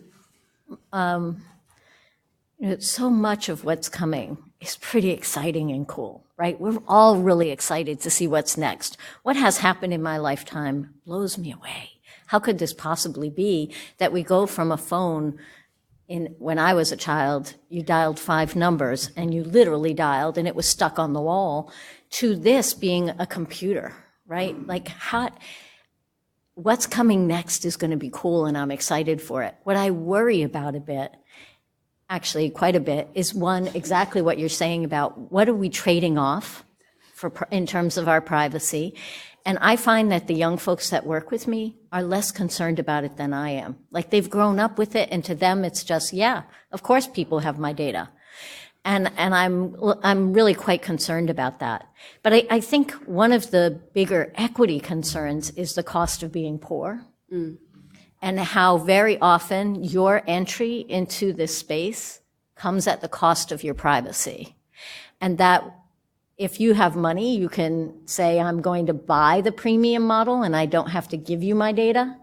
so much of what's coming is pretty exciting and cool, right? We're all really excited to see what's next. What has happened in my lifetime blows me away. How could this possibly be that we go from a phone when I was a child, you dialed 5 numbers and you literally dialed and it was stuck on the wall, to this being a computer, right? Like what's coming next is going to be cool, and I'm excited for it. What I worry about a bit, actually quite a bit, is one, exactly what you're saying about what are we trading off in terms of our privacy. And I find that the young folks that work with me are less concerned about it than I am. Like, they've grown up with it, and to them it's just, yeah, of course people have my data. And I'm really quite concerned about that. But I think one of the bigger equity concerns is the cost of being poor. And how very often your entry into this space comes at the cost of your privacy. And that if you have money, you can say, I'm going to buy the premium model and I don't have to give you my data.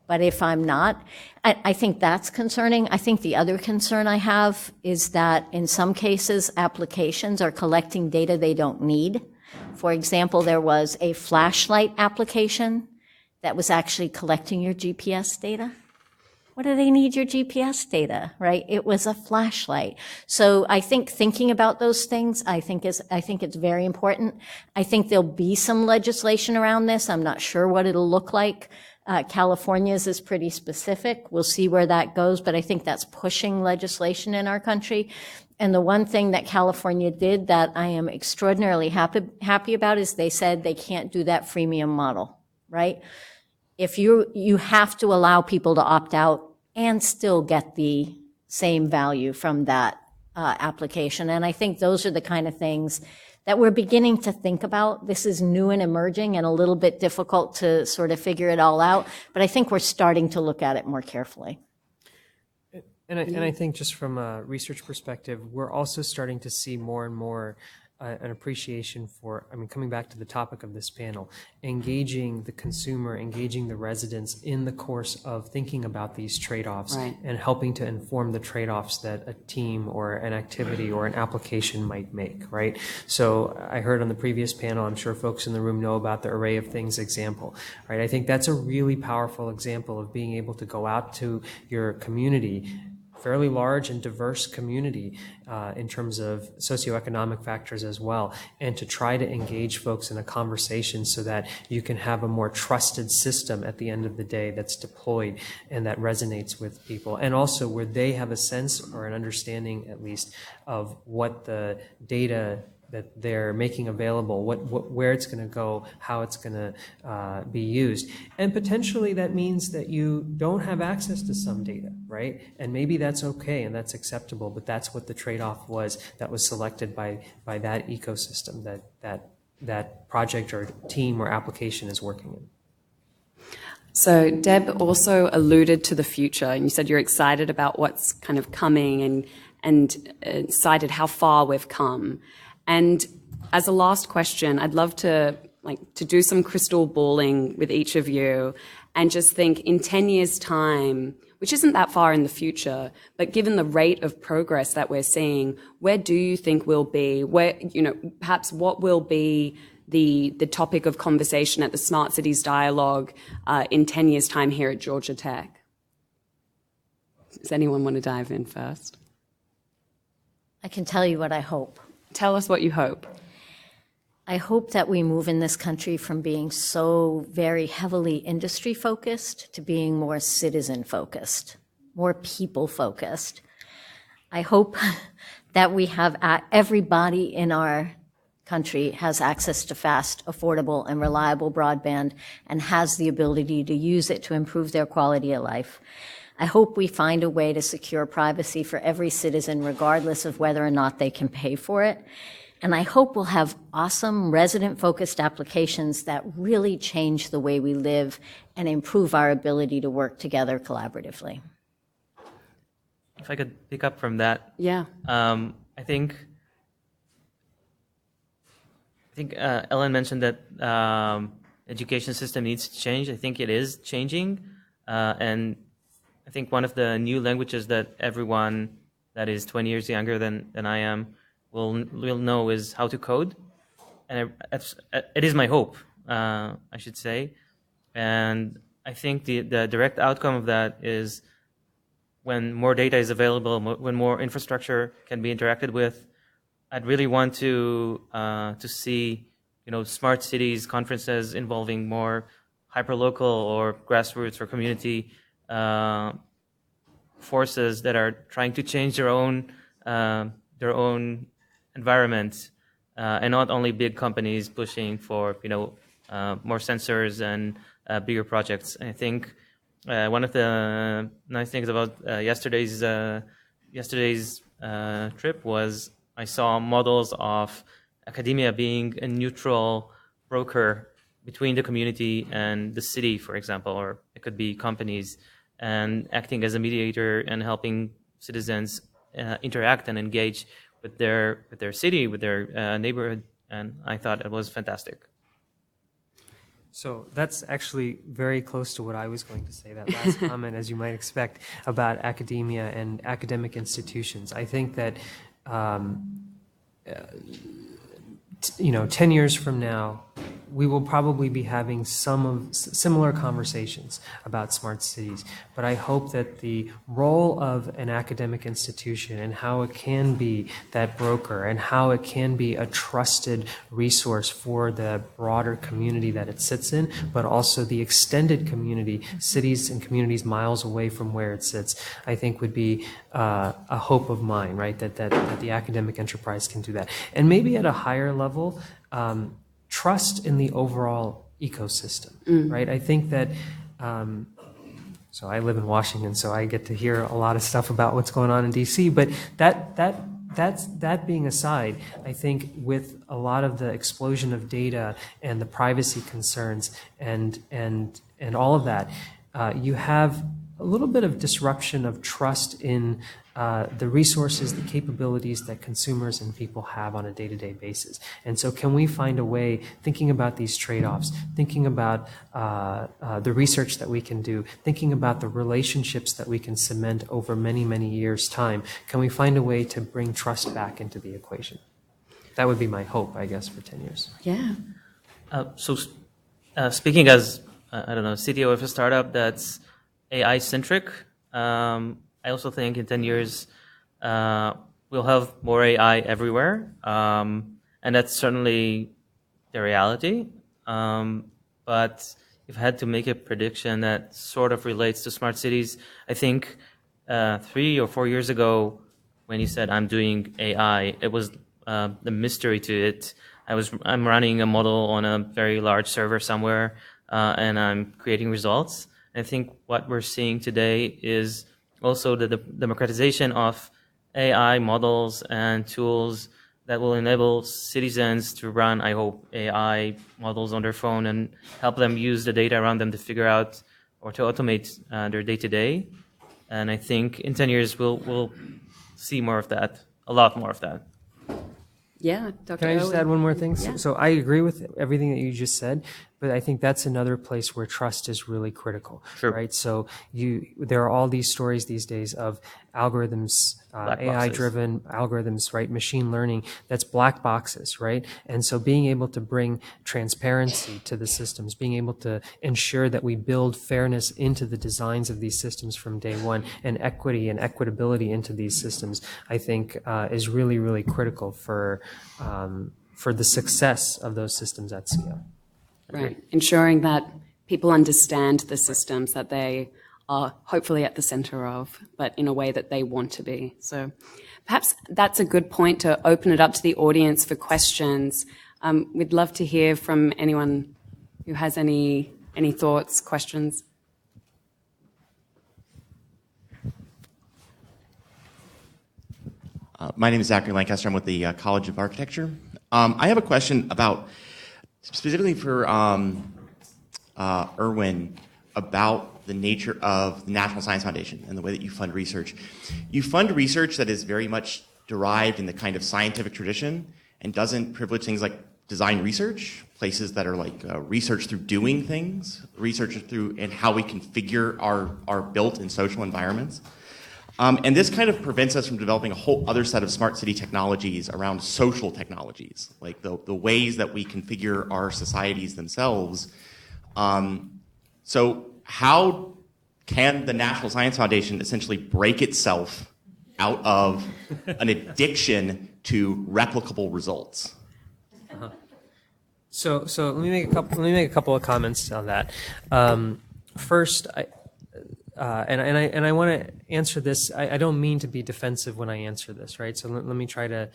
But if I'm not, I think that's concerning. I think the other concern I have is that in some cases, applications are collecting data they don't need. For example, there was a flashlight application that was actually collecting your GPS data. What do they need your GPS data, right? It was a flashlight. So I think thinking about those things, I think it's very important. I think there'll be some legislation around this. I'm not sure what it'll look like. California's is pretty specific. We'll see where that goes, but I think that's pushing legislation in our country. And the one thing that California did that I am extraordinarily happy about is they said they can't do that freemium model, right? If you have to allow people to opt out and still get the same value from that application. And I think those are the kind of things that we're beginning to think about. This is new and emerging and a little bit difficult to sort of figure it all out, but I think we're starting to look at it more carefully. And I think just from a research perspective, we're also starting to see more and more an appreciation for, I mean, coming back to the topic of this panel, engaging the consumer, engaging the residents in the course of thinking about these trade-offs and helping to inform the trade-offs that a team or an activity or an application might make, right? So I heard on the previous panel, I'm sure folks in the room know about the array of things example, right? I think that's a really powerful example of being able to go out to your community, fairly large and diverse community in terms of socioeconomic factors as well, and to try to engage folks in a conversation so that you can have a more trusted system at the end of the day that's deployed and that resonates with people, and also where they have a sense or an understanding at least of what the data that they're making available, where it's going to go, how it's going to be used. And potentially that means that you don't have access to some data, right? And maybe that's okay and that's acceptable, but that's what the trade-off was that was selected by that ecosystem that project or team or application is working in. So Deb also alluded to the future, and you said you're excited about what's kind of coming and cited how far we've come. And as a last question, I'd love to do some crystal balling with each of you and just think in 10 years' time, which isn't that far in the future, but given the rate of progress that we're seeing, where do you think we'll be? Where, perhaps what will be the topic of conversation at the Smart Cities Dialogue in 10 years' time here at Georgia Tech? Does anyone want to dive in first? I can tell you what I hope. Tell us what you hope. I hope that we move in this country from being so very heavily industry focused to being more citizen focused, more people focused. I hope that we have everybody in our country has access to fast, affordable, and reliable broadband and has the ability to use it to improve their quality of life. I hope we find a way to secure privacy for every citizen, regardless of whether or not they can pay for it. And I hope we'll have awesome resident-focused applications that really change the way we live and improve our ability to work together collaboratively. If I could pick up from that. Yeah. I think Ellen mentioned that education system needs to change. I think it is changing. And I think one of the new languages that everyone that is 20 years younger than I am will know is how to code. And it is my hope, I should say. And I think the direct outcome of that is when more data is available, when more infrastructure can be interacted with, I'd really want to see, smart cities conferences involving more hyperlocal or grassroots or community forces that are trying to change their own environment, and not only big companies pushing for more sensors and bigger projects. And I think one of the nice things about yesterday's trip was I saw models of academia being a neutral broker between the community and the city, for example, or it could be companies, and acting as a mediator and helping citizens interact and engage with their city, with their neighborhood. And I thought it was fantastic. So that's actually very close to what I was going to say, that last comment, as you might expect, about academia and academic institutions. I think that 10 years from now, we will probably be having some of similar conversations about smart cities. But I hope that the role of an academic institution and how it can be that broker and how it can be a trusted resource for the broader community that it sits in, but also the extended community, cities and communities miles away from where it sits, I think would be a hope of mine, right? That the academic enterprise can do that. And maybe at a higher level, trust in the overall ecosystem, right? I think that, so I live in Washington, so I get to hear a lot of stuff about what's going on in DC, but that being aside, I think with a lot of the explosion of data and the privacy concerns and all of that, you have a little bit of disruption of trust in the resources, the capabilities that consumers and people have on a day-to-day basis. And so can we find a way, thinking about these trade-offs, thinking about the research that we can do, thinking about the relationships that we can cement over many, many years' time, can we find a way to bring trust back into the equation? That would be my hope, I guess, for 10 years. Yeah. Speaking as, I don't know, CTO of a startup that's AI-centric, I also think in 10 years, we'll have more AI everywhere. And that's certainly the reality. But if I had to make a prediction that sort of relates to smart cities, I think 3 or 4 years ago, when you said I'm doing AI, it was the mystery to it. I'm running a model on a very large server somewhere, and I'm creating results. I think what we're seeing today is also the democratization of AI models and tools that will enable citizens to run, I hope, AI models on their phone and help them use the data around them to figure out or to automate their day-to-day. And I think in 10 years, we'll see more of that, a lot more of that. Yeah, Dr. Can I just Owen? add one more thing? Yeah. So I agree with everything that you just said, but I think that's another place where trust is really critical, right? So there are all these stories these days of algorithms, AI-driven algorithms, right? Machine learning, that's black boxes, right? And so being able to bring transparency to the systems, being able to ensure that we build fairness into the designs of these systems from day one, and equity and equitability into these systems, I think is really, really critical for the success of those systems at scale. Right. Ensuring that people understand the systems that they are hopefully at the center of, but in a way that they want to be. So perhaps that's a good point to open it up to the audience for questions. We'd love to hear from anyone who has any thoughts, questions. My name is Zachary Lancaster. I'm with the College of Architecture. I have a question about, specifically for Erwin, about the nature of the National Science Foundation and the way that you fund research. You fund research that is very much derived in the kind of scientific tradition and doesn't privilege things like design research, places that are like research through doing things, research through and how we configure our built and social environments. And this kind of prevents us from developing a whole other set of smart city technologies around social technologies, like the ways that we configure our societies themselves. So how can the National Science Foundation essentially break itself out of an addiction to replicable results? So let me make a couple of comments on that. First, I want to answer this. I don't mean to be defensive when I answer this, right? So let me try to.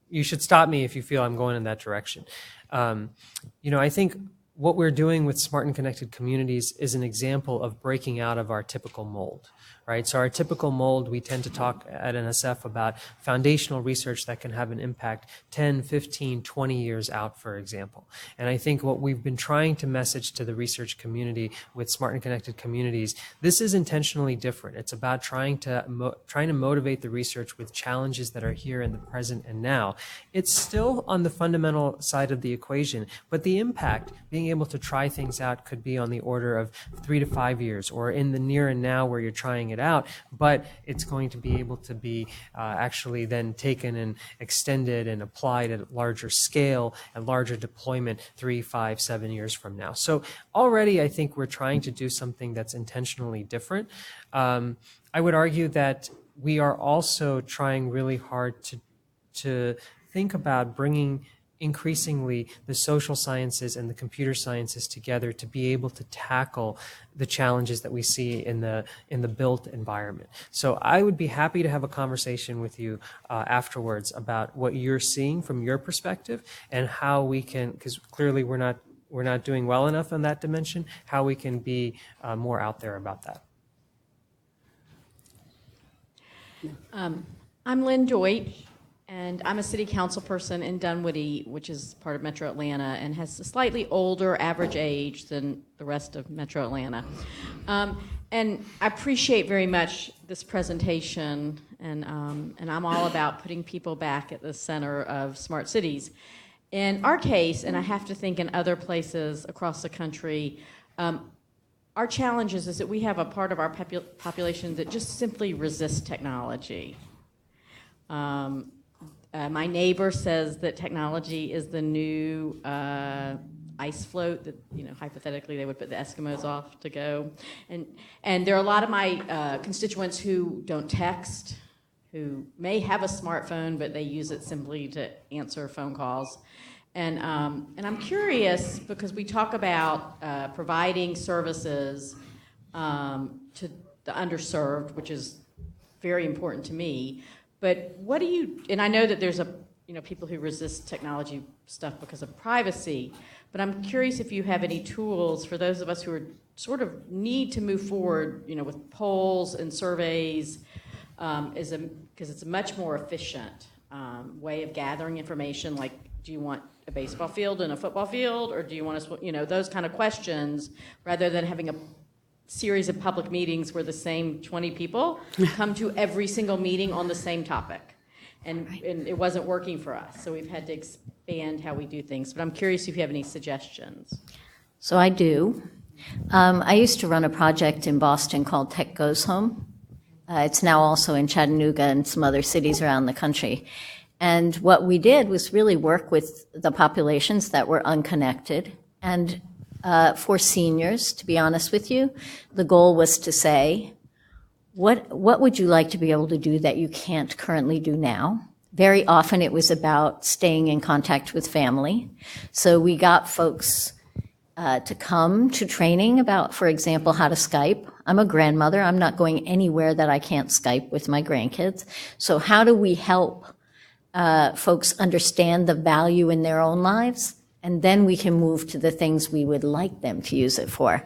You should stop me if you feel I'm going in that direction. I think what we're doing with smart and connected communities is an example of breaking out of our typical mold, right? So our typical mold, we tend to talk at NSF about foundational research that can have an impact 10, 15, 20 years out, for example. And I think what we've been trying to message to the research community with smart and connected communities, this is intentionally different. It's about trying to motivate the research with challenges that are here in the present and now. It's still on the fundamental side of the equation, but the impact, being able to try things out, could be on the order of 3 to 5 years, or in the near and now where you're trying it out, but it's going to be able to be actually then taken and extended and applied at a larger scale and larger deployment 3, 5, 7 years from now. So already I think we're trying to do something that's intentionally different. I would argue that we are also trying really hard to think about bringing increasingly the social sciences and the computer sciences together to be able to tackle the challenges that we see in the built environment. So I would be happy to have a conversation with you afterwards about what you're seeing from your perspective and how we can, because clearly we're not doing well enough in that dimension, how we can be more out there about that. I'm Lynn Deutsch, and I'm a city council person in Dunwoody, which is part of Metro Atlanta, and has a slightly older average age than the rest of Metro Atlanta. And I appreciate very much this presentation, and I'm all about putting people back at the center of smart cities. In our case, and I have to think in other places across the country, our challenge is that we have a part of our population that just simply resists technology. My neighbor says that technology is the new ice float that, hypothetically they would put the Eskimos off to go. And there are a lot of my constituents who don't text, who may have a smartphone, but they use it simply to answer phone calls. And I'm curious, because we talk about providing services to the underserved, which is very important to me. But what do you, and I know that there's people who resist technology stuff because of privacy, but I'm curious if you have any tools for those of us who are sort of need to move forward, with polls and surveys, because it's a much more efficient way of gathering information. Like, do you want a baseball field and a football field, or do you want to, those kind of questions, rather than having a series of public meetings where the same 20 people come to every single meeting on the same topic. And it wasn't working for us, so we've had to expand how we do things. But I'm curious if you have any suggestions. So I do. I used to run a project in Boston called Tech Goes Home. It's now also in Chattanooga and some other cities around the country. And what we did was really work with the populations that were unconnected. And for seniors, to be honest with you, the goal was to say, what would you like to be able to do that you can't currently do now? Very often it was about staying in contact with family. So we got folks to come to training about, for example, how to Skype. I'm a grandmother. I'm not going anywhere that I can't Skype with my grandkids. So how do we help folks understand the value in their own lives? And then we can move to the things we would like them to use it for.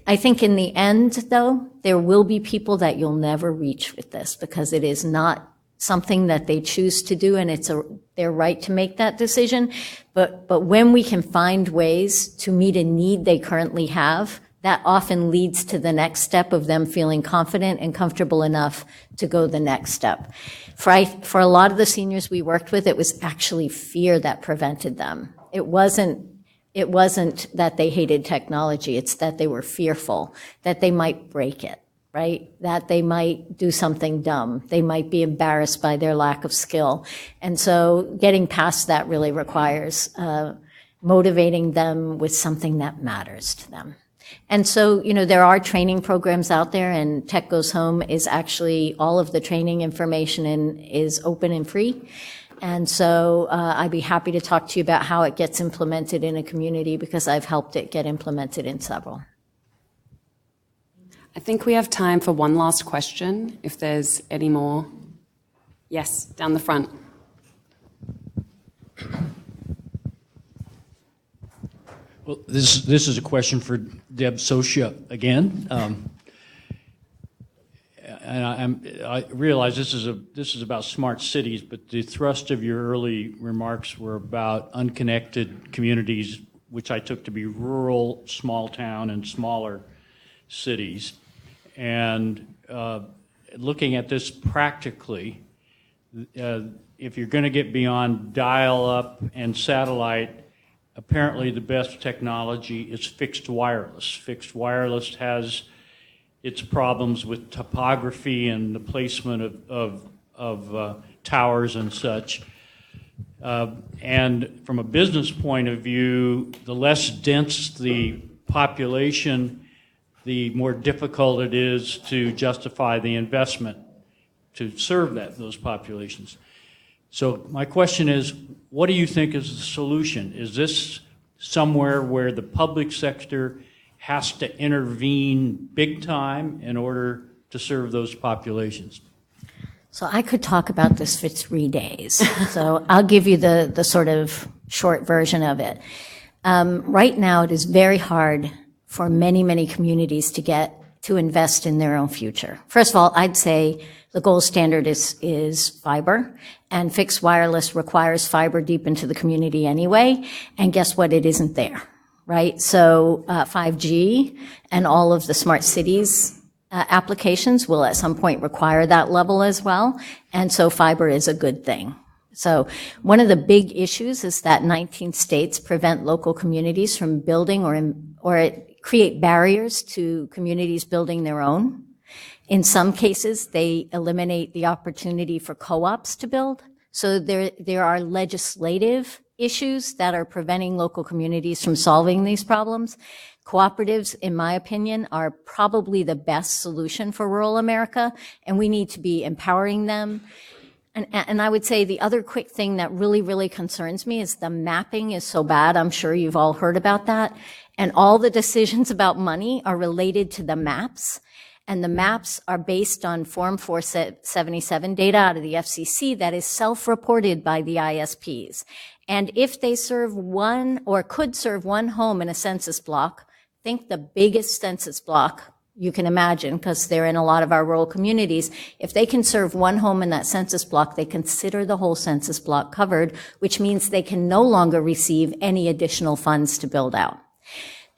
I think in the end, though, there will be people that you'll never reach with this because it is not something that they choose to do, and it's their right to make that decision. But when we can find ways to meet a need they currently have, that often leads to the next step of them feeling confident and comfortable enough to go the next step. For a lot of the seniors we worked with, it was actually fear that prevented them. It wasn't that they hated technology, it's that they were fearful, that they might break it, right? That they might do something dumb. They might be embarrassed by their lack of skill. And so getting past that really requires motivating them with something that matters to them. And so, there are training programs out there, and Tech Goes Home is actually, all of the training information is open and free. And so I'd be happy to talk to you about how it gets implemented in a community, because I've helped it get implemented in several. I think we have time for one last question, if there's any more. Yes, down the front. Well, this is a question for Deb Socia again. And I realize this is about smart cities, but the thrust of your early remarks were about unconnected communities, which I took to be rural, small town, and smaller cities. And looking at this practically, if you're going to get beyond dial-up and satellite, apparently the best technology is fixed wireless. Fixed wireless has its problems with topography and the placement of towers and such. And from a business point of view, the less dense the population, the more difficult it is to justify the investment to serve those populations. So my question is, what do you think is the solution? Is this somewhere where the public sector has to intervene big time in order to serve those populations? So I could talk about this for 3 days. So I'll give you the sort of short version of it. Right now, it is very hard for many, many communities to invest in their own future. First of all, I'd say the gold standard is fiber, and fixed wireless requires fiber deep into the community anyway. And guess what? It isn't there, right? So 5G and all of the smart cities applications will at some point require that level as well. And so fiber is a good thing. So one of the big issues is that 19 states prevent local communities from building or create barriers to communities building their own. In some cases, they eliminate the opportunity for co-ops to build. So there are legislative issues that are preventing local communities from solving these problems. Cooperatives, in my opinion, are probably the best solution for rural America, and we need to be empowering them. And I would say the other quick thing that really, really concerns me is the mapping is so bad. I'm sure you've all heard about that. And all the decisions about money are related to the maps. And the maps are based on Form 477 data out of the FCC that is self-reported by the ISPs. And if they serve one or could serve one home in a census block, think the biggest census block you can imagine, because they're in a lot of our rural communities. If they can serve one home in that census block, they consider the whole census block covered, which means they can no longer receive any additional funds to build out.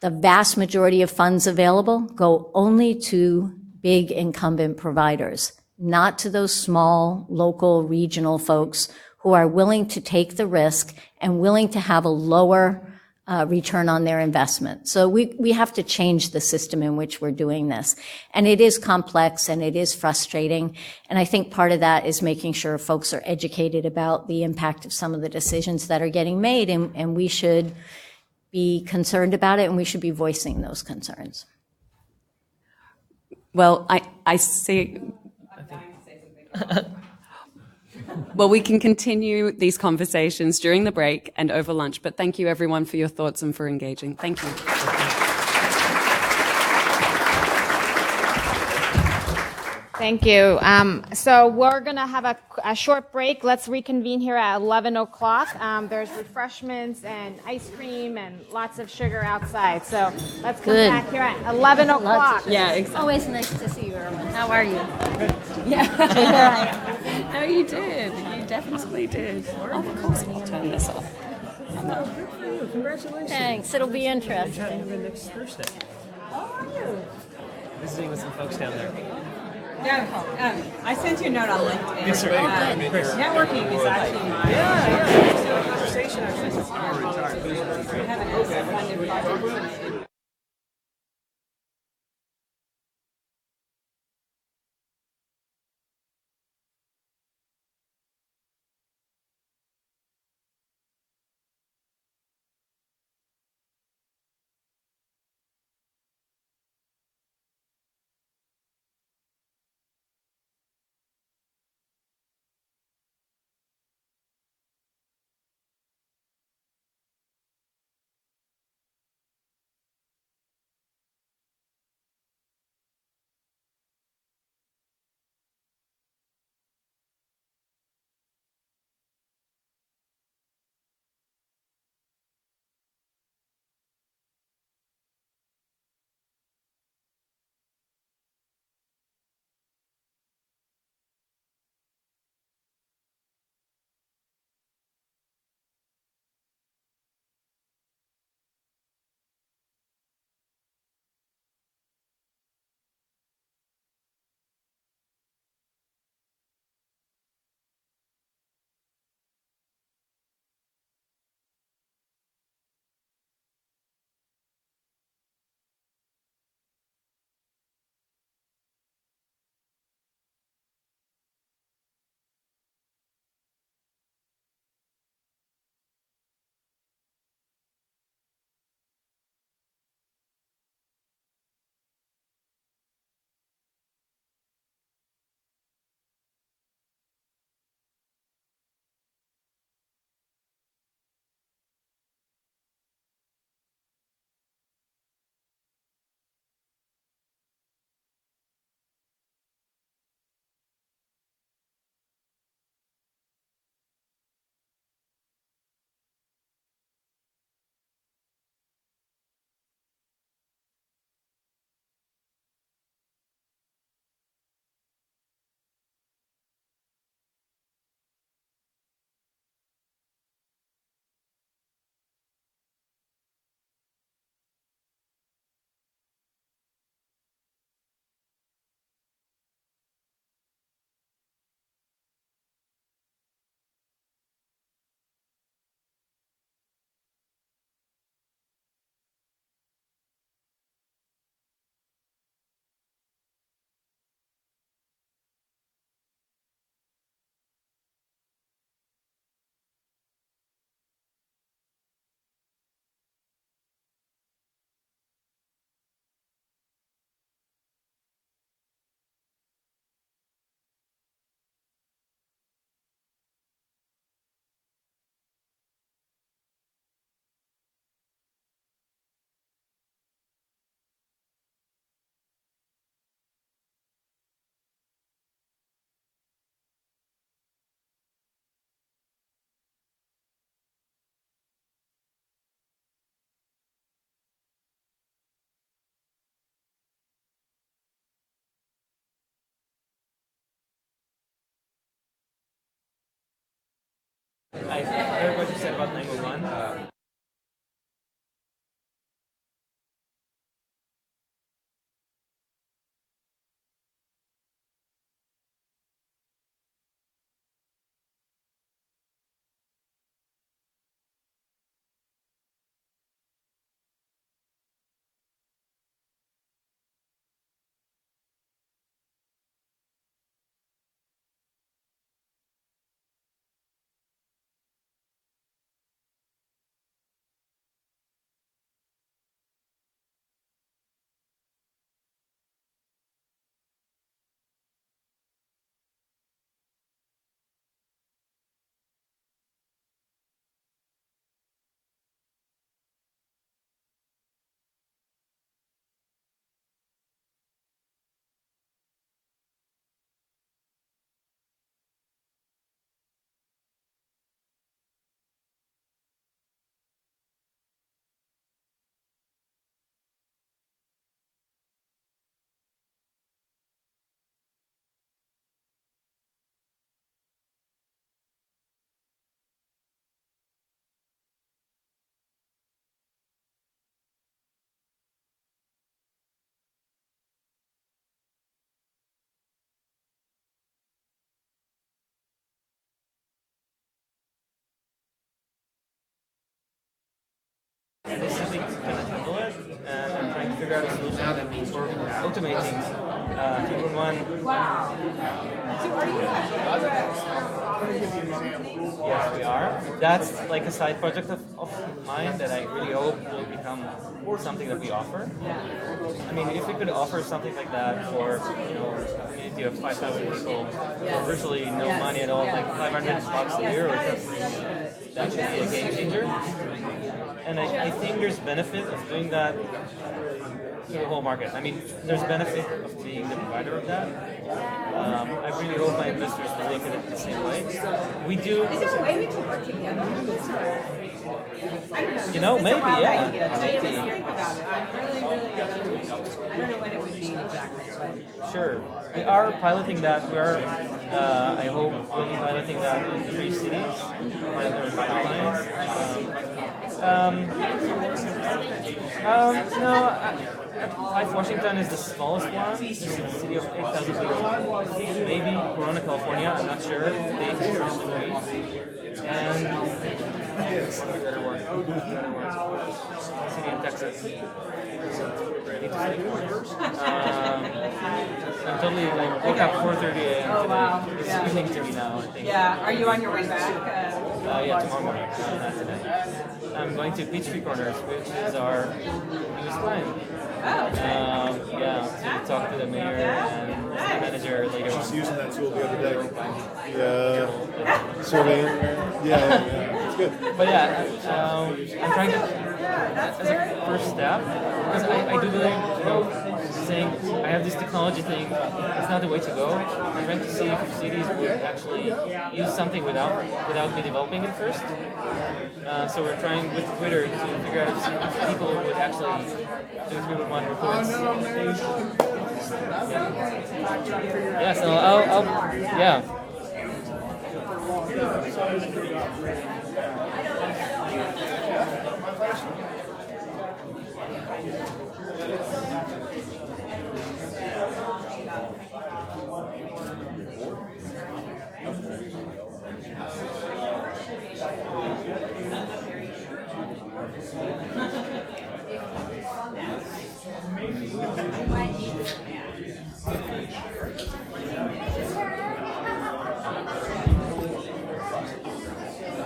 The vast majority of funds available go only to big incumbent providers, not to those small, local, regional folks who are willing to take the risk and willing to have a lower return on their investment. So we have to change the system in which we're doing this. And it is complex and it is frustrating. And I think part of that is making sure folks are educated about the impact of some of the decisions that are getting made. And we should be concerned about it, and we should be voicing those concerns. Well, I see. Well, we can continue these conversations during the break and over lunch, but thank you everyone for your thoughts and for engaging. Thank you. Thank you. So we're going to have a short break. Let's reconvene here at 11 o'clock. There's refreshments and ice cream and lots of sugar outside. So let's come back here at 11 o'clock. Yeah, exactly. Always nice to see you, Erwin. How are you? Yeah. No, you did. You definitely did. Of course, I'll turn this off. Congratulations. Thanks. It'll be interesting. Next Thursday. How are you? Visiting with some folks down there. Yeah, I sent you a note on LinkedIn. Yes, sir. Networking is actually my Conversation actually. I have an funded project. I heard what you said about 911. There's something to kind of handle it, and I'm trying to figure out a solution for automating 211. Yes, we are. That's like a side project of mine that I really hope will become something that we offer. I mean, if we could offer something like that for, a community of 5,000 people for virtually no money at all, like $500 a year or something, that should be a game changer. And I think there's benefit of doing that to the whole market. I mean, there's benefit of being the provider of that. I really hope my investors will look at it the same way. We do. Is there a way we can work together? Maybe, yeah. Maybe. I don't know when it would be exactly, but. Sure. We are piloting that. We are, I hope, we'll be piloting that in 3 cities. Washington is the smallest one. It's a city of 8,000 people. Maybe Corona, California. I'm not sure. And city in Texas. I'm totally woke up 4:30 a.m. today. It's evening to me now, I think. Yeah. Are you on your way back? Yeah, tomorrow morning. Not today. I'm going to Peachtree Corners, which is our newest client. To talk to the mayor and the manager later on. Just using that tool the other day. Yeah. Surveying. Yeah. It's good. But I'm trying to, as a first step, because I do believe, saying I have this technology thing, it's not the way to go. I'm trying to see if cities would actually use something without me developing it first. So we're trying with Twitter to figure out if people would actually do 311 reports. Yeah, so I'll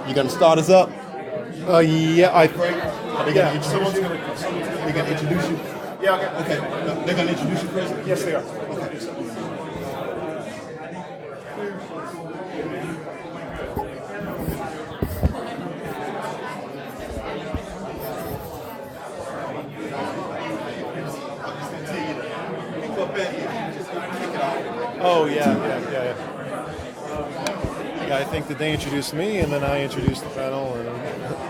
You gonna start us up? Yeah, I think. Someone's gonna introduce you. Yeah, okay. They're gonna introduce you first? Yes, they are. Okay. Oh, yeah. Yeah, I think that they introduced me, and then I introduced the panel, and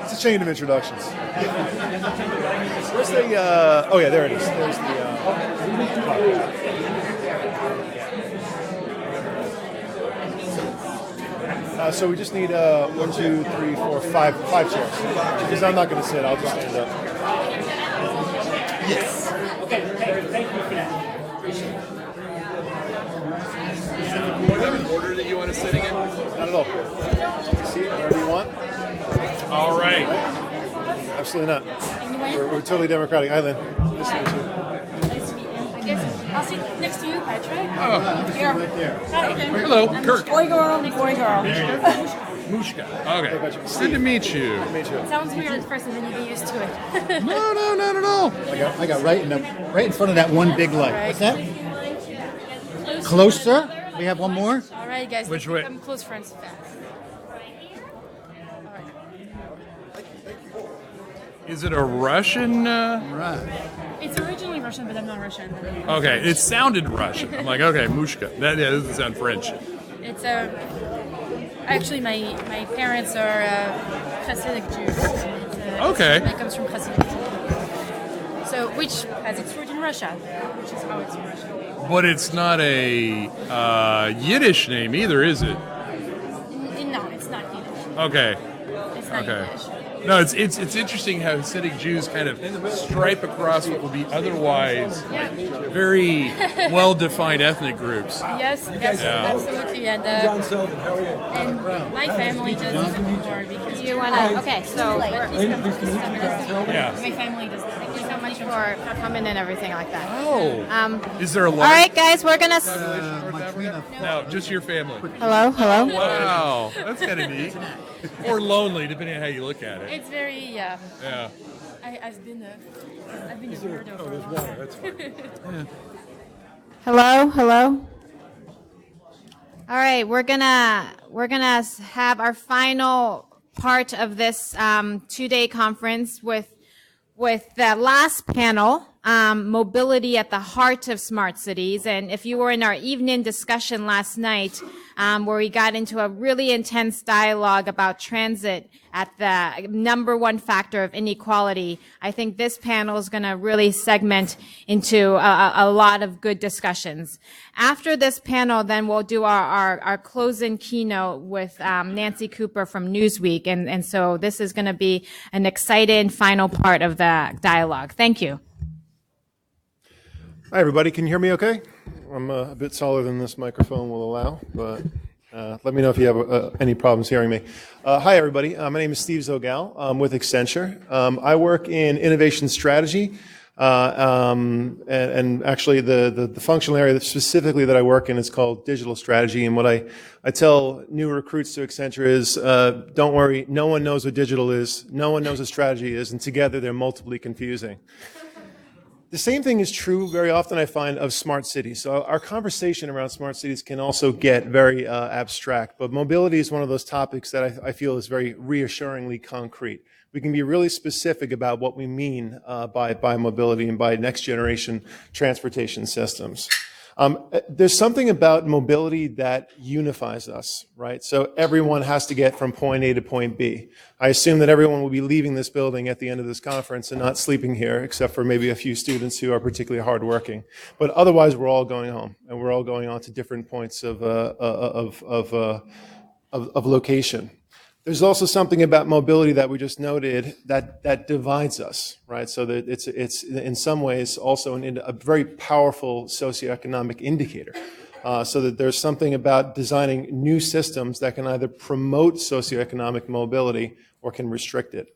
it's a chain of introductions. Where's the, oh yeah, there it is. There's the, So we just need 1, 2, 3, 4, 5 chairs. Because I'm not going to sit, I'll just stand up. Yes. Okay, thank you for that. Appreciate it. Do you have an order that you want us sitting in? Not at all. See, whatever you want. All right. Absolutely not. We're totally democratic. Hi, Lynn. Nice to meet you. Nice to meet you. I guess I'll sit next to you, Patrick. Oh. Here. Right there. Hi. Hello, Kirk. Boy, girl, boy, girl. Mushka. Okay. Good to meet you. It sounds weird at first, and then you get used to it. No, not at all. I got right in front of that one big light. Right. What's that? Closer. We have one more. All right, guys. Which let's way? become close friends fast. Is it a Russian? It's originally Russian, but I'm not Russian. Okay, it sounded Russian. I'm like, okay, Mushka. That doesn't sound French. It's actually my parents are Hasidic Jews. Okay. It comes from Hasidic. So, which has its root in Russia, which is how it's in Russia. But it's not a Yiddish name either, is it? No, it's not Yiddish. Okay. It's not Yiddish. No, it's interesting how Hasidic Jews kind of stripe across what would be otherwise very well-defined ethnic groups. Yes, absolutely. And and my family does even more because You wanna? Okay, so Yeah. my family does. thank you so much for coming and everything like that. Oh. Is there a All large? right, guys, we're gonna. No, just your family. Hello, hello. Wow, that's kind of neat. Or lonely, depending on how you look at it. It's very Yeah. I've been a weirdo for a while. That's fine. Hello, hello. All right, we're gonna have our final part of this 2-day conference with the last panel, mobility at the heart of smart cities. And if you were in our evening discussion last night, where we got into a really intense dialogue about transit at the number one factor of inequality, I think this panel is going to really segment into a lot of good discussions. After this panel, then we'll do our close-in keynote with Nancy Cooper from Newsweek. And so this is going to be an exciting final part of the dialogue. Thank you. Hi, everybody. Can you hear me okay? I'm a bit taller than this microphone will allow, but let me know if you have any problems hearing me. Hi, everybody. My name is Steve Zogal. I'm with Accenture. I work in innovation strategy, and actually the functional area that specifically that I work in is called digital strategy. And what I tell new recruits to Accenture is, don't worry, no one knows what digital is, no one knows what strategy is, and together they're multiply confusing. The same thing is true very often, I find, of smart cities. So our conversation around smart cities can also get very abstract, but mobility is one of those topics that I feel is very reassuringly concrete. We can be really specific about what we mean by mobility and by next generation transportation systems. There's something about mobility that unifies us, right? So everyone has to get from point A to point B. I assume that everyone will be leaving this building at the end of this conference and not sleeping here, except for maybe a few students who are particularly hardworking. But otherwise, we're all going home, and we're all going on to different points of location. There's also something about mobility that we just noted that divides us, right? So that it's in some ways also a very powerful socioeconomic indicator. So that there's something about designing new systems that can either promote socioeconomic mobility or can restrict it.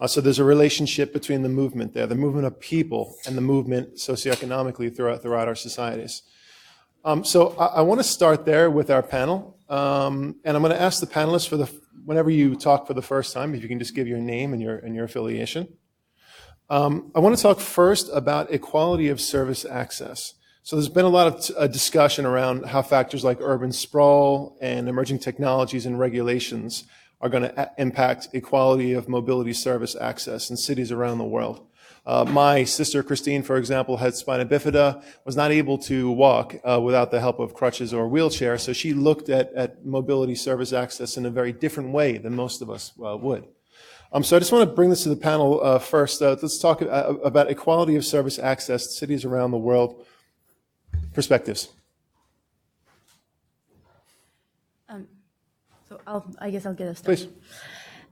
So there's a relationship between the movement there, the movement of people and the movement socioeconomically throughout our societies. So I want to start there with our panel. And I'm going to ask the panelists whenever you talk for the first time, if you can just give your name and your affiliation. I want to talk first about equality of service access. So there's been a lot of discussion around how factors like urban sprawl and emerging technologies and regulations are going to impact equality of mobility service access in cities around the world. My sister Christine, for example, had spina bifida, was not able to walk without the help of crutches or wheelchair, so she looked at mobility service access in a very different way than most of us would. So I just want to bring this to the panel first. Let's talk about equality of service access to cities around the world. Perspectives. So I guess I'll get us started.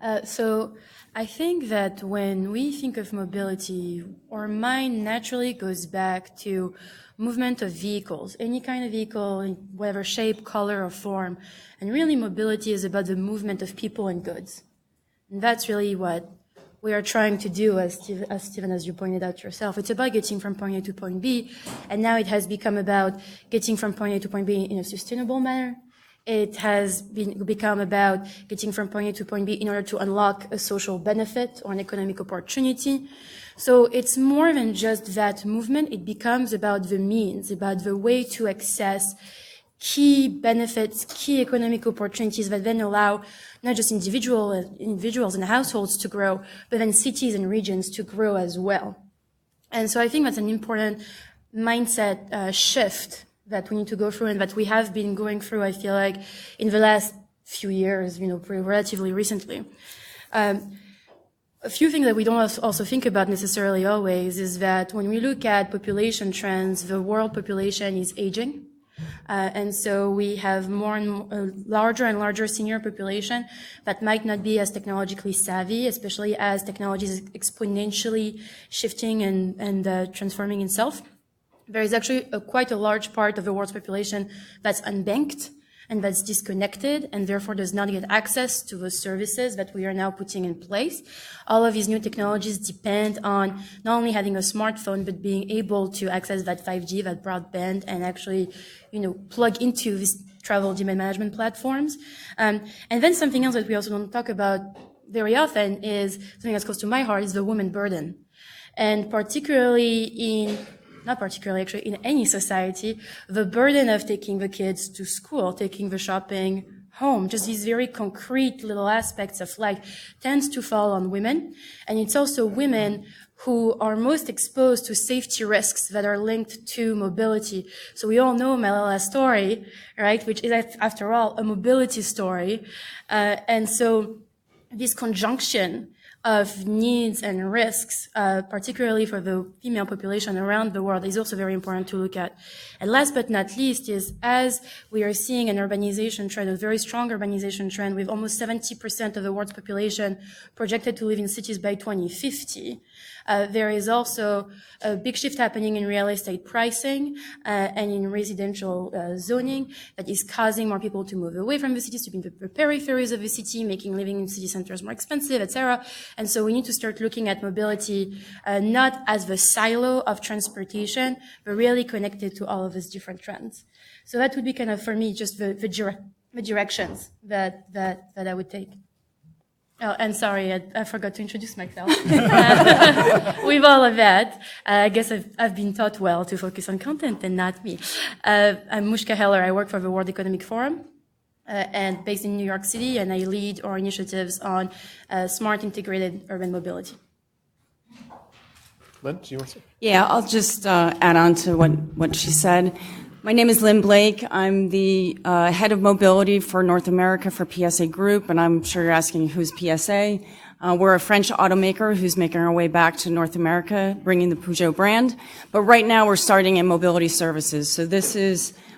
Please. So I think that when we think of mobility, our mind naturally goes back to movement of vehicles, any kind of vehicle, in whatever shape, color, or form. And really, mobility is about the movement of people and goods. And that's really what we are trying to do, as Stephen, as you pointed out yourself. It's about getting from point A to point B, and now it has become about getting from point A to point B in a sustainable manner. It has become about getting from point A to point B in order to unlock a social benefit or an economic opportunity. So it's more than just that movement. It becomes about the means, about the way to access key benefits, key economic opportunities that then allow not just individuals and households to grow, but then cities and regions to grow as well. And so I think that's an important mindset shift that we need to go through and that we have been going through, I feel like, in the last few years, relatively recently. A few things that we don't also think about necessarily always is that when we look at population trends, the world population is aging. And so we have more and more, larger and larger senior population that might not be as technologically savvy, especially as technology is exponentially shifting and transforming itself. There is actually quite a large part of the world's population that's unbanked and that's disconnected and therefore does not get access to the services that we are now putting in place. All of these new technologies depend on not only having a smartphone, but being able to access that 5G, that broadband, and actually, plug into these travel demand management platforms. And then something else that we also don't talk about very often is something that's close to my heart is the woman burden. And not particularly actually in any society, the burden of taking the kids to school, taking the shopping home, just these very concrete little aspects of life tends to fall on women. And it's also women who are most exposed to safety risks that are linked to mobility. So we all know Malala's story, right, which is after all a mobility story. And so this conjunction of needs and risks, particularly for the female population around the world, is also very important to look at. And last but not least is, as we are seeing an urbanization trend, a very strong urbanization trend, with almost 70% of the world's population projected to live in cities by 2050, there is also a big shift happening in real estate pricing and in residential zoning that is causing more people to move away from the cities to be in the peripheries of the city, making living in city centers more expensive, etc. And so we need to start looking at mobility not as the silo of transportation, but really connected to all of these different trends. So that would be kind of, for me, just the directions that I would take. Oh, and sorry, I forgot to introduce myself. With all of that, I guess I've been taught well to focus on content and not me. I'm Mushka Heller. I work for the World Economic Forum and based in New York City, and I lead our initiatives on smart integrated urban mobility. Lynn, do you want to say? Yeah, I'll just add on to what she said. My name is Lynn Blake. I'm the head of mobility for North America for PSA Group, and I'm sure you're asking who's PSA. We're a French automaker who's making our way back to North America, bringing the Peugeot brand. But right now we're starting in mobility services. So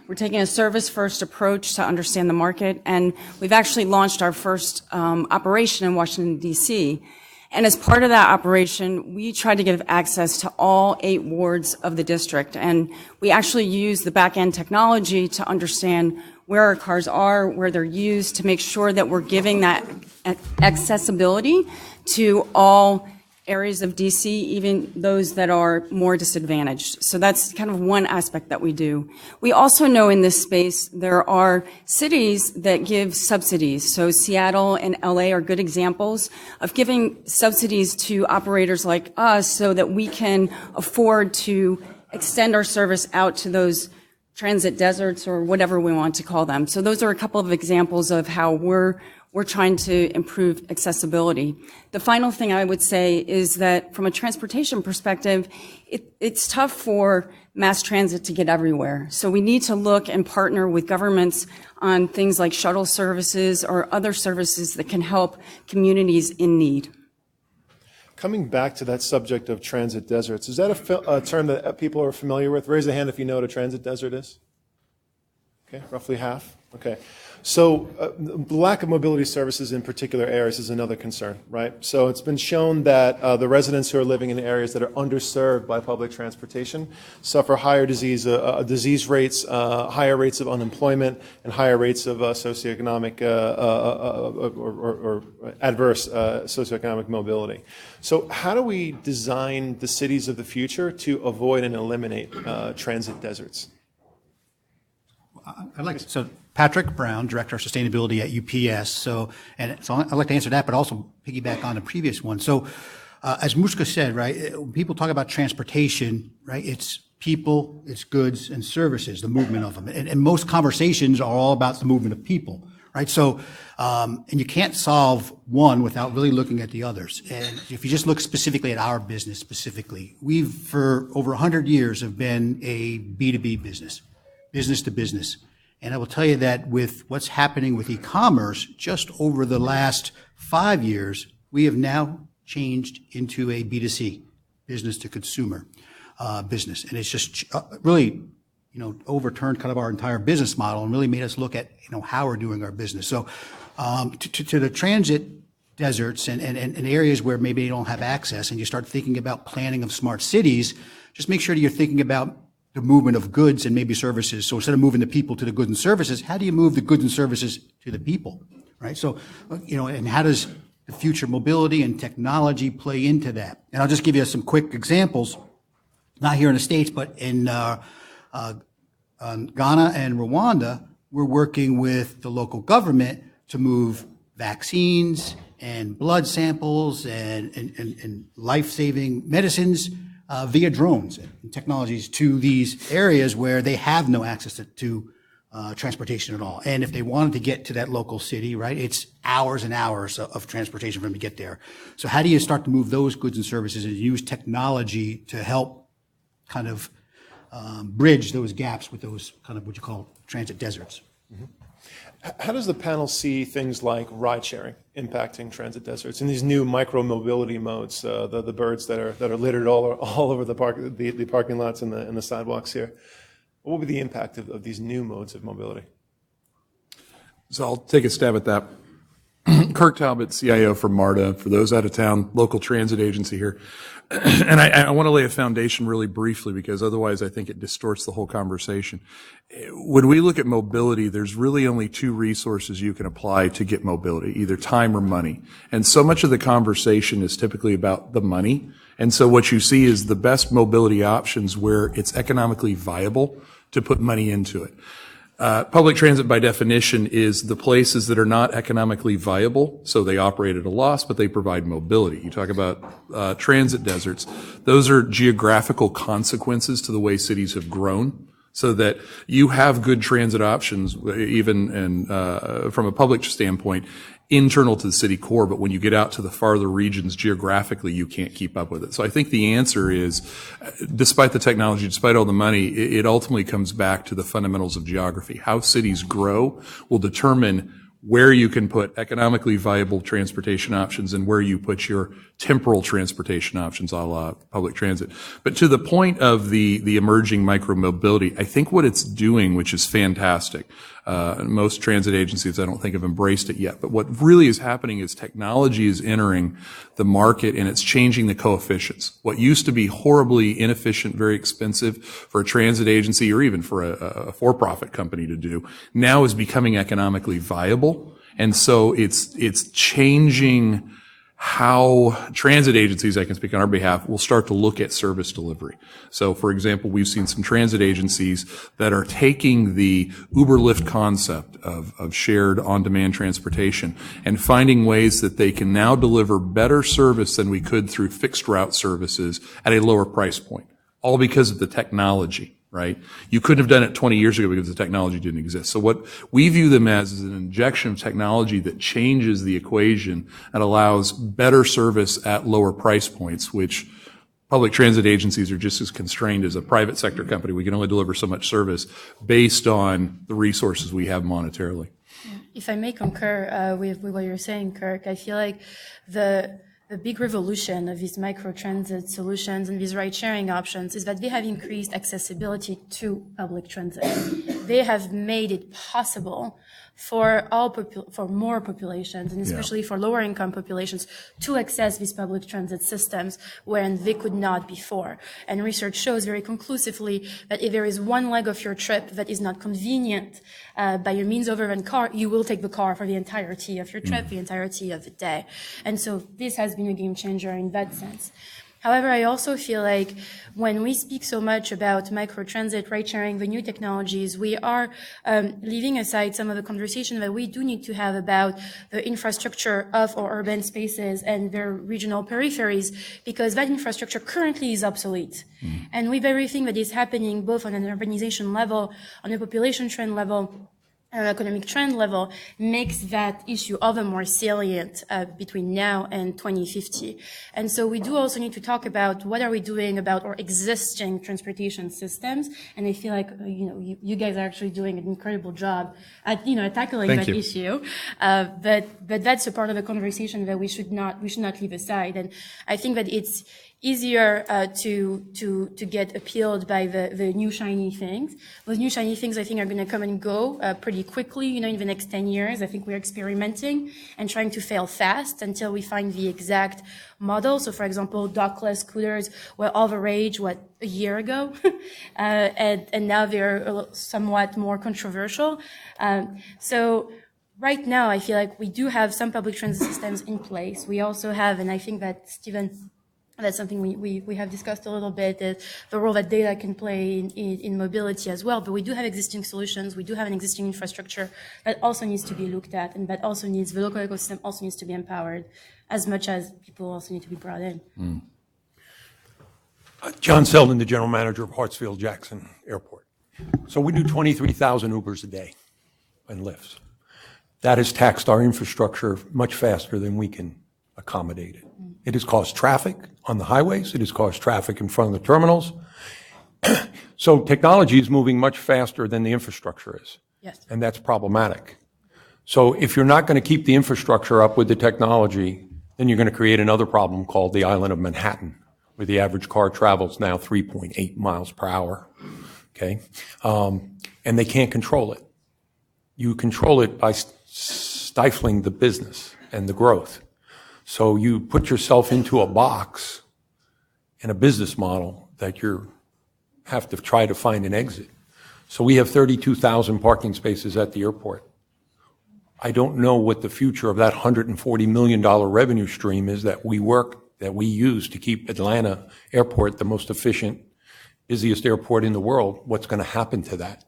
we're taking a service-first approach to understand the market, and we've actually launched our first operation in Washington, D.C. And as part of that operation, we try to give access to all 8 wards of the district. And we actually use the back-end technology to understand where our cars are, where they're used, to make sure that we're giving that accessibility to all areas of DC, even those that are more disadvantaged. So that's kind of one aspect that we do. We also know in this space there are cities that give subsidies. So Seattle and LA are good examples of giving subsidies to operators like us so that we can afford to extend our service out to those transit deserts or whatever we want to call them. So those are a couple of examples of how we're trying to improve accessibility. The final thing I would say is that from a transportation perspective, it's tough for mass transit to get everywhere. So we need to look and partner with governments on things like shuttle services or other services that can help communities in need. Coming back to that subject of transit deserts, is that a term that people are familiar with? Raise a hand if you know what a transit desert is. Okay, roughly half. Okay. So the lack of mobility services in particular areas is another concern, right? So it's been shown that the residents who are living in areas that are underserved by public transportation suffer higher disease rates, higher rates of unemployment, and higher rates of socioeconomic or adverse socioeconomic mobility. So how do we design the cities of the future to avoid and eliminate transit deserts? So Patrick Brown, Director of Sustainability at UPS. So I'd like to answer that, but also piggyback on the previous one. So as Muska said, right, when people talk about transportation, right, it's people, it's goods and services, the movement of them. And most conversations are all about the movement of people, right? So, and you can't solve one without really looking at the others. And if you just look specifically at our business specifically, we've for over 100 years have been a B2B business. Business to business. And I will tell you that with what's happening with e-commerce, just over the last 5 years, we have now changed into a B2C, business to consumer business. And it's just really, overturned kind of our entire business model and really made us look at, how we're doing our business. So to the transit deserts and areas where maybe they don't have access, and you start thinking about planning of smart cities, just make sure that you're thinking about the movement of goods and maybe services. So instead of moving the people to the goods and services, how do you move the goods and services to the people, right? So, and how does the future mobility and technology play into that? And I'll just give you some quick examples, not here in the States, but in Ghana and Rwanda, we're working with the local government to move vaccines and blood samples and life-saving medicines via drones and technologies to these areas where they have no access to transportation at all. And if they wanted to get to that local city, right, it's hours and hours of transportation for them to get there. So how do you start to move those goods and services and use technology to help kind of bridge those gaps with those kind of what you call transit deserts? Mm-hmm. How does the panel see things like ride sharing impacting transit deserts and these new micro mobility modes, the birds that are littered all over the parking lots and the sidewalks here? What will be the impact of these new modes of mobility? So I'll take a stab at that. Kirk Talbot, CIO for MARTA, for those out of town, local transit agency here. And I want to lay a foundation really briefly because otherwise I think it distorts the whole conversation. When we look at mobility, there's really only two resources you can apply to get mobility, either time or money. And so much of the conversation is typically about the money. And so what you see is the best mobility options where it's economically viable to put money into it. Public transit, by definition, is the places that are not economically viable, so they operate at a loss, but they provide mobility. You talk about transit deserts. Those are geographical consequences to the way cities have grown, so that you have good transit options, even from a public standpoint, internal to the city core, but when you get out to the farther regions geographically, you can't keep up with it. So I think the answer is, despite the technology, despite all the money, it ultimately comes back to the fundamentals of geography. How cities grow will determine where you can put economically viable transportation options and where you put your temporal transportation options, a la public transit. But to the point of the emerging micromobility, I think what it's doing, which is fantastic, most transit agencies I don't think have embraced it yet, but what really is happening is technology is entering the market and it's changing the coefficients. What used to be horribly inefficient, very expensive for a transit agency or even for a for-profit company to do, now is becoming economically viable. And so it's changing how transit agencies, I can speak on our behalf, will start to look at service delivery. So, for example, we've seen some transit agencies that are taking the Uber Lyft concept of shared on-demand transportation and finding ways that they can now deliver better service than we could through fixed route services at a lower price point, all because of the technology. Right? You couldn't have done it 20 years ago because the technology didn't exist. So what we view them as is an injection of technology that changes the equation and allows better service at lower price points, which public transit agencies are just as constrained as a private sector company. We can only deliver so much service based on the resources we have monetarily. If I may concur with what you're saying, Kirk, I feel like the big revolution of these micro-transit solutions and these ride-sharing options is that they have increased accessibility to public transit. they have made it possible for for more populations, and especially for lower income populations, to access these public transit systems when they could not before. And research shows very conclusively that if there is one leg of your trip that is not convenient by your means other than car, you will take the car for the entirety of your trip, the entirety of the day. And so this has been a game changer in that sense. However, I also feel like when we speak so much about microtransit, ride-sharing, the new technologies, we are leaving aside some of the conversation that we do need to have about the infrastructure of our urban spaces and their regional peripheries, because that infrastructure currently is obsolete. And with everything that is happening, both on an urbanization level, on a population trend level, economic trend level, makes that issue even more salient between now and 2050. And so we do also need to talk about what are we doing about our existing transportation systems. And I feel like you guys are actually doing an incredible job at tackling that issue. But that's a part of the conversation that we should not leave aside. And I think that it's easier to get appealed by the new shiny things. Those new shiny things, I think, are going to come and go pretty quickly. In the next 10 years, I think we're experimenting and trying to fail fast until we find the exact model. So, for example, dockless scooters were all the rage, a year ago? and now they're somewhat more controversial. So right now, I feel like we do have some public transit systems in place. We also have, and I think that Stephen, that's something we have discussed a little bit, is the role that data can play in mobility as well. But we do have existing solutions. We do have an existing infrastructure that also needs to be looked at, and that also needs, the local ecosystem also needs to be empowered as much as people also need to be brought in. John Selden, the general manager of Hartsfield-Jackson Airport. So we do 23,000 Ubers a day and Lyfts. That has taxed our infrastructure much faster than we can accommodate it. It has caused traffic on the highways. It has caused traffic in front of the terminals. So technology is moving much faster than the infrastructure is. Yes. And that's problematic. So if you're not going to keep the infrastructure up with the technology, then you're going to create another problem called the island of Manhattan, where the average car travels now 3.8 miles per hour. Okay? And they can't control it. You control it by stifling the business and the growth. So you put yourself into a box and a business model that you have to try to find an exit. So we have 32,000 parking spaces at the airport. I don't know what the future of that $140 million revenue stream is that we use to keep Atlanta Airport the most efficient, busiest airport in the world. What's going to happen to that?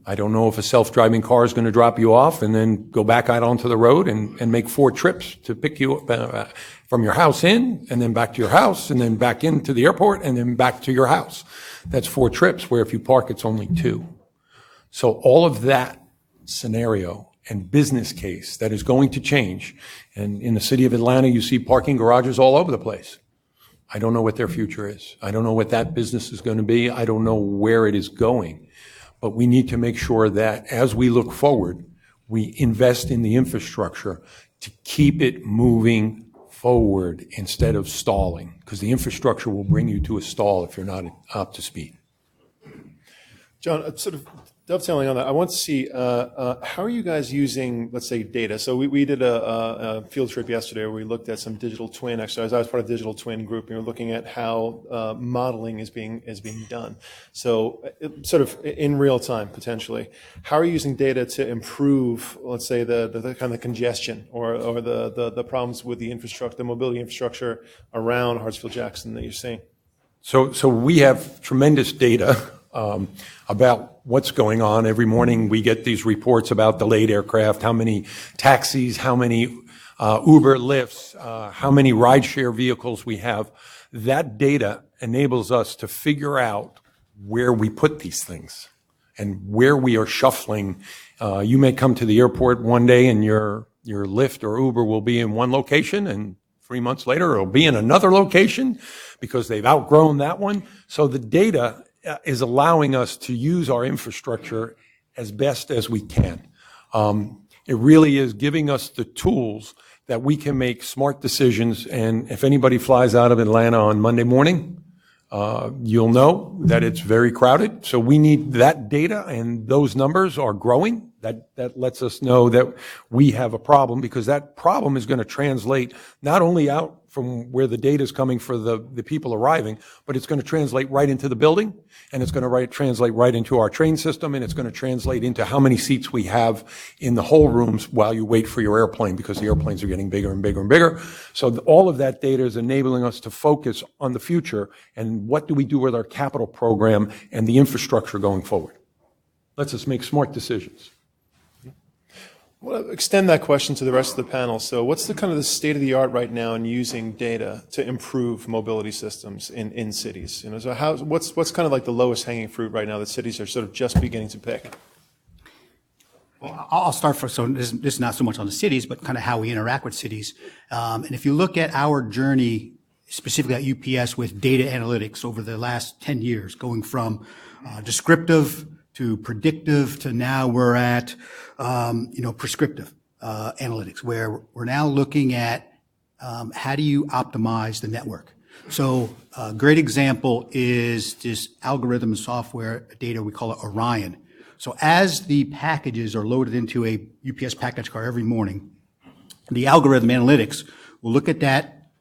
I don't know if a self-driving car is going to drop you off and then go back out onto the road and make 4 trips to pick you up from your house in, and then back to your house, and then back into the airport, and then back to your house. That's 4 trips, where if you park, it's only 2. So all of that scenario and business case that is going to change. And in the city of Atlanta, you see parking garages all over the place. I don't know what their future is. I don't know what that business is going to be. I don't know where it is going. But we need to make sure that as we look forward, we invest in the infrastructure to keep it moving forward instead of stalling, because the infrastructure will bring you to a stall if you're not up to speed. John, sort of dovetailing on that, I want to see how are you guys using, let's say, data? So we did a field trip yesterday where we looked at some digital twin exercise. I was part of the digital twin group, and we were looking at how modeling is being done. So sort of in real time, potentially. How are you using data to improve, let's say, the kind of congestion or the problems with the infrastructure, the mobility infrastructure around Hartsfield-Jackson that you're seeing? So we have tremendous data about what's going on. Every morning we get these reports about delayed aircraft, how many taxis, how many Uber Lyfts, how many rideshare vehicles we have. That data enables us to figure out where we put these things and where we are shuffling. You may come to the airport one day and your Lyft or Uber will be in one location, and 3 months later it'll be in another location because they've outgrown that one. So the data is allowing us to use our infrastructure as best as we can. It really is giving us the tools that we can make smart decisions. And if anybody flies out of Atlanta on Monday morning, You'll know that it's very crowded. So we need that data, and those numbers are growing. That lets us know that we have a problem, because that problem is going to translate not only out from where the data is coming for the people arriving, but it's going to translate right into the building, and it's going to translate right into our train system, and it's going to translate into how many seats we have in the whole rooms while you wait for your airplane, because the airplanes are getting bigger and bigger and bigger. So all of that data is enabling us to focus on the future and what do we do with our capital program and the infrastructure going forward. Lets us make smart decisions. Well, extend that question to the rest of the panel. So what's the kind of the state of the art right now in using data to improve mobility systems in cities? You know, so what's kind of like the lowest hanging fruit right now that cities are sort of just beginning to pick? Well, I'll start first. So this is not so much on the cities, but kind of how we interact with cities. And if you look at our journey, specifically at UPS with data analytics over the last 10 years, going from descriptive to predictive to now we're at, prescriptive analytics, where we're now looking at how do you optimize the network. So a great example is this algorithm software data, we call it Orion. So as the packages are loaded into a UPS package car every morning, the algorithm analytics will look at that,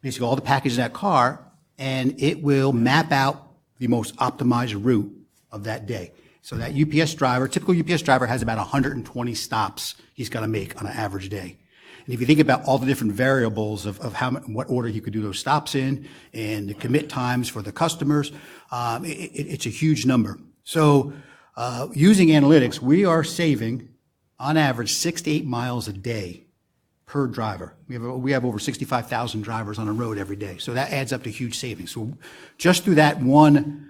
basically all the packages in that car, and it will map out the most optimized route of that day. So that UPS driver, typical UPS driver, has about 120 stops he's got to make on an average day. And if you think about all the different variables of what order you could do those stops in and the commit times for the customers, it's a huge number. So using analytics, we are saving on average 6 to 8 miles a day per driver. We have over 65,000 drivers on the road every day. So that adds up to huge savings. So just through that one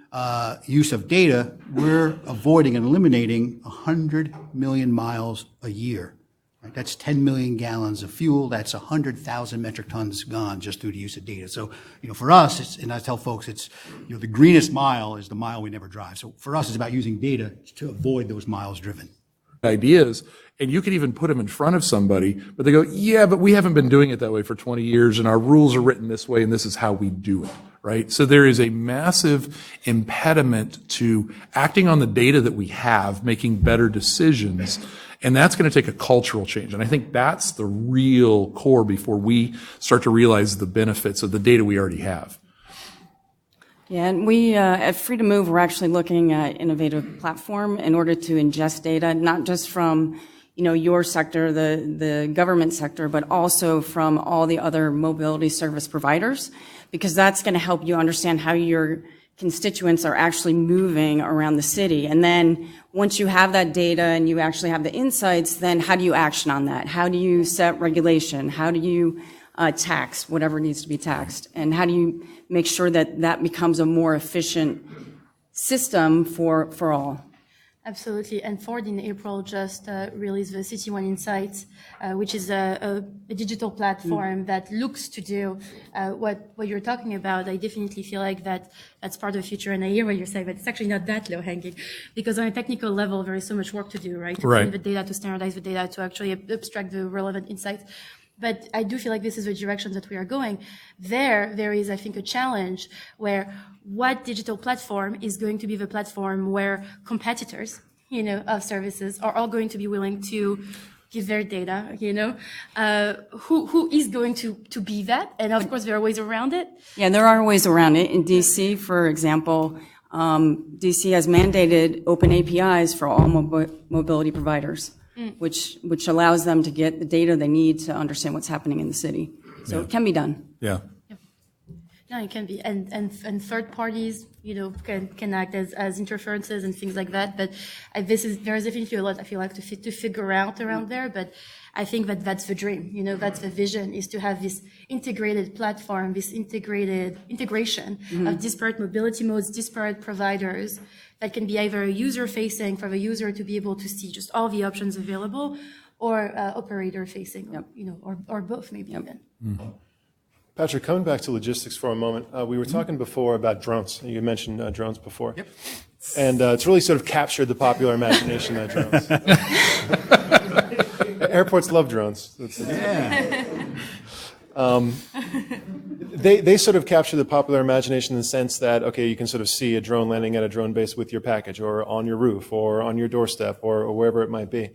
use of data, we're avoiding and eliminating 100 million miles a year. Right? That's 10 million gallons of fuel. That's 100,000 metric tons gone just through the use of data. So, for us, and I tell folks, it's, the greenest mile is the mile we never drive. So for us, it's about using data to avoid those miles driven. Ideas, and you could even put them in front of somebody, but they go, yeah, but we haven't been doing it that way for 20 years, and our rules are written this way, and this is how we do it, right? So there is a massive impediment to acting on the data that we have, making better decisions, and that's going to take a cultural change. And I think that's the real core before we start to realize the benefits of the data we already have. Yeah, and we, at Free to Move, we're actually looking at innovative platform in order to ingest data, not just from, your sector, the government sector, but also from all the other mobility service providers, because that's going to help you understand how your constituents are actually moving around the city. And then once you have that data and you actually have the insights, then how do you action on that? How do you set regulation? How do you tax whatever needs to be taxed? And how do you make sure that that becomes a more efficient system for all? Absolutely. And Ford in April just released the City One Insights, which is a digital platform that looks to do what you're talking about. I definitely feel like that's part of the future. And I hear what you're saying, but it's actually not that low hanging, because on a technical level, there is so much work to do, right? To clean the data, to standardize the data, to actually abstract the relevant insights. But I do feel like this is the direction that we are going. There is, I think, a challenge where what digital platform is going to be the platform where competitors, of services are all going to be willing to give their data, who is going to be that? And of course, there are ways around it. Yeah, there are ways around it. In DC, for example, DC has mandated open APIs for all mobility providers. Which allows them to get the data they need to understand what's happening in the city. So it can be done. Yeah. Yeah, it can be. And third parties, can act as interferences and things like that. But there is definitely a lot, I feel like, to figure out around there. But I think that's the dream, that's the vision, is to have this integrated platform, this integration of disparate mobility modes, disparate providers, that can be either user-facing for the user to be able to see just all the options available, or operator-facing, or both maybe even. Mm-hmm. Patrick, coming back to logistics for a moment, we were talking before about drones. You mentioned drones before. Yep. And it's really sort of captured the popular imagination of drones. Airports love drones. They sort of capture the popular imagination in the sense that, okay, you can sort of see a drone landing at a drone base with your package or on your roof or on your doorstep or wherever it might be.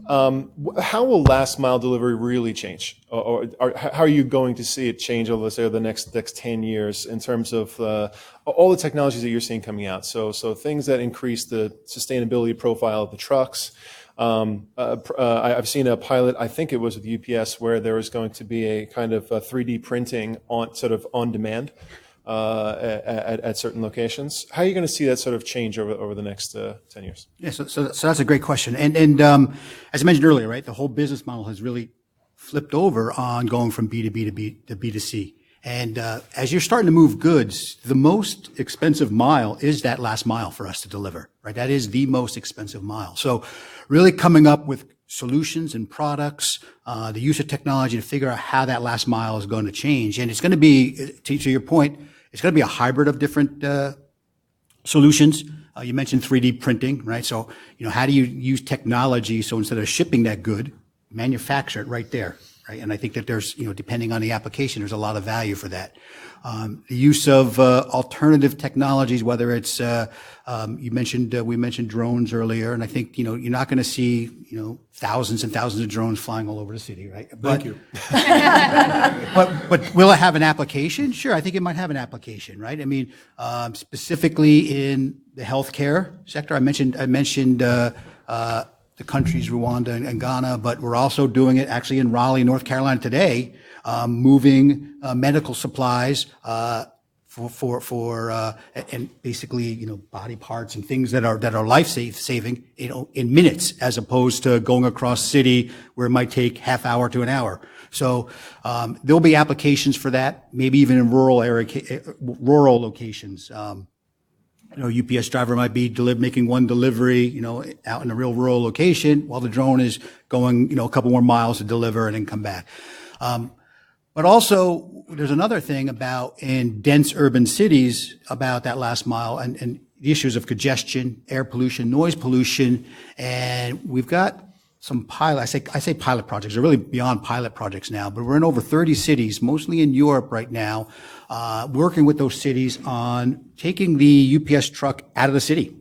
How will last mile delivery really change? Or how are you going to see it change over, let's say, the next 10 years in terms of all the technologies that you're seeing coming out? So things that increase the sustainability profile of the trucks. I've seen a pilot, I think it was with UPS, where there was going to be a kind of 3D printing on demand at certain locations. How are you going to see that sort of change over the next 10 years? Yeah, so that's a great question. And as I mentioned earlier, right, the whole business model has really flipped over on going from B2B to B2C. And as you're starting to move goods, the most expensive mile is that last mile for us to deliver, right? That is the most expensive mile. So really coming up with solutions and products, the use of technology to figure out how that last mile is going to change. And it's going to be, to your point, it's going to be a hybrid of different solutions. You mentioned 3D printing, right? So, how do you use technology so instead of shipping that good, manufacture it right there? Right? And I think that there's, depending on the application, there's a lot of value for that. The use of alternative technologies, whether it's we mentioned drones earlier, and I think you're not going to see thousands and thousands of drones flying all over the city, right? Thank you. But will it have an application? Sure, I think it might have an application, right? I mean, specifically in the healthcare sector, I mentioned the countries Rwanda and Ghana, but we're also doing it actually in Raleigh, North Carolina today, moving medical supplies for and basically body parts and things that are life saving in minutes, as opposed to going across city where it might take half hour to an hour. So there'll be applications for that, maybe even in rural locations. UPS driver might be making one delivery, out in a real rural location while the drone is going, a couple more miles to deliver and then come back. But also there's another thing about in dense urban cities about that last mile and the issues of congestion, air pollution, noise pollution. And we've got some I say pilot projects. They're really beyond pilot projects now, but we're in over 30 cities, mostly in Europe right now, working with those cities on taking the UPS truck out of the city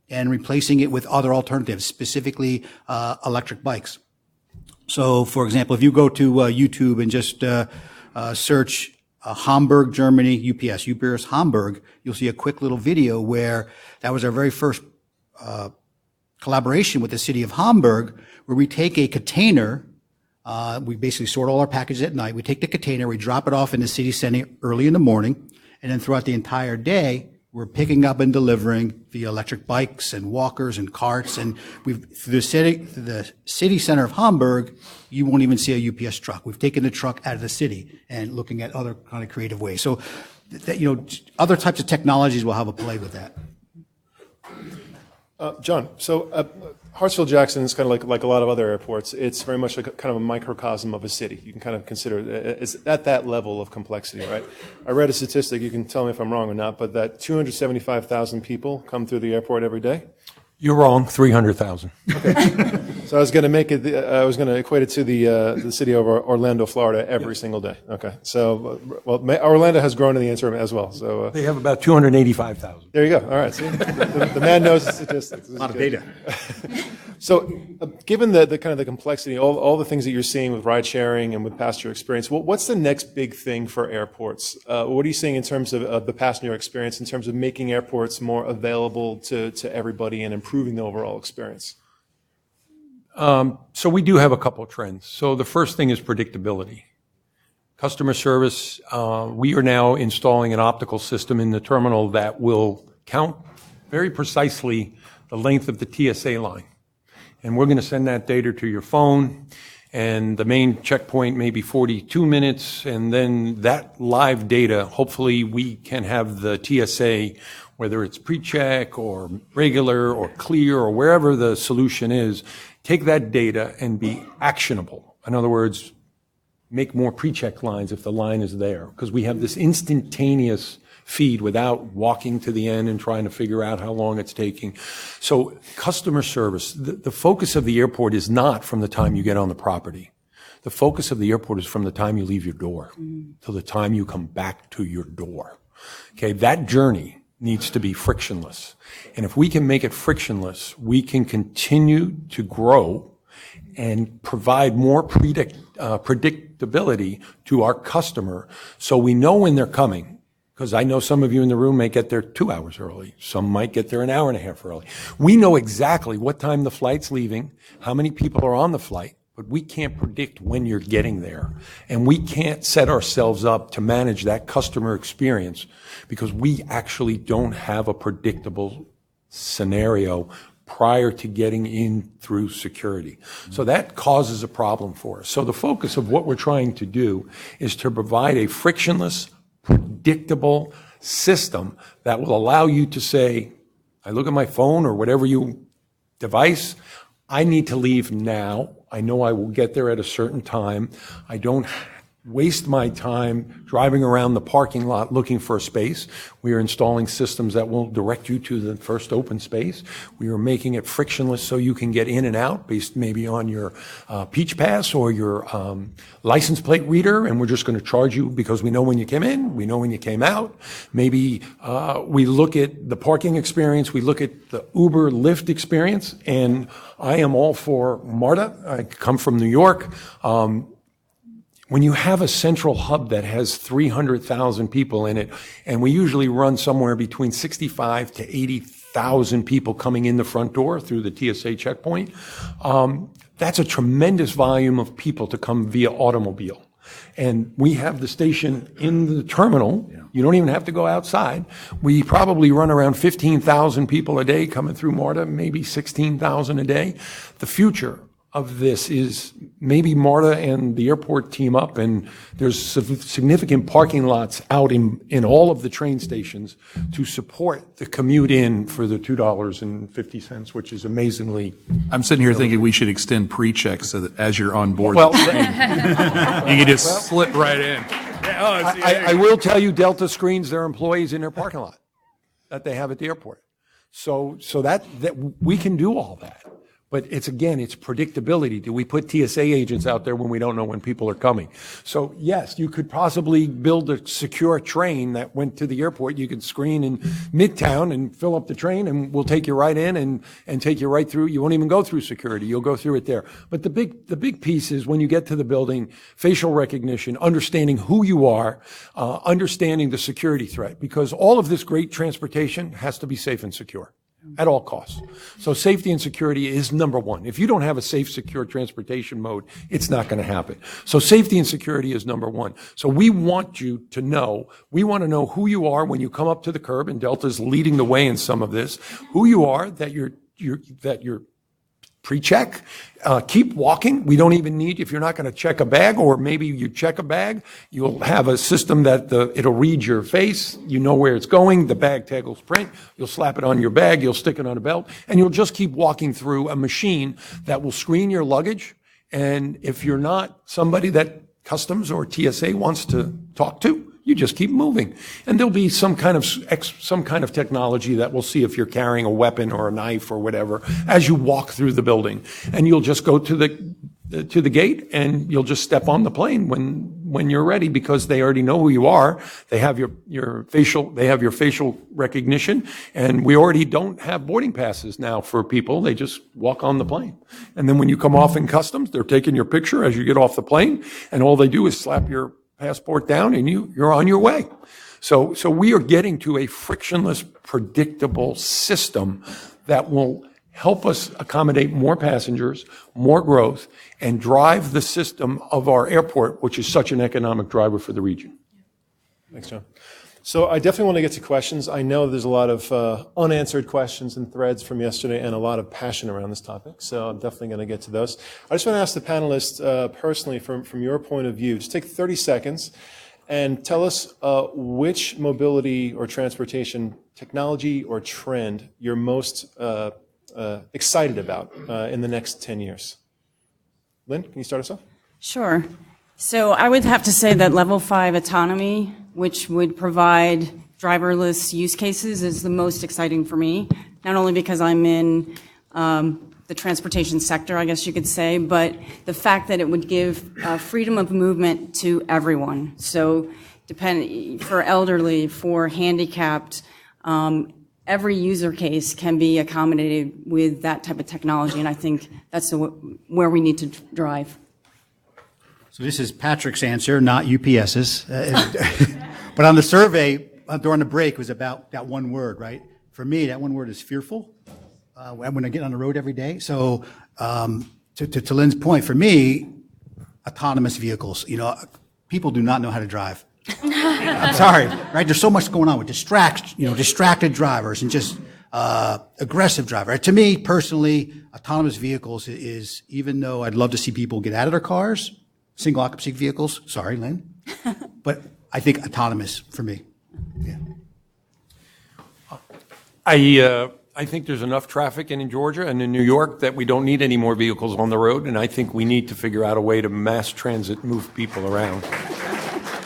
and replacing it with other alternatives, specifically electric bikes. So, for example, if you go to YouTube and just search Hamburg, Germany, UPS Hamburg, you'll see a quick little video where that was our very first collaboration with the city of Hamburg, where we take a container, we basically sort all our packages at night, we take the container, we drop it off in the city center early in the morning, and then throughout the entire day, we're picking up and delivering via electric bikes and walkers and carts, and through the city center of Hamburg, you won't even see a UPS truck. We've taken the truck out of the city and looking at other kind of creative ways. So, other types of technologies will have a play with that. John, so Hartsfield Jackson is kind of like a lot of other airports. It's very much like kind of a microcosm of a city. You can kind of consider it's at that level of complexity, right? I read a statistic, you can tell me if I'm wrong or not, but that 275,000 people come through the airport every day. You're wrong, 300,000. Okay. So I was going to equate it to the city of Orlando, Florida, every single day. Okay. So, Orlando has grown in the interim as well. So they have about 285,000. There you go. All right. See, the man knows the statistics. A lot of data. So, given the kind of the complexity, all the things that you're seeing with ride sharing and with passenger experience, what's the next big thing for airports? What are you seeing in terms of the passenger experience, in terms of making airports more available to everybody and improving the overall experience? So we do have a couple of trends. So the first thing is predictability. Customer service, we are now installing an optical system in the terminal that will count very precisely the length of the TSA line. And we're going to send that data to your phone, and the main checkpoint may be 42 minutes, and then that live data, hopefully we can have the TSA, whether it's pre-check or regular or clear or wherever the solution is, take that data and be actionable. In other words, make more pre-check lines if the line is there, because we have this instantaneous feed without walking to the end and trying to figure out how long it's taking. So customer service, the focus of the airport is not from the time you get on the property. The focus of the airport is from the time you leave your door to the time you come back to your door. Okay, that journey needs to be frictionless. And if we can make it frictionless, we can continue to grow and provide more predictability to our customer so we know when they're coming. Because I know some of you in the room may get there 2 hours early. Some might get there an hour and a half early. We know exactly what time the flight's leaving, how many people are on the flight, but we can't predict when you're getting there. And we can't set ourselves up to manage that customer experience because we actually don't have a predictable scenario prior to getting in through security. So that causes a problem for us. So the focus of what we're trying to do is to provide a frictionless, predictable system that will allow you to say, I look at my phone or whatever device, I need to leave now. I know I will get there at a certain time. I don't waste my time driving around the parking lot looking for a space. We are installing systems that will direct you to the first open space. We are making it frictionless so you can get in and out based maybe on your Peach Pass or your license plate reader, and we're just going to charge you because we know when you came in, we know when you came out. Maybe we look at the parking experience, we look at the Uber, Lyft experience, and I am all for MARTA. I come from New York. When you have a central hub that has 300,000 people in it, and we usually run somewhere between 65 to 80,000 people coming in the front door through the TSA checkpoint, that's a tremendous volume of people to come via automobile. And we have the station in the terminal. You don't even have to go outside. We probably run around 15,000 people a day coming through MARTA, maybe 16,000 a day. The future of this is maybe MARTA and the airport team up, and there's significant parking lots out in all of the train stations to support the commute in for the $2.50, which is amazingly. I'm sitting here thinking we should extend pre-checks so that as you're on board, Well, you can just slip right in. I will tell you, Delta screens their employees in their parking lot that they have at the airport. So that we can do all that. But it's predictability. Do we put TSA agents out there when we don't know when people are coming? So yes, you could possibly build a secure train that went to the airport. You could screen in Midtown and fill up the train, and we'll take you right in and take you right through. You won't even go through security. You'll go through it there. But the big piece is when you get to the building, facial recognition, understanding who you are, understanding the security threat, because all of this great transportation has to be safe and secure at all costs. So safety and security is number one. If you don't have a safe, secure transportation mode, it's not going to happen. So safety and security is number one. So we want to know who you are when you come up to the curb, and Delta's leading the way in some of this, who you are, that you're pre-check, keep walking. We don't even need, if you're not going to check a bag, or maybe you check a bag, you'll have a system that it'll read your face, you know where it's going, the bag tag will print, you'll slap it on your bag, you'll stick it on a belt, and you'll just keep walking through a machine that will screen your luggage. And if you're not somebody that Customs or TSA wants to talk to, you just keep moving. And there'll be some kind of technology that will see if you're carrying a weapon or a knife or whatever as you walk through the building. And you'll just go to the gate, and you'll just step on the plane when you're ready, because they already know who you are. They have your facial recognition, and we already don't have boarding passes now for people. They just walk on the plane. And then when you come off in customs, they're taking your picture as you get off the plane, and all they do is slap your passport down, and you're on your way. So we are getting to a frictionless, predictable system that will help us accommodate more passengers, more growth, and drive the system of our airport, which is such an economic driver for the region. Thanks, John. So I definitely want to get to questions. I know there's a lot of unanswered questions and threads from yesterday and a lot of passion around this topic, so I'm definitely going to get to those. I just want to ask the panelists personally, from your point of view, just take 30 seconds and tell us which mobility or transportation technology or trend you're most excited about in the next 10 years. Lynn, can you start us off? Sure. So I would have to say that level 5 autonomy, which would provide driverless use cases, is the most exciting for me, not only because I'm in the transportation sector, I guess you could say, but the fact that it would give freedom of movement to everyone. So for elderly, for handicapped, every user case can be accommodated with that type of technology, and I think that's where we need to drive. So this is Patrick's answer, not UPS's. But on the survey, during the break, was about that one word, right? For me, that one word is fearful when I get on the road every day. So to Lynn's point, for me, autonomous vehicles, people do not know how to drive. I'm sorry, right? There's so much going on with distracted drivers and just aggressive drivers. To me, personally, autonomous vehicles is, even though I'd love to see people get out of their cars, single occupancy vehicles, sorry, Lynn, but I think autonomous for me. Yeah. I think there's enough traffic in Georgia and in New York that we don't need any more vehicles on the road, and I think we need to figure out a way to mass transit move people around.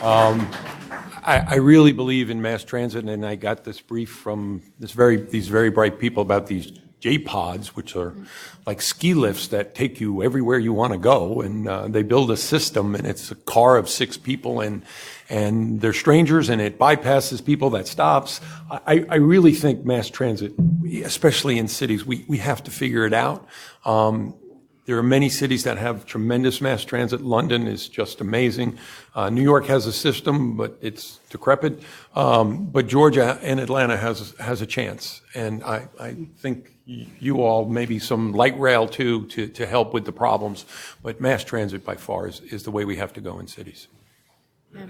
I really believe in mass transit, and I got this brief from these very bright people about these J-pods, which are like ski lifts that take you everywhere you want to go, and they build a system, and it's a car of 6 people, and they're strangers, and it bypasses people that stops. I really think mass transit, especially in cities, we have to figure it out. There are many cities that have tremendous mass transit. London is just amazing. New York has a system, but it's decrepit. But Georgia and Atlanta has a chance. And I think you all, maybe some light rail too, to help with the problems. But mass transit by far is the way we have to go in cities. Yeah,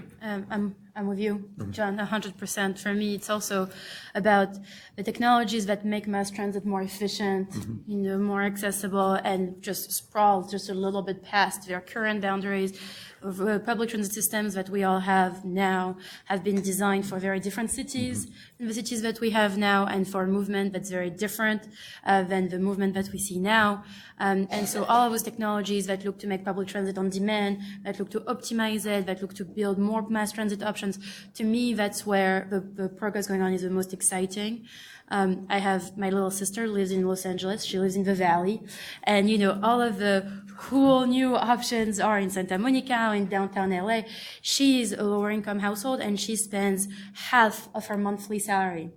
I'm with you, John, 100%. For me, it's also about the technologies that make mass transit more efficient, more accessible, and just sprawl just a little bit past their current boundaries. Public transit systems that we all have now have been designed for very different cities, the cities that we have now, and for a movement that's very different than the movement that we see now. And so all of those technologies that look to make public transit on demand, that look to optimize it, that look to build more mass transit options, to me, that's where the progress going on is the most exciting. I have my little sister lives in Los Angeles. She lives in the Valley. And, all of the cool new options are in Santa Monica, in downtown LA. She's a lower income household and she spends half of her monthly salary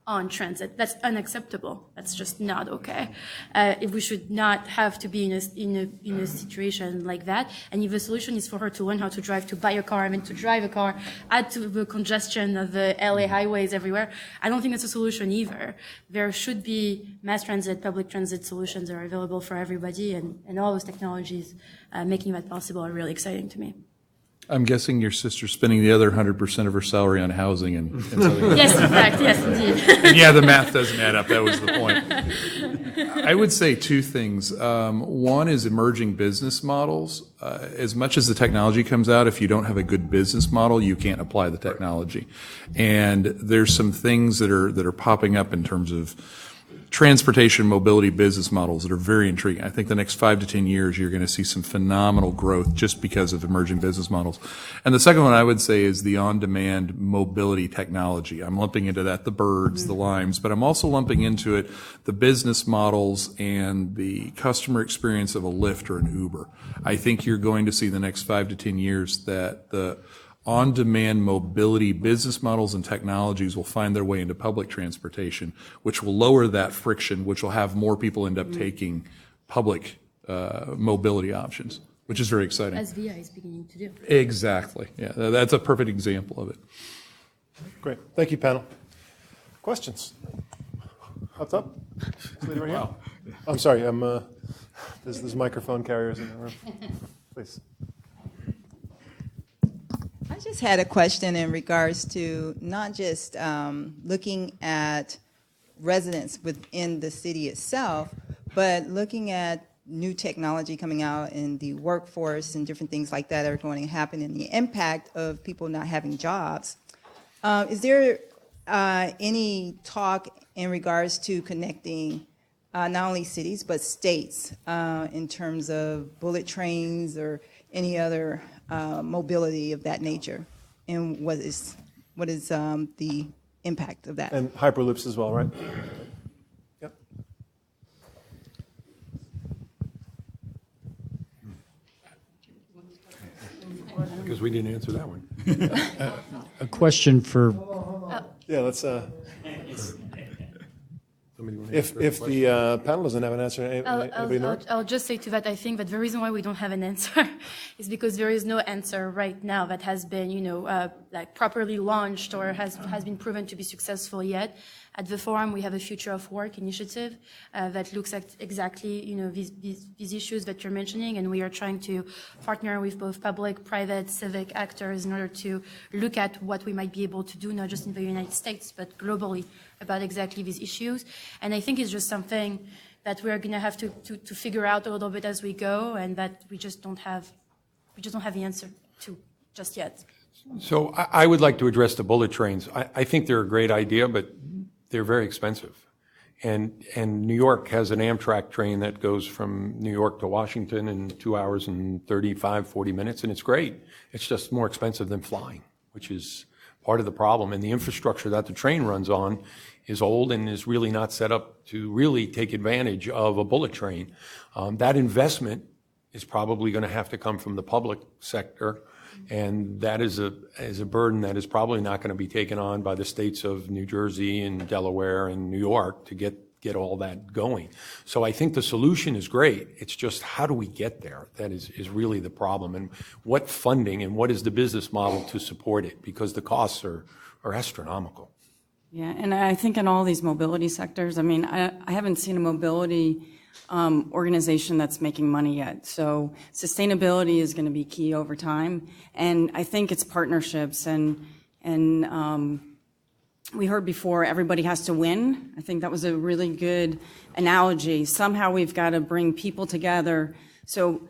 on transit. That's unacceptable. That's just not okay. We should not have to be in a situation like that. And if the solution is for her to learn how to drive, to buy a car, to drive a car, add to the congestion of the LA highways everywhere, I don't think that's a solution either. There should be mass transit, public transit solutions that are available for everybody, and all those technologies making that possible are really exciting to me. I'm guessing your sister's spending the other 100% of her salary on housing and Southern Yes, in fact, yes, indeed. And yeah, the math doesn't add up. That was the point. I would say 2 things. One is emerging business models. As much as the technology comes out, if you don't have a good business model, you can't apply the technology. And there's some things that are popping up in terms of transportation mobility business models that are very intriguing. I think the next 5 to 10 years, you're going to see some phenomenal growth just because of emerging business models. And the second one I would say is the on-demand mobility technology. I'm lumping into that the birds, the limes, but I'm also lumping into it the business models and the customer experience of a Lyft or an Uber. I think you're going to see the next 5 to 10 years that the on-demand mobility business models and technologies will find their way into public transportation, which will lower that friction, which will have more people end up taking public mobility options, which is very exciting. As VI is beginning to do. Exactly. Yeah, that's a perfect example of it. Great. Thank you, panel. Questions? What's up? This lady right here. I'm sorry. There's microphone carriers in the room. Please. I just had a question in regards to not just looking at residents within the city itself, but looking at new technology coming out in the workforce and different things like that are going to happen and the impact of people not having jobs. Is there any talk in regards to connecting not only cities but states in terms of bullet trains or any other mobility of that nature, and what is the impact of that? And hyperloops as well, right? Yep. Because we didn't answer that one. A question for, Yeah, let's, if the panel doesn't have an answer, anybody know? I'll just say to that, I think that the reason why we don't have an answer is because there is no answer right now that has been, like properly launched or has been proven to be successful yet. At the forum, we have a Future of Work initiative that looks at exactly, these issues that you're mentioning, and we are trying to partner with both public, private, civic actors in order to look at what we might be able to do, not just in the United States, but globally about exactly these issues. And I think it's just something that we're going to have to figure out a little bit as we go, and that we just don't have the answer to just yet. So I would like to address the bullet trains. I think they're a great idea, but they're very expensive. And New York has an Amtrak train that goes from New York to Washington in 2 hours and 35, 40 minutes, and it's great. It's just more expensive than flying, which is part of the problem. And the infrastructure that the train runs on is old and is really not set up to really take advantage of a bullet train. That investment is probably going to have to come from the public sector, and that is a burden that is probably not going to be taken on by the states of New Jersey and Delaware and New York to get all that going. So I think the solution is great. It's just how do we get there? That is really the problem. And what funding and what is the business model to support it? Because the costs are astronomical. Yeah, and I think in all these mobility sectors, I mean, I haven't seen a mobility organization that's making money yet. So sustainability is going to be key over time. And I think it's partnerships and we heard before, everybody has to win. I think that was a really good analogy. Somehow we've got to bring people together. So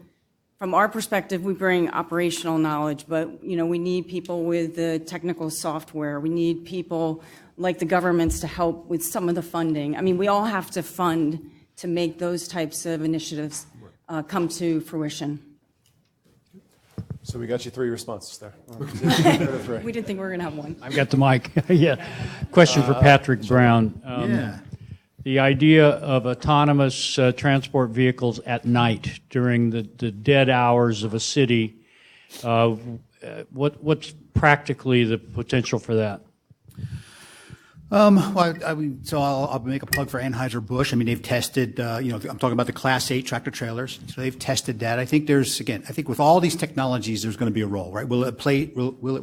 from our perspective, we bring operational knowledge, but we need people with the technical software. We need people like the governments to help with some of the funding. I mean, we all have to fund to make those types of initiatives come to fruition. So we got you 3 responses there. We didn't think we were going to have one. I've got the mic. Yeah. Question for Patrick Brown. Yeah. The idea of autonomous transport vehicles at night during the dead hours of a city, what's practically the potential for that? Well, I'll make a plug for Anheuser-Busch. I mean, they've tested, I'm talking about the Class 8 tractor trailers. So they've tested that. I think with all these technologies, there's going to be a role, right? Will it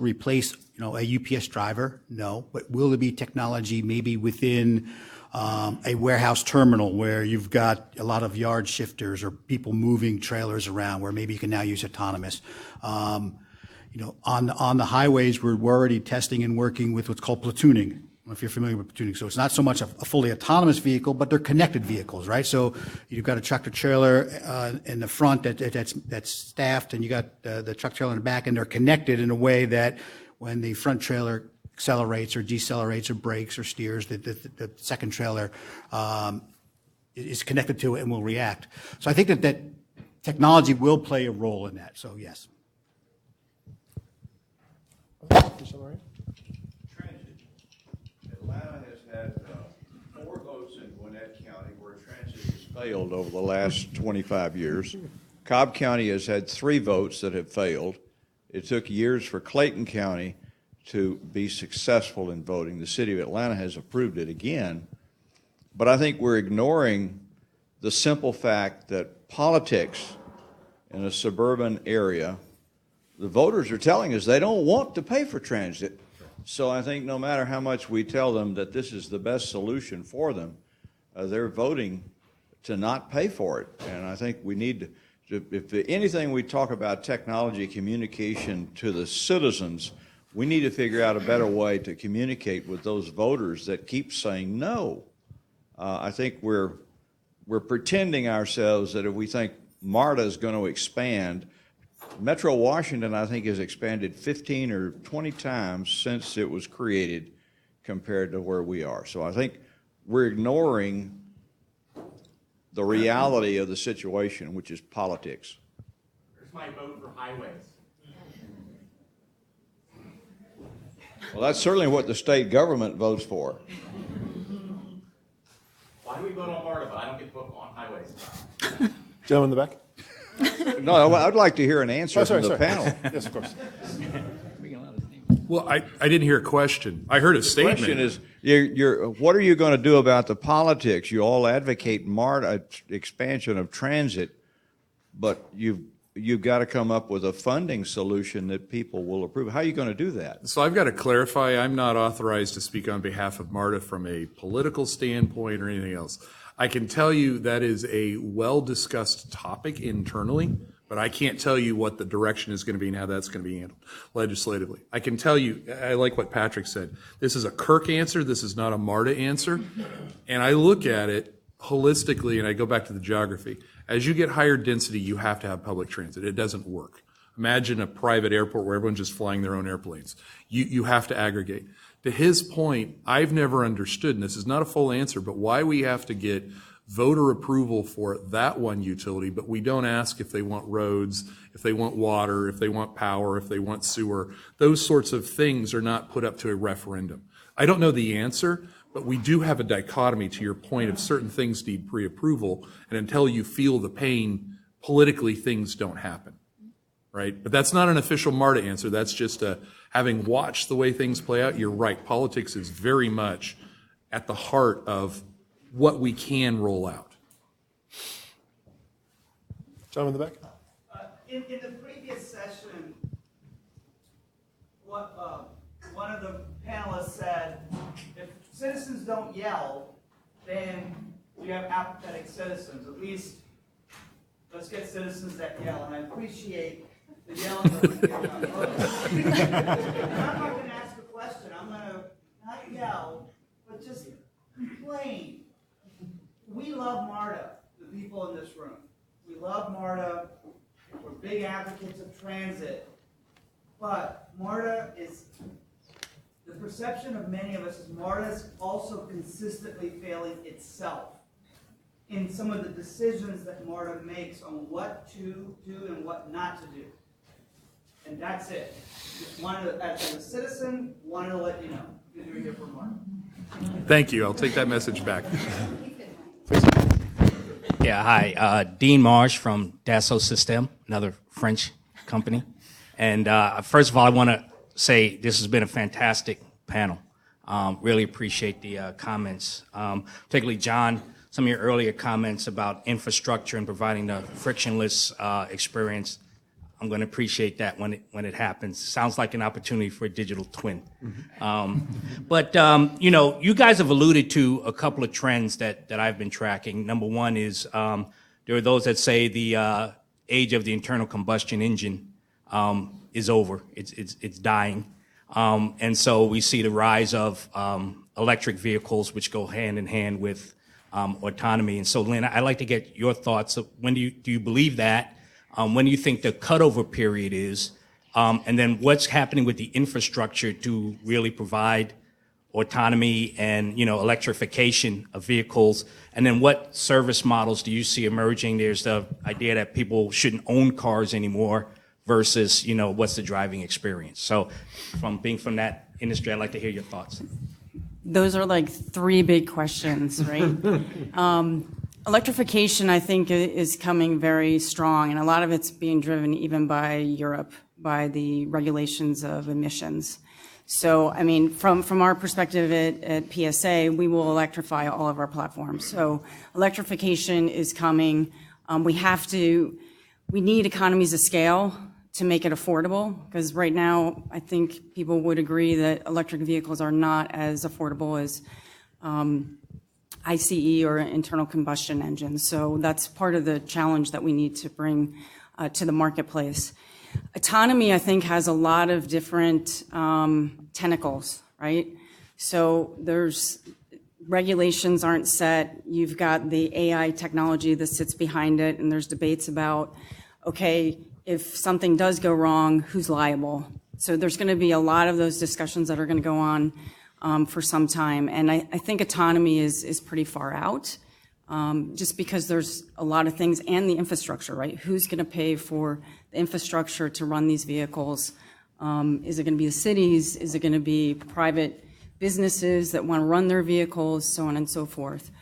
replace, a UPS driver? No. But will there be technology maybe within a warehouse terminal where you've got a lot of yard shifters or people moving trailers around where maybe you can now use autonomous? On the highways, we're already testing and working with what's called platooning. I don't know if you're familiar with platooning. So it's not so much a fully autonomous vehicle, but they're connected vehicles, right? So you've got a tractor trailer in the front that's staffed, and you got the truck trailer in the back, and they're connected in a way that when the front trailer accelerates or decelerates or brakes or steers, the second trailer is connected to it and will react. So I think that technology will play a role in that. So yes. Atlanta has had 4 votes in Gwinnett County where transit has failed over the last 25 years. Cobb County has had 3 votes that have failed. It took years for Clayton County to be successful in voting. The city of Atlanta has approved it again. But I think we're ignoring the simple fact that politics in a suburban area, the voters are telling us they don't want to pay for transit. So I think no matter how much we tell them that this is the best solution for them, they're voting to not pay for it. And I think we need to, if anything we talk about technology communication to the citizens, we need to figure out a better way to communicate with those voters that keep saying no. I think we're pretending ourselves that if we think MARTA is going to expand, Metro Washington, I think, has expanded 15 or 20 times since it was created compared to where we are. So I think we're ignoring the reality of the situation, which is politics. Here's my vote for highways. Well, that's certainly what the state government votes for. Why do we vote on MARTA, but I don't get to vote on highways? Gentleman in the back. No, I'd like to hear an answer from the panel. Yes, of course. Well, I didn't hear a question. I heard a statement. The question is, what are you going to do about the politics? You all advocate MARTA expansion of transit, but you've got to come up with a funding solution that people will approve. How are you going to do that? So I've got to clarify, I'm not authorized to speak on behalf of MARTA from a political standpoint or anything else. I can tell you that is a well-discussed topic internally, but I can't tell you what the direction is going to be and how that's going to be handled legislatively. I can tell you, I like what Patrick said. This is a Kirk answer. This is not a MARTA answer. And I look at it holistically, and I go back to the geography. As you get higher density, you have to have public transit. It doesn't work. Imagine a private airport where everyone's just flying their own airplanes. You have to aggregate. To his point, I've never understood, and this is not a full answer, but why we have to get voter approval for that one utility, but we don't ask if they want roads, if they want water, if they want power, if they want sewer. Those sorts of things are not put up to a referendum. I don't know the answer, but we do have a dichotomy, to your point, of certain things need pre-approval, and until you feel the pain, politically things don't happen, right? But that's not an official MARTA answer. That's just having watched the way things play out, you're right. Politics is very much at the heart of what we can roll out. John in the back. In the previous session, one of the panelists said, if citizens don't yell, then you have apathetic citizens. At least let's get citizens that yell, and I appreciate the yelling. And I'm not going to ask a question. I'm going to not yell, but just complain. We love MARTA, the people in this room. We love MARTA. We're big advocates of transit. But MARTA is, the perception of many of us is MARTA is also consistently failing itself in some of the decisions that MARTA makes on what to do and what not to do. And that's it. Just wanted to, as a citizen, wanted to let you know because you're here for MARTA. Thank you. I'll take that message back. Yeah, hi. Dean Marsh from Dassault Systèmes, another French company. And first of all, I want to say this has been a fantastic panel. Really appreciate the comments, particularly John, some of your earlier comments about infrastructure and providing the frictionless experience. I'm going to appreciate that when it happens. Sounds like an opportunity for a digital twin. But you know, you guys have alluded to a couple of trends that I've been tracking. Number one is there are those that say the age of the internal combustion engine is over. It's dying. And so we see the rise of electric vehicles, which go hand in hand with autonomy. And so, Lynn, I'd like to get your thoughts. When do you believe that? When do you think the cutover period is? And then what's happening with the infrastructure to really provide autonomy and, you know, electrification of vehicles? And then what service models do you see emerging? There's the idea that people shouldn't own cars anymore versus, you know, what's the driving experience? So from being from that industry, I'd like to hear your thoughts. Those are like three big questions, right? Electrification, I think, is coming very strong, and a lot of it's being driven even by Europe, by the regulations of emissions. So, I mean, from our perspective at PSA, we will electrify all of our platforms. So electrification is coming. We need economies of scale to make it affordable, because right now, I think people would agree that electric vehicles are not as affordable as ICE or internal combustion engines. So that's part of the challenge that we need to bring to the marketplace. Autonomy, I think, has a lot of different tentacles, right? So there's regulations aren't set. You've got the AI technology that sits behind it, and there's debates about, okay, if something does go wrong, who's liable? So there's going to be a lot of those discussions that are going to go on for some time. And I think autonomy is pretty far out, just because there's a lot of things, and the infrastructure, right? Who's going to pay for the infrastructure to run these vehicles? Is it going to be the cities? Is it going to be private businesses that want to run their vehicles, so on and so forth?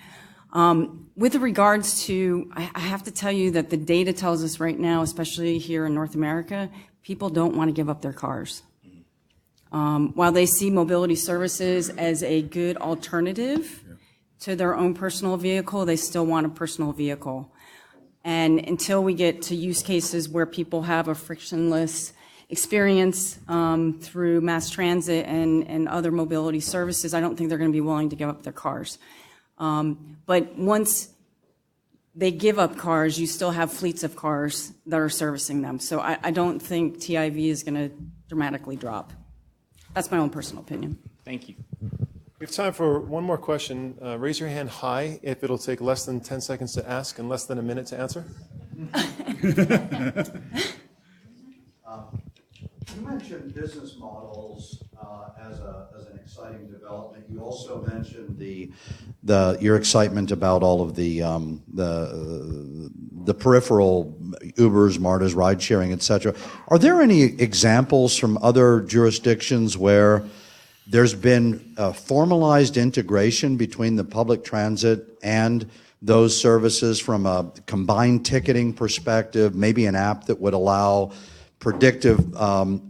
With regards to, I have to tell you that the data tells us right now, especially here in North America, people don't want to give up their cars. While they see mobility services as a good alternative to their own personal vehicle, they still want a personal vehicle. And until we get to use cases where people have a frictionless experience through mass transit and other mobility services, I don't think they're going to be willing to give up their cars. But once they give up cars, you still have fleets of cars that are servicing them. So I don't think TIV is going to dramatically drop. That's my own personal opinion. Thank you. We have time for one more question. Raise your hand high if it'll take less than 10 seconds to ask and less than a minute to answer. You mentioned business models as an exciting development. You also mentioned your excitement about all of the peripheral Ubers, Martas, ride sharing, et cetera. Are there any examples from other jurisdictions where there's been a formalized integration between the public transit and those services from a combined ticketing perspective, maybe an app that would allow predictive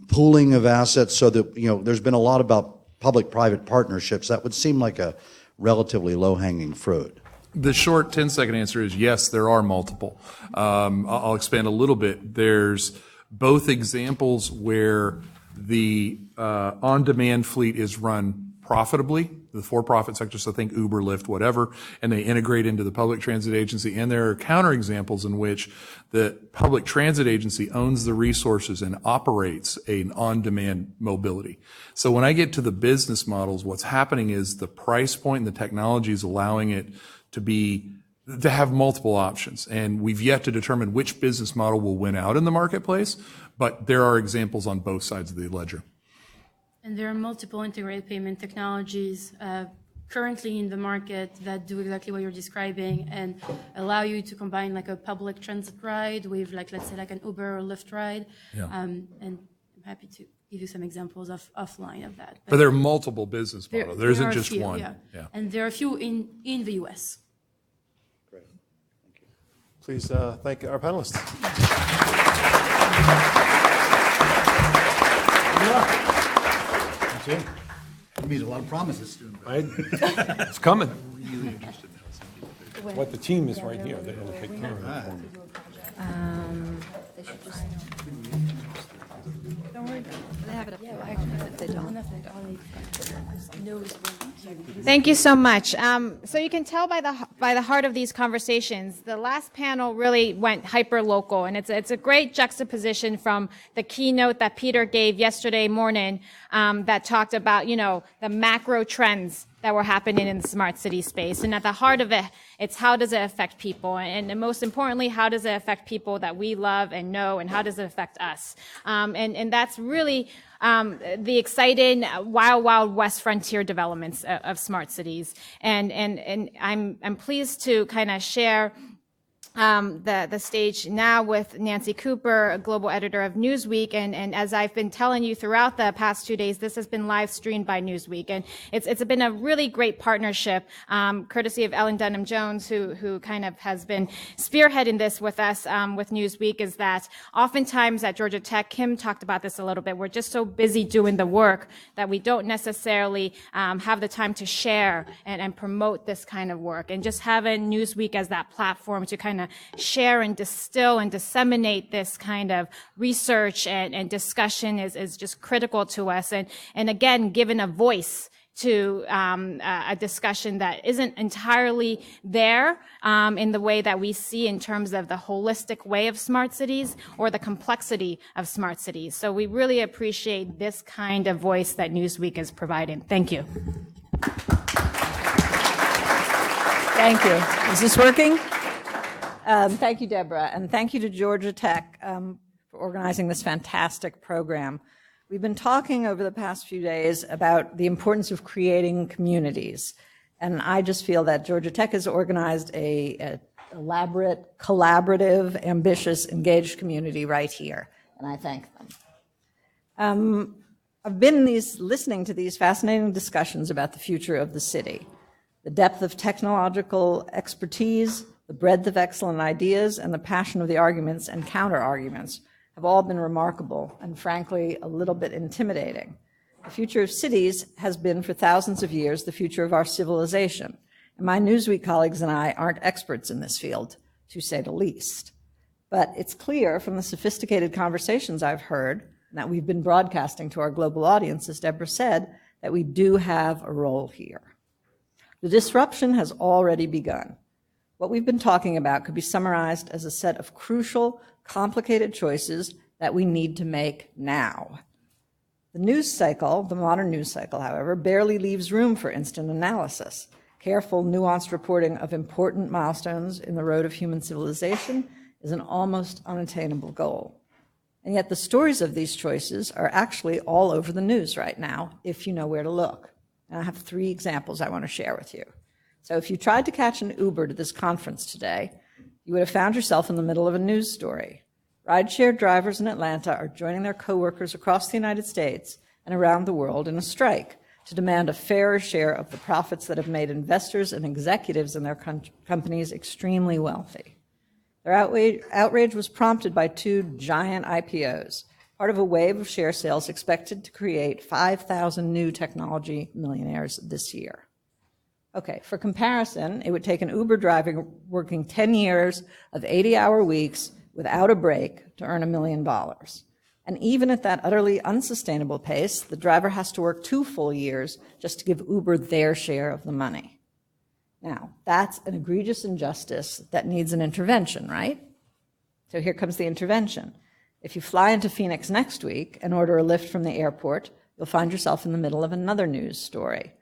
pooling of assets so that, there's been a lot about public-private partnerships. That would seem like a relatively low-hanging fruit. The short 10-second answer is yes, there are multiple. I'll expand a little bit. There's both examples where the on-demand fleet is run profitably, the for-profit sector, so think Uber, Lyft, whatever, and they integrate into the public transit agency. And there are counterexamples in which the public transit agency owns the resources and operates an on-demand mobility. So when I get to the business models, what's happening is the price point and the technology is allowing it to have multiple options. And we've yet to determine which business model will win out in the marketplace, but there are examples on both sides of the ledger. And there are multiple integrated payment technologies currently in the market that do exactly what you're describing and allow you to combine like a public transit ride with let's say an Uber or Lyft ride. Yeah. And I'm happy to give you some examples offline of that. But there are multiple business models. There isn't just one. Yeah. And there are a few in the US. Great. Thank you. Please thank our panelists. That's it. It means a lot of promises. It's coming. What the team is right here. They're going to take care of it for me. Don't worry. They have it up there. If they don't. Thank you so much. So you can tell by the heart of these conversations, the last panel really went hyper local, and it's a great juxtaposition from the keynote that Peter gave yesterday morning that talked about the macro trends that were happening in the smart city space. And at the heart of it, it's how does it affect people? And most importantly, how does it affect people that we love and know, and how does it affect us? And that's really the exciting wild west frontier developments of smart cities. And I'm pleased to kind of share the stage now with Nancy Cooper, a global editor of Newsweek. And as I've been telling you throughout the past 2 days, this has been live streamed by Newsweek. And it's been a really great partnership, courtesy of Ellen Dunham Jones, who kind of has been spearheading this with us, with Newsweek, is that oftentimes at Georgia Tech, Kim talked about this a little bit, we're just so busy doing the work that we don't necessarily have the time to share and promote this kind of work. And just having Newsweek as that platform to kind of share and distill and disseminate this kind of research and discussion is just critical to us. And again, giving a voice to a discussion that isn't entirely there in the way that we see in terms of the holistic way of smart cities or the complexity of smart cities. So we really appreciate this kind of voice that Newsweek is providing. Thank you. Thank you. Is this working? Thank you, Deborah, and thank you to Georgia Tech for organizing this fantastic program. We've been talking over the past few days about the importance of creating communities, and I just feel that Georgia Tech has organized a elaborate, collaborative, ambitious, engaged community right here, and I thank them. I've been listening to these fascinating discussions about the future of the city. The depth of technological expertise, the breadth of excellent ideas, and the passion of the arguments and counter-arguments have all been remarkable and, frankly, a little bit intimidating. The future of cities has been for thousands of years the future of our civilization, and my Newsweek colleagues and I aren't experts in this field, to say the least. But it's clear from the sophisticated conversations I've heard, and that we've been broadcasting to our global audience, as Deborah said, that we do have a role here. The disruption has already begun. What we've been talking about could be summarized as a set of crucial, complicated choices that we need to make now. The news cycle, the modern news cycle, however, barely leaves room for instant analysis. Careful, nuanced reporting of important milestones in the road of human civilization is an almost unattainable goal. And yet the stories of these choices are actually all over the news right now, if you know where to look. And I have 3 examples I want to share with you. So if you tried to catch an Uber to this conference today, you would have found yourself in the middle of a news story. Rideshare drivers in Atlanta are joining their coworkers across the United States and around the world in a strike to demand a fairer share of the profits that have made investors and executives in their companies extremely wealthy. Their outrage was prompted by 2 giant IPOs, part of a wave of share sales expected to create 5,000 new technology millionaires this year. Okay, for comparison, it would take an Uber driver working 10 years of 80-hour weeks without a break to earn $1 million. And even at that utterly unsustainable pace, the driver has to work 2 full years just to give Uber their share of the money. Now, that's an egregious injustice that needs an intervention, right? So here comes the intervention. If you fly into Phoenix next week and order a lift from the airport, you'll find yourself in the middle of another news story.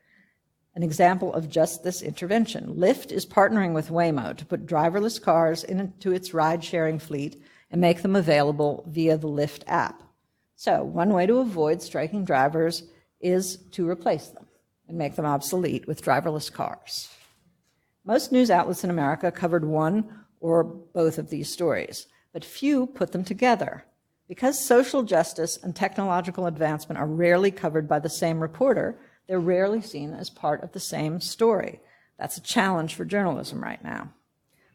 An example of just this intervention. Lyft is partnering with Waymo to put driverless cars into its ride-sharing fleet and make them available via the Lyft app. So one way to avoid striking drivers is to replace them and make them obsolete with driverless cars. Most news outlets in America covered one or both of these stories, but few put them together. Because social justice and technological advancement are rarely covered by the same reporter, they're rarely seen as part of the same story. That's a challenge for journalism right now.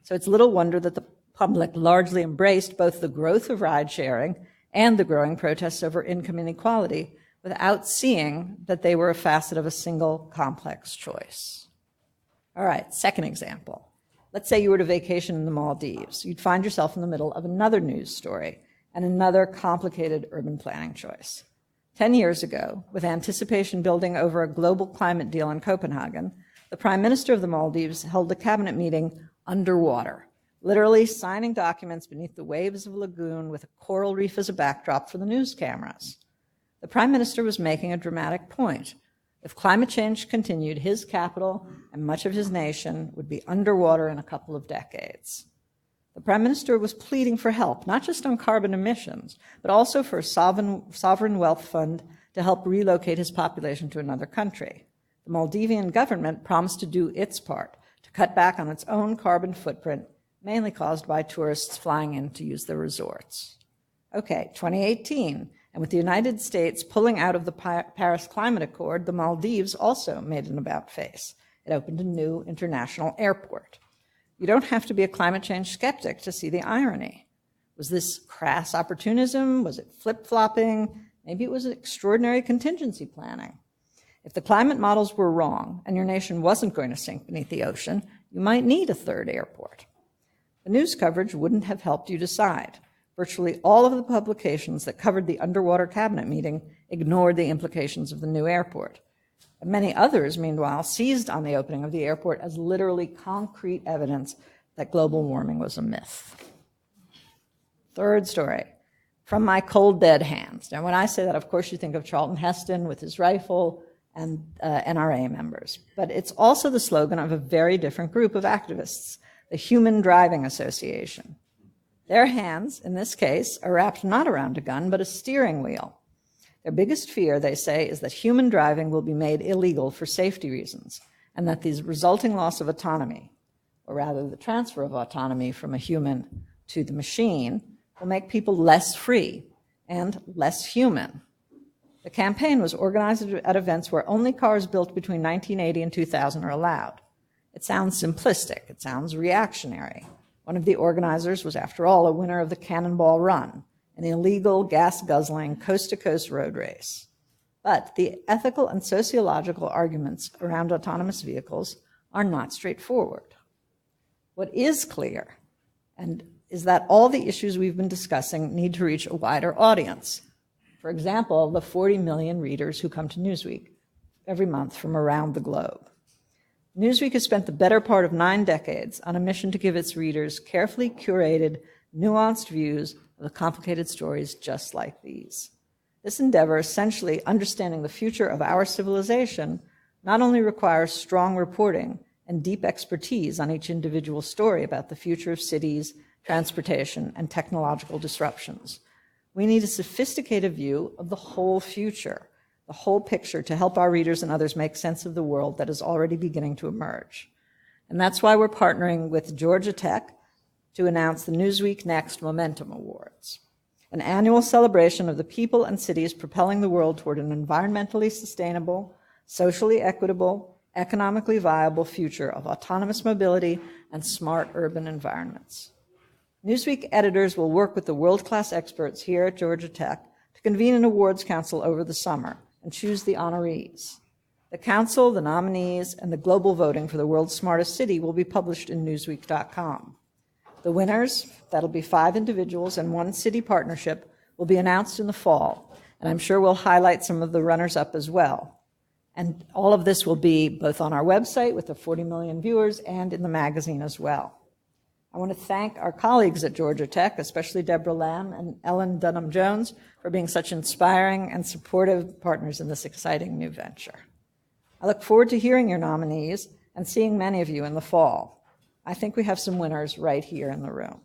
So it's little wonder that the public largely embraced both the growth of ride-sharing and the growing protests over income inequality without seeing that they were a facet of a single complex choice. All right, second example. Let's say you were to vacation in the Maldives. You'd find yourself in the middle of another news story and another complicated urban planning choice. 10 years ago, with anticipation building over a global climate deal in Copenhagen, the Prime Minister of the Maldives held a cabinet meeting underwater, literally signing documents beneath the waves of a lagoon with a coral reef as a backdrop for the news cameras. The Prime Minister was making a dramatic point. If climate change continued, his capital and much of his nation would be underwater in a couple of decades. The Prime Minister was pleading for help, not just on carbon emissions, but also for a sovereign wealth fund to help relocate his population to another country. The Maldivian government promised to do its part to cut back on its own carbon footprint, mainly caused by tourists flying in to use the resorts. Okay, 2018, and with the United States pulling out of the Paris Climate Accord, the Maldives also made an about-face. It opened a new international airport. You don't have to be a climate change skeptic to see the irony. Was this crass opportunism? Was it flip-flopping? Maybe it was extraordinary contingency planning. If the climate models were wrong and your nation wasn't going to sink beneath the ocean, you might need a third airport. The news coverage wouldn't have helped you decide. Virtually all of the publications that covered the underwater cabinet meeting ignored the implications of the new airport. And many others, meanwhile, seized on the opening of the airport as literally concrete evidence that global warming was a myth. Third story, from my cold, dead hands. Now, when I say that, of course, you think of Charlton Heston with his rifle and NRA members. But it's also the slogan of a very different group of activists, the Human Driving Association. Their hands, in this case, are wrapped not around a gun, but a steering wheel. Their biggest fear, they say, is that human driving will be made illegal for safety reasons, and that the resulting loss of autonomy, or rather the transfer of autonomy from a human to the machine, will make people less free and less human. The campaign was organized at events where only cars built between 1980 and 2000 are allowed. It sounds simplistic. It sounds reactionary. One of the organizers was, after all, a winner of the Cannonball Run, an illegal, gas-guzzling, coast-to-coast road race. But the ethical and sociological arguments around autonomous vehicles are not straightforward. What is clear is that all the issues we've been discussing need to reach a wider audience. For example, the 40 million readers who come to Newsweek every month from around the globe. Newsweek has spent the better part of 9 decades on a mission to give its readers carefully curated, nuanced views of the complicated stories just like these. This endeavor, essentially understanding the future of our civilization, not only requires strong reporting and deep expertise on each individual story about the future of cities, transportation, and technological disruptions. We need a sophisticated view of the whole future, the whole picture, to help our readers and others make sense of the world that is already beginning to emerge. And that's why we're partnering with Georgia Tech to announce the Newsweek Next Momentum Awards, an annual celebration of the people and cities propelling the world toward an environmentally sustainable, socially equitable, economically viable future of autonomous mobility and smart urban environments. Newsweek editors will work with the world-class experts here at Georgia Tech to convene an awards council over the summer and choose the honorees. The council, the nominees, and the global voting for the world's smartest city will be published in Newsweek.com. The winners, that'll be 5 individuals and 1 city partnership, will be announced in the fall, and I'm sure we'll highlight some of the runners-up as well. And all of this will be both on our website with the 40 million viewers and in the magazine as well. I want to thank our colleagues at Georgia Tech, especially Deborah Lamb and Ellen Dunham-Jones, for being such inspiring and supportive partners in this exciting new venture. I look forward to hearing your nominees and seeing many of you in the fall. I think we have some winners right here in the room.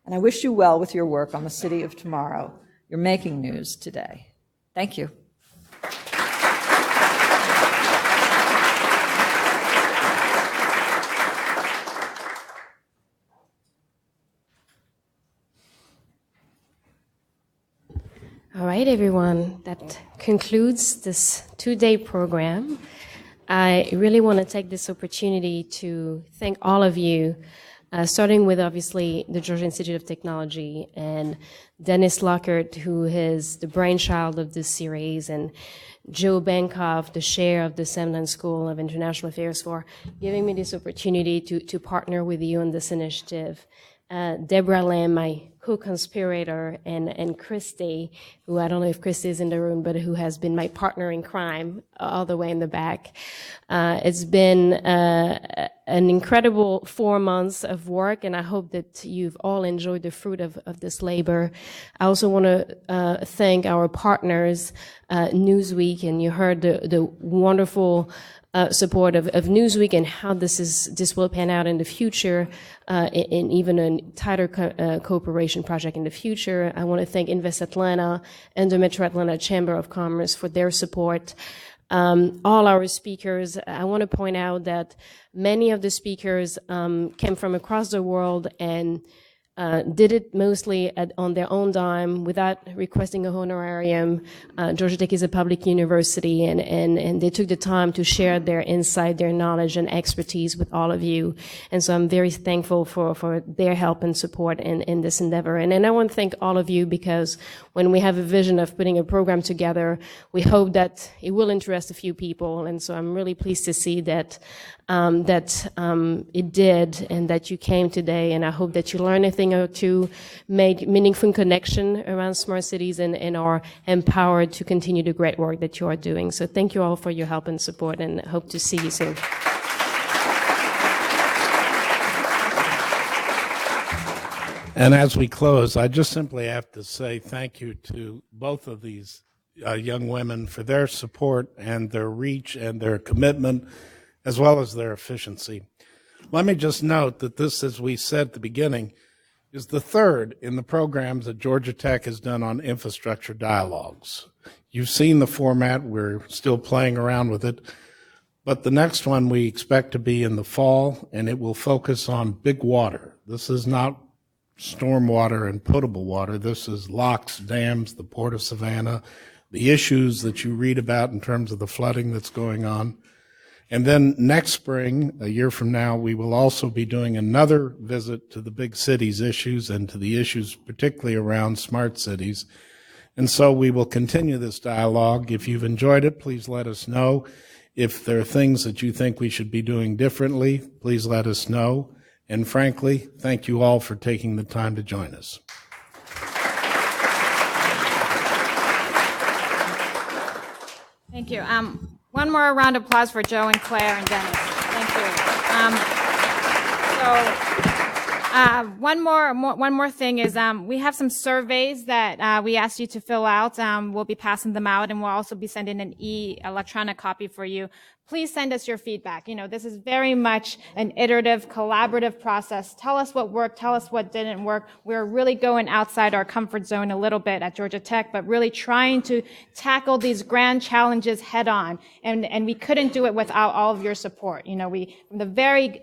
And I wish you well with your work on the city of tomorrow. You're making news today. Thank you. All right, everyone, that concludes this 2-day program. I really want to take this opportunity to thank all of you, starting with obviously the Georgia Institute of Technology and Dennis Lockhart, who is the brainchild of this series, and Joe Bankoff, the chair of the Semlin School of International Affairs, for giving me this opportunity to partner with you on this initiative. Deborah Lamb, my co-conspirator, and Christy, who I don't know if Christy is in the room, but who has been my partner in crime all the way in the back. It's been an incredible 4 months of work, and I hope that you've all enjoyed the fruit of this labor. I also want to thank our partners, Newsweek, and you heard the wonderful support of Newsweek and how this will pan out in the future, in even a tighter cooperation project in the future. I want to thank Invest Atlanta and the Metro Atlanta Chamber of Commerce for their support. All our speakers, I want to point out that many of the speakers came from across the world and did it mostly on their own dime without requesting a honorarium. Georgia Tech is a public university, and they took the time to share their insight, their knowledge, and expertise with all of you. And so I'm very thankful for their help and support in this endeavor. And I want to thank all of you, because when we have a vision of putting a program together, we hope that it will interest a few people. And so I'm really pleased to see that it did, and that you came today, and I hope that you learned a thing or two, made meaningful connection around smart cities, and are empowered to continue the great work that you are doing. So thank you all for your help and support, and hope to see you soon. And as we close, I just simply have to say thank you to both of these young women for their support and their reach and their commitment, as well as their efficiency. Let me just note that this, as we said at the beginning, is the third in the programs that Georgia Tech has done on infrastructure dialogues. You've seen the format. We're still playing around with it. But the next one we expect to be in the fall, and it will focus on big water. This is not stormwater and potable water. This is locks, dams, the Port of Savannah, the issues that you read about in terms of the flooding that's going on. And then next spring, a year from now, we will also be doing another visit to the big cities issues and to the issues particularly around smart cities. And so we will continue this dialogue. If you've enjoyed it, please let us know. If there are things that you think we should be doing differently, please let us know. And frankly, thank you all for taking the time to join us. Thank you. One more round of applause for Joe and Claire and Dennis. Thank you. One more thing is we have some surveys that we asked you to fill out. We'll be passing them out, and we'll also be sending an electronic copy for you. Please send us your feedback. You know, this is very much an iterative, collaborative process. Tell us what worked. Tell us what didn't work. We're really going outside our comfort zone a little bit at Georgia Tech, but really trying to tackle these grand challenges head on. And we couldn't do it without all of your support. You know, from the very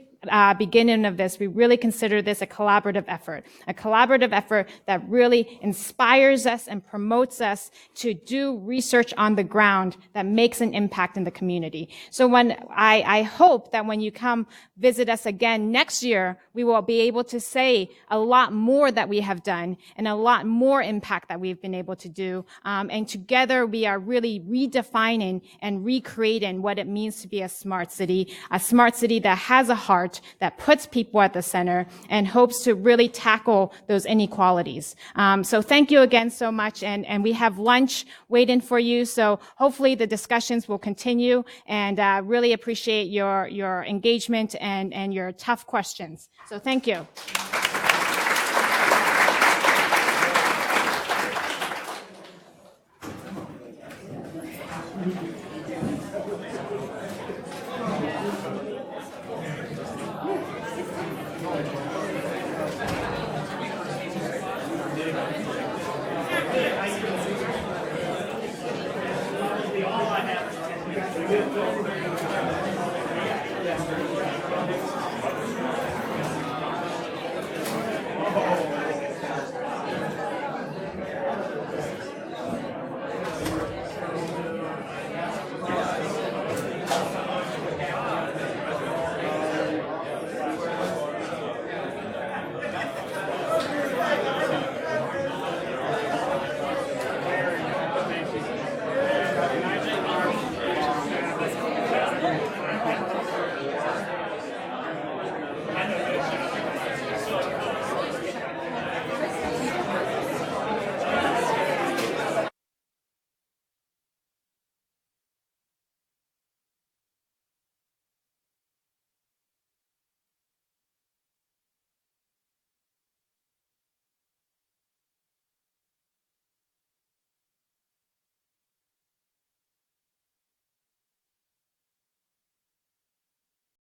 beginning of this, we really consider this a collaborative effort that really inspires us and promotes us to do research on the ground that makes an impact in the community. So when I hope that when you come visit us again next year, we will be able to say a lot more that we have done and a lot more impact that we've been able to do. And together we are really redefining and recreating what it means to be a smart city that has a heart, that puts people at the center and hopes to really tackle those inequalities. So thank you again so much. And we have lunch waiting for you. So hopefully the discussions will continue, and really appreciate your engagement and your tough questions. So thank you.